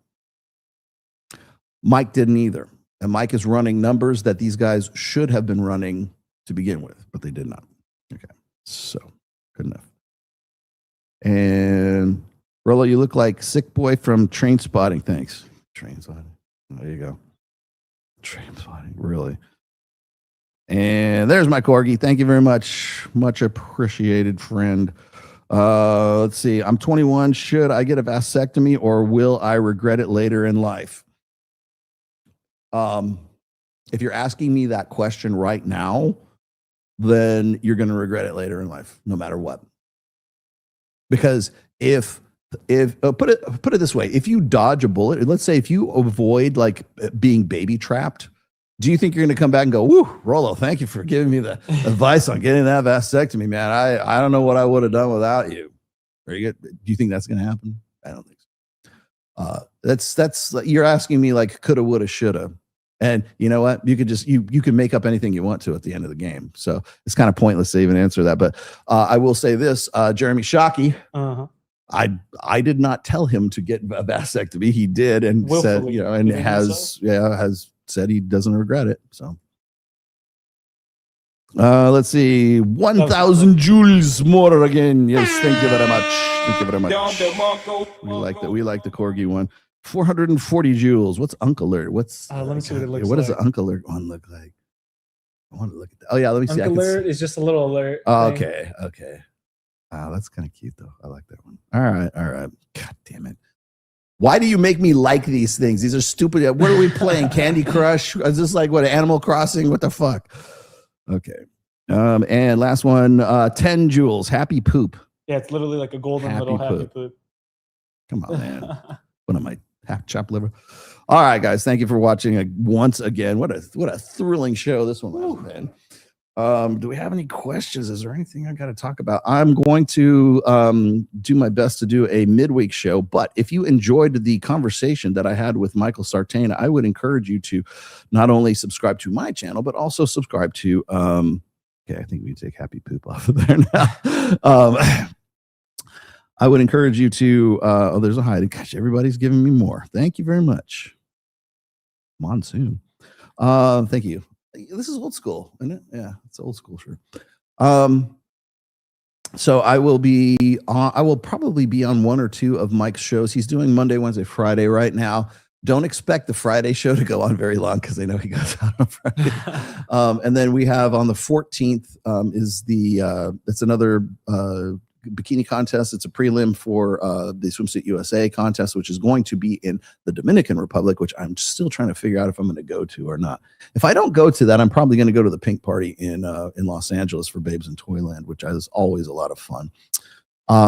Mike didn't either. And Mike is running numbers that these guys should have been running to begin with, but they did not. Okay, so good enough. And Rollo, you look like Sick Boy from Train Spotting. Thanks. Train Spotting. There you go. Train Spotting, really. And there's my corgi. Thank you very much. Much appreciated, friend. Let's see. I'm 21. Should I get a vasectomy or will I regret it later in life? If you're asking me that question right now, then you're going to regret it later in life, no matter what. Because if put it this way, if you dodge a bullet, let's say if you avoid like being baby trapped, do you think you're going to come back and go, "Woo, Rollo, thank you for giving me the advice on getting that vasectomy, man. I don't know what I would have done without you." Do you think that's going to happen? I don't think so. That's you're asking me like coulda, woulda, shoulda. And you know what? You could just you can make up anything you want to at the end of the game. So it's kind of pointless to even answer that. But I will say this: Jeremy Shockey, I did not tell him to get a vasectomy. He did, and said, and has said he doesn't regret it. So let's see, 1,000 joules more again. Yes, thank you very much. Thank you very much. We like that. We like the corgi one. 440 joules. What's Uncle Alert? What's let me see what it looks like. What does the Uncle Alert one look like? I want to look at that. Oh yeah, let me see. Uncle Alert is just a little alert. Okay. Wow, that's kind of cute though. I like that one. All right. God damn it. Why do you make me like these things? These are stupid. What are we playing? Candy Crush? Is this like what, Animal Crossing? What the fuck? Okay. And last one, 10 joules. Happy poop. Yeah, it's literally like a golden little happy poop. Come on, man. What am I? Half chopped liver. All right, guys. Thank you for watching once again. What a thrilling show this one was, man. Do we have any questions? Is there anything I got to talk about? I'm going to do my best to do a midweek show, but if you enjoyed the conversation that I had with Michael Sartain, I would encourage you to not only subscribe to my channel, but also subscribe to okay, I think we take Happy Poop off of there now. I would encourage you to oh, there's a hiding. Gosh, everybody's giving me more. Thank you very much. Monsoon. Thank you. This is old school, isn't it? Yeah, it's old school, sure. So I will probably be on one or two of Mike's shows. He's doing Monday, Wednesday, Friday right now. Don't expect the Friday show to go on very long because I know he goes out on Friday. And then we have on the 14th it's another bikini contest. It's a prelim for the Swimsuit USA contest, which is going to be in the Dominican Republic, which I'm still trying to figure out if I'm going to go to or not. If I don't go to that, I'm probably going to go to the pink party in Los Angeles for Babes in Toyland, which is always a lot of fun.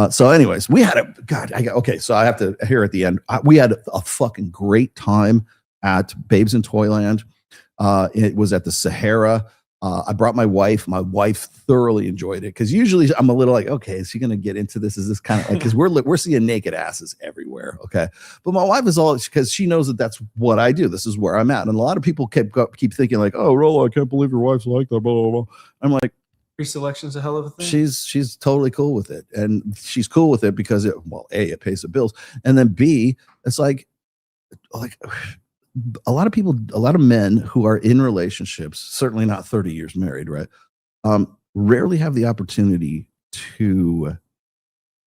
So anyways, we had so I have to here at the end, we had a fucking great time at Babes in Toyland. It was at the Sahara. I brought my wife. My wife thoroughly enjoyed it because usually I'm a little like, okay, is she going to get into this? Is this kind of like, because we're seeing naked asses everywhere. Okay. But my wife is all because she knows that that's what I do. This is where I'm at. And a lot of people keep thinking like, oh, Rollo, I can't believe your wife's like that. Blah, blah, blah. I'm like, pre-selection's a hell of a thing. She's totally cool with it. And she's cool with it because it pays the bills. And then B, it's like a lot of men who are in relationships, certainly not 30 years married, right? Rarely have the opportunity to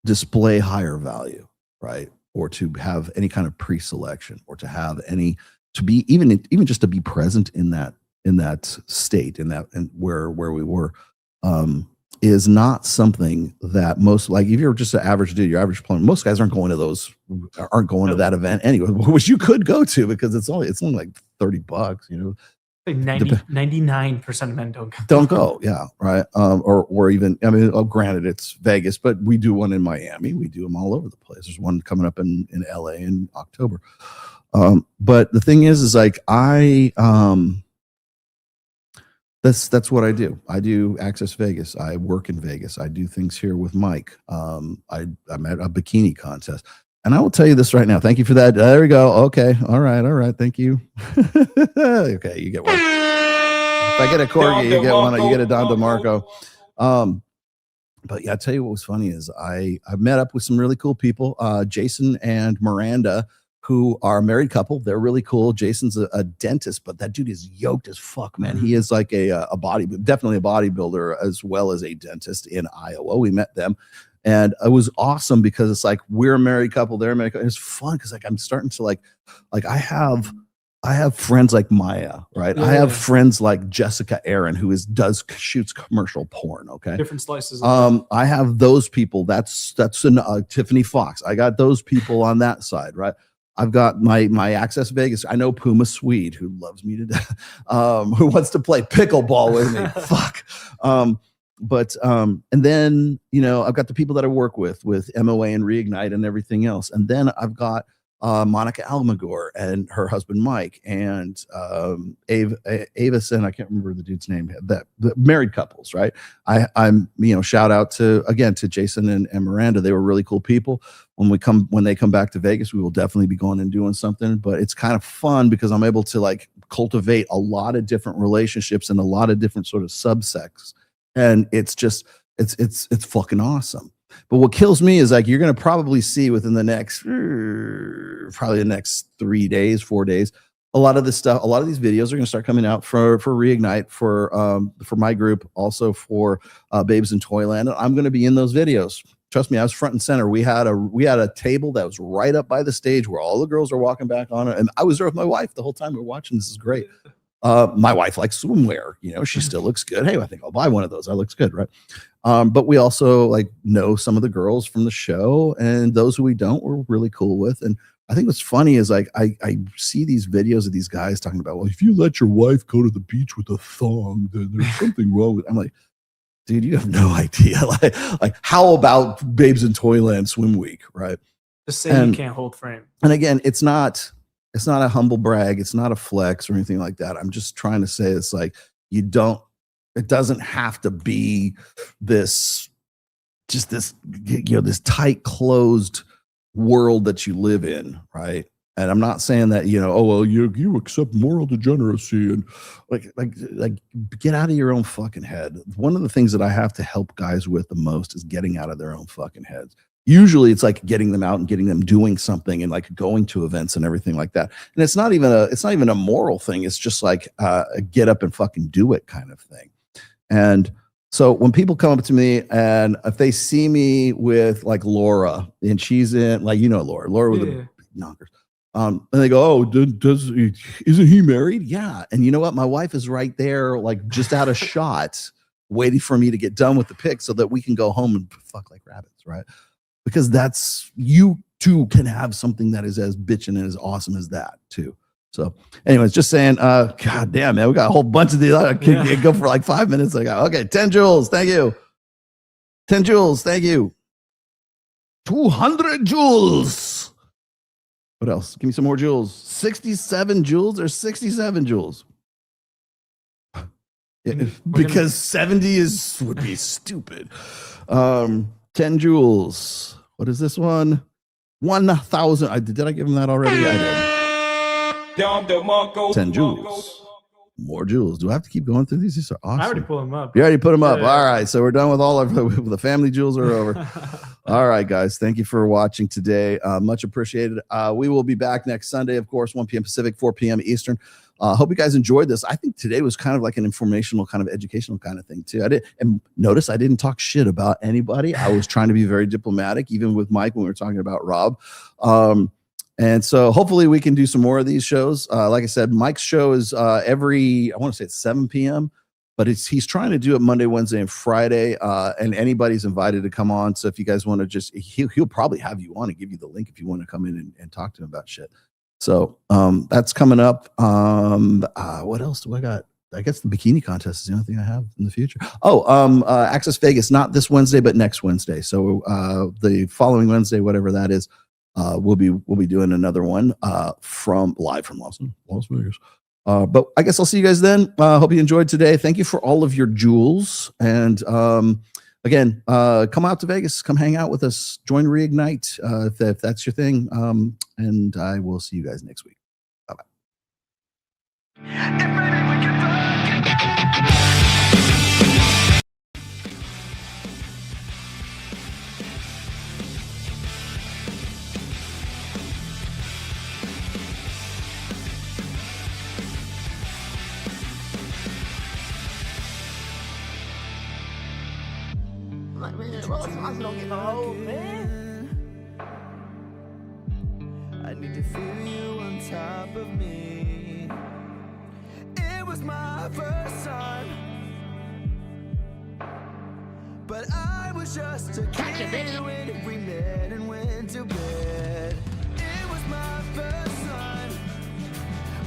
display higher value, right? Or to have any kind of pre-selection, or to have to be even just to be present in that state, and where we were. is not something that most, like if you're just an average dude, your average player, most guys aren't going to that event anyway, which you could go to because it's only like $30, you know. Like 99% of men Don't go, yeah, right. Or even, I mean, granted, it's Vegas, but we do one in Miami. We do them all over the place. There's one coming up in LA in October. But the thing is like that's what I do. I do Access Vegas. I work in Vegas. I do things here with Mike. I'm at a bikini contest. And I will tell you this right now. Thank you for that. There we go. Okay. All right. Thank you. Okay, you get one. If I get a corgi, you get one. You get a Don DeMarco. But yeah, I'll tell you what was funny is I met up with some really cool people. Jason and Miranda, who are a married couple. They're really cool. Jason's a dentist, but that dude is yoked as fuck, man. He is like definitely a bodybuilder as well as a dentist in Iowa. We met them. And it was awesome because it's like we're a married couple, they're a married couple. It's fun because like I'm starting to like I have friends like Maya, right? I have friends like Jessica Aaron, who shoots commercial porn. Okay, different slices. I have those people. That's Tiffany Fox. I got those people on that side, right? I've got my Access Vegas. I know Puma Swede, who loves me to death, who wants to play pickleball with me. Fuck. And then, you know, I've got the people that I work with MOA and Reignite and everything else. And then I've got Monica Almagor and her husband Mike and Avis, and I can't remember the dude's name. The married couples, right? I'm shout out to Jason and Miranda. They were really cool people. When they come back to Vegas, we will definitely be going and doing something. But it's kind of fun because I'm able to like cultivate a lot of different relationships and a lot of different sort of subsects. And it's just it's fucking awesome. But what kills me is like you're gonna probably see within the next 3 days, 4 days, a lot of this stuff, a lot of these videos are gonna start coming out for Reignite, for my group, also for Babes in Toyland. I'm gonna be in those videos. Trust me, I was front and center. We had a table that was right up by the stage where all the girls are walking back on it, and I was there with my wife the whole time we were watching. This is great. My wife likes swimwear. You know, she still looks good. Hey, I think I'll buy one of those. That looks good, right? But we also like know some of the girls from the show, and those who we don't, we're really cool with. And I think what's funny is like I see these videos of these guys talking about, well, if you let your wife go to the beach with a thong, then there's something wrong with it. I'm like, dude, you have no idea. like how about Babes in Toyland Swim Week, right? Just saying you can't hold frame. And again, it's not a humble brag. It's not a flex or anything like that. I'm just trying to say it's like it doesn't have to be this tight closed world that you live in, right? And I'm not saying that, you accept moral degeneracy and like get out of your own fucking head. One of the things that I have to help guys with the most is getting out of their own fucking heads. Usually it's like getting them out and getting them doing something and like going to events and everything like that. And it's not even a moral thing. It's just like a get up and fucking do it kind of thing. And so when people come up to me and if they see me with like Laura and she's in like, Laura with the knockers. And they go, oh, isn't he married? Yeah. And you know what? My wife is right there, like just out of shot, waiting for me to get done with the pic so that we can go home and fuck like rabbits, right? Because you too can have something that is as bitchin' and as awesome as that too. So anyways, just saying, God damn, man, we got a whole bunch of these. I can go for like 5 minutes. Okay, 10 joules. Thank you. 10 joules. Thank you. 200 joules. What else? Give me some more joules. 67 joules or 67 joules? Because 70 would be stupid. 10 joules. What is this one? 1,000. Did I give him that already? I did. 10 joules. More joules. Do I have to keep going through these? These are awesome. I already put them up. You already put them up. Yeah. All right. So we're done with all of the family joules are over. All right, guys. Thank you for watching today. Much appreciated. We will be back next Sunday, of course, 1 p.m. Pacific, 4 p.m. Eastern. Hope you guys enjoyed this. I think today was kind of like an informational, kind of educational kind of thing too. And notice I didn't talk shit about anybody. I was trying to be very diplomatic, even with Mike when we were talking about Rob. And so hopefully we can do some more of these shows. Like I said, Mike's show is I want to say it's 7 p.m. but he's trying to do it Monday, Wednesday, and Friday. And anybody's invited to come on. So if you guys want to he'll probably have you on and give you the link if you want to come in and talk to him about shit. So that's coming up. What else do I got? I guess the bikini contest is the only thing I have in the future. Access Vegas, not this Wednesday, but next Wednesday. So the following Wednesday, whatever that is, we'll be doing another one live from Las Vegas. But I guess I'll see you guys then. Hope you enjoyed today. Thank you for all of your jewels. And again, come out to Vegas, come hang out with us, join Reignite if that's your thing. And I will see you guys next week. Bye-bye. Like, man, Roll Tomasi don't get no hoes, man. I need to feel you on top of me. It was my first time, but I was just a kid when we met and went to bed. It was my first time.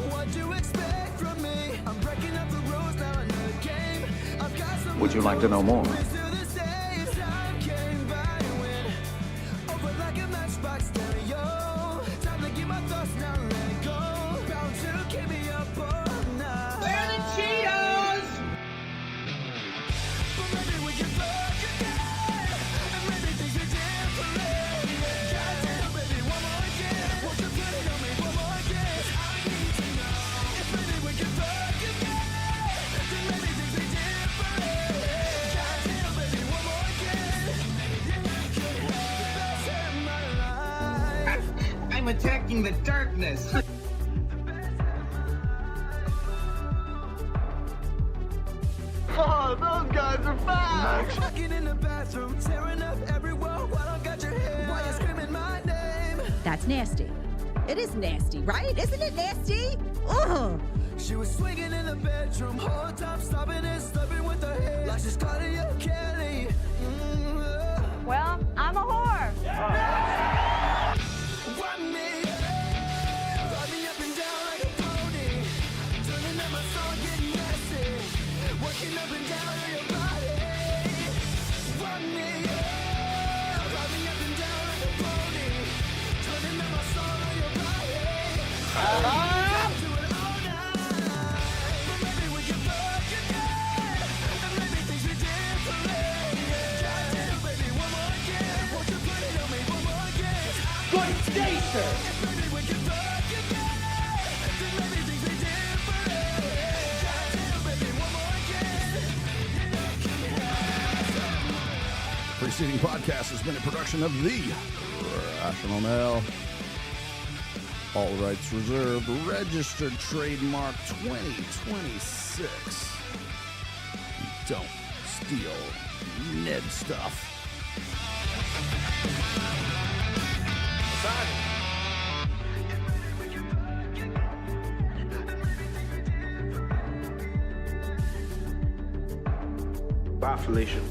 What do you expect from me? I'm breaking up the rules now in the game. I've got some. Would you like to know more? I'm attacking the darkness. Oh, those guys are fast. Walking in the bathroom, tearing up everywhere while I got your hair. Why you screaming my name? That's nasty. It is nasty, right? Isn't it nasty? Ugh. She was swinging in the bedroom, whole time stopping and slubbing with her hair. Like she's calling you Kelly. Well, I'm a whore. Want me? Ride me up and down like a pony. Turning up my song, getting messy. Working up and down on your body. Want me? Ride me up and down like a pony. Turning up my song on your body. Do it all night. But maybe we can fuck again. And maybe things we did for goddamn, baby, one more again. Won't you put it on me one more again? Good station. Maybe we can fuck again. Then maybe things we did for goddamn, baby, one more again. Preceding podcast has been a production of The Rational Male. All rights reserved. Registered trademark 2026. Don't steal Ned stuff. Bye, Felicia.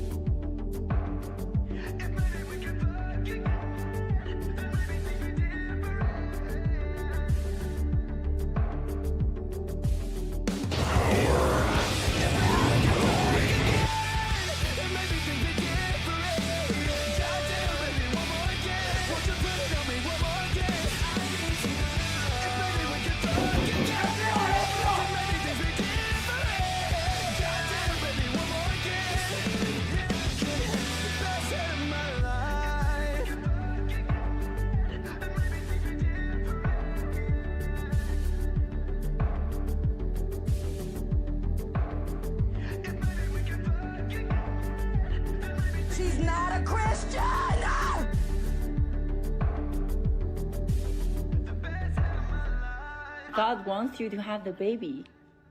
She's not a Christian! God wants you to have the baby.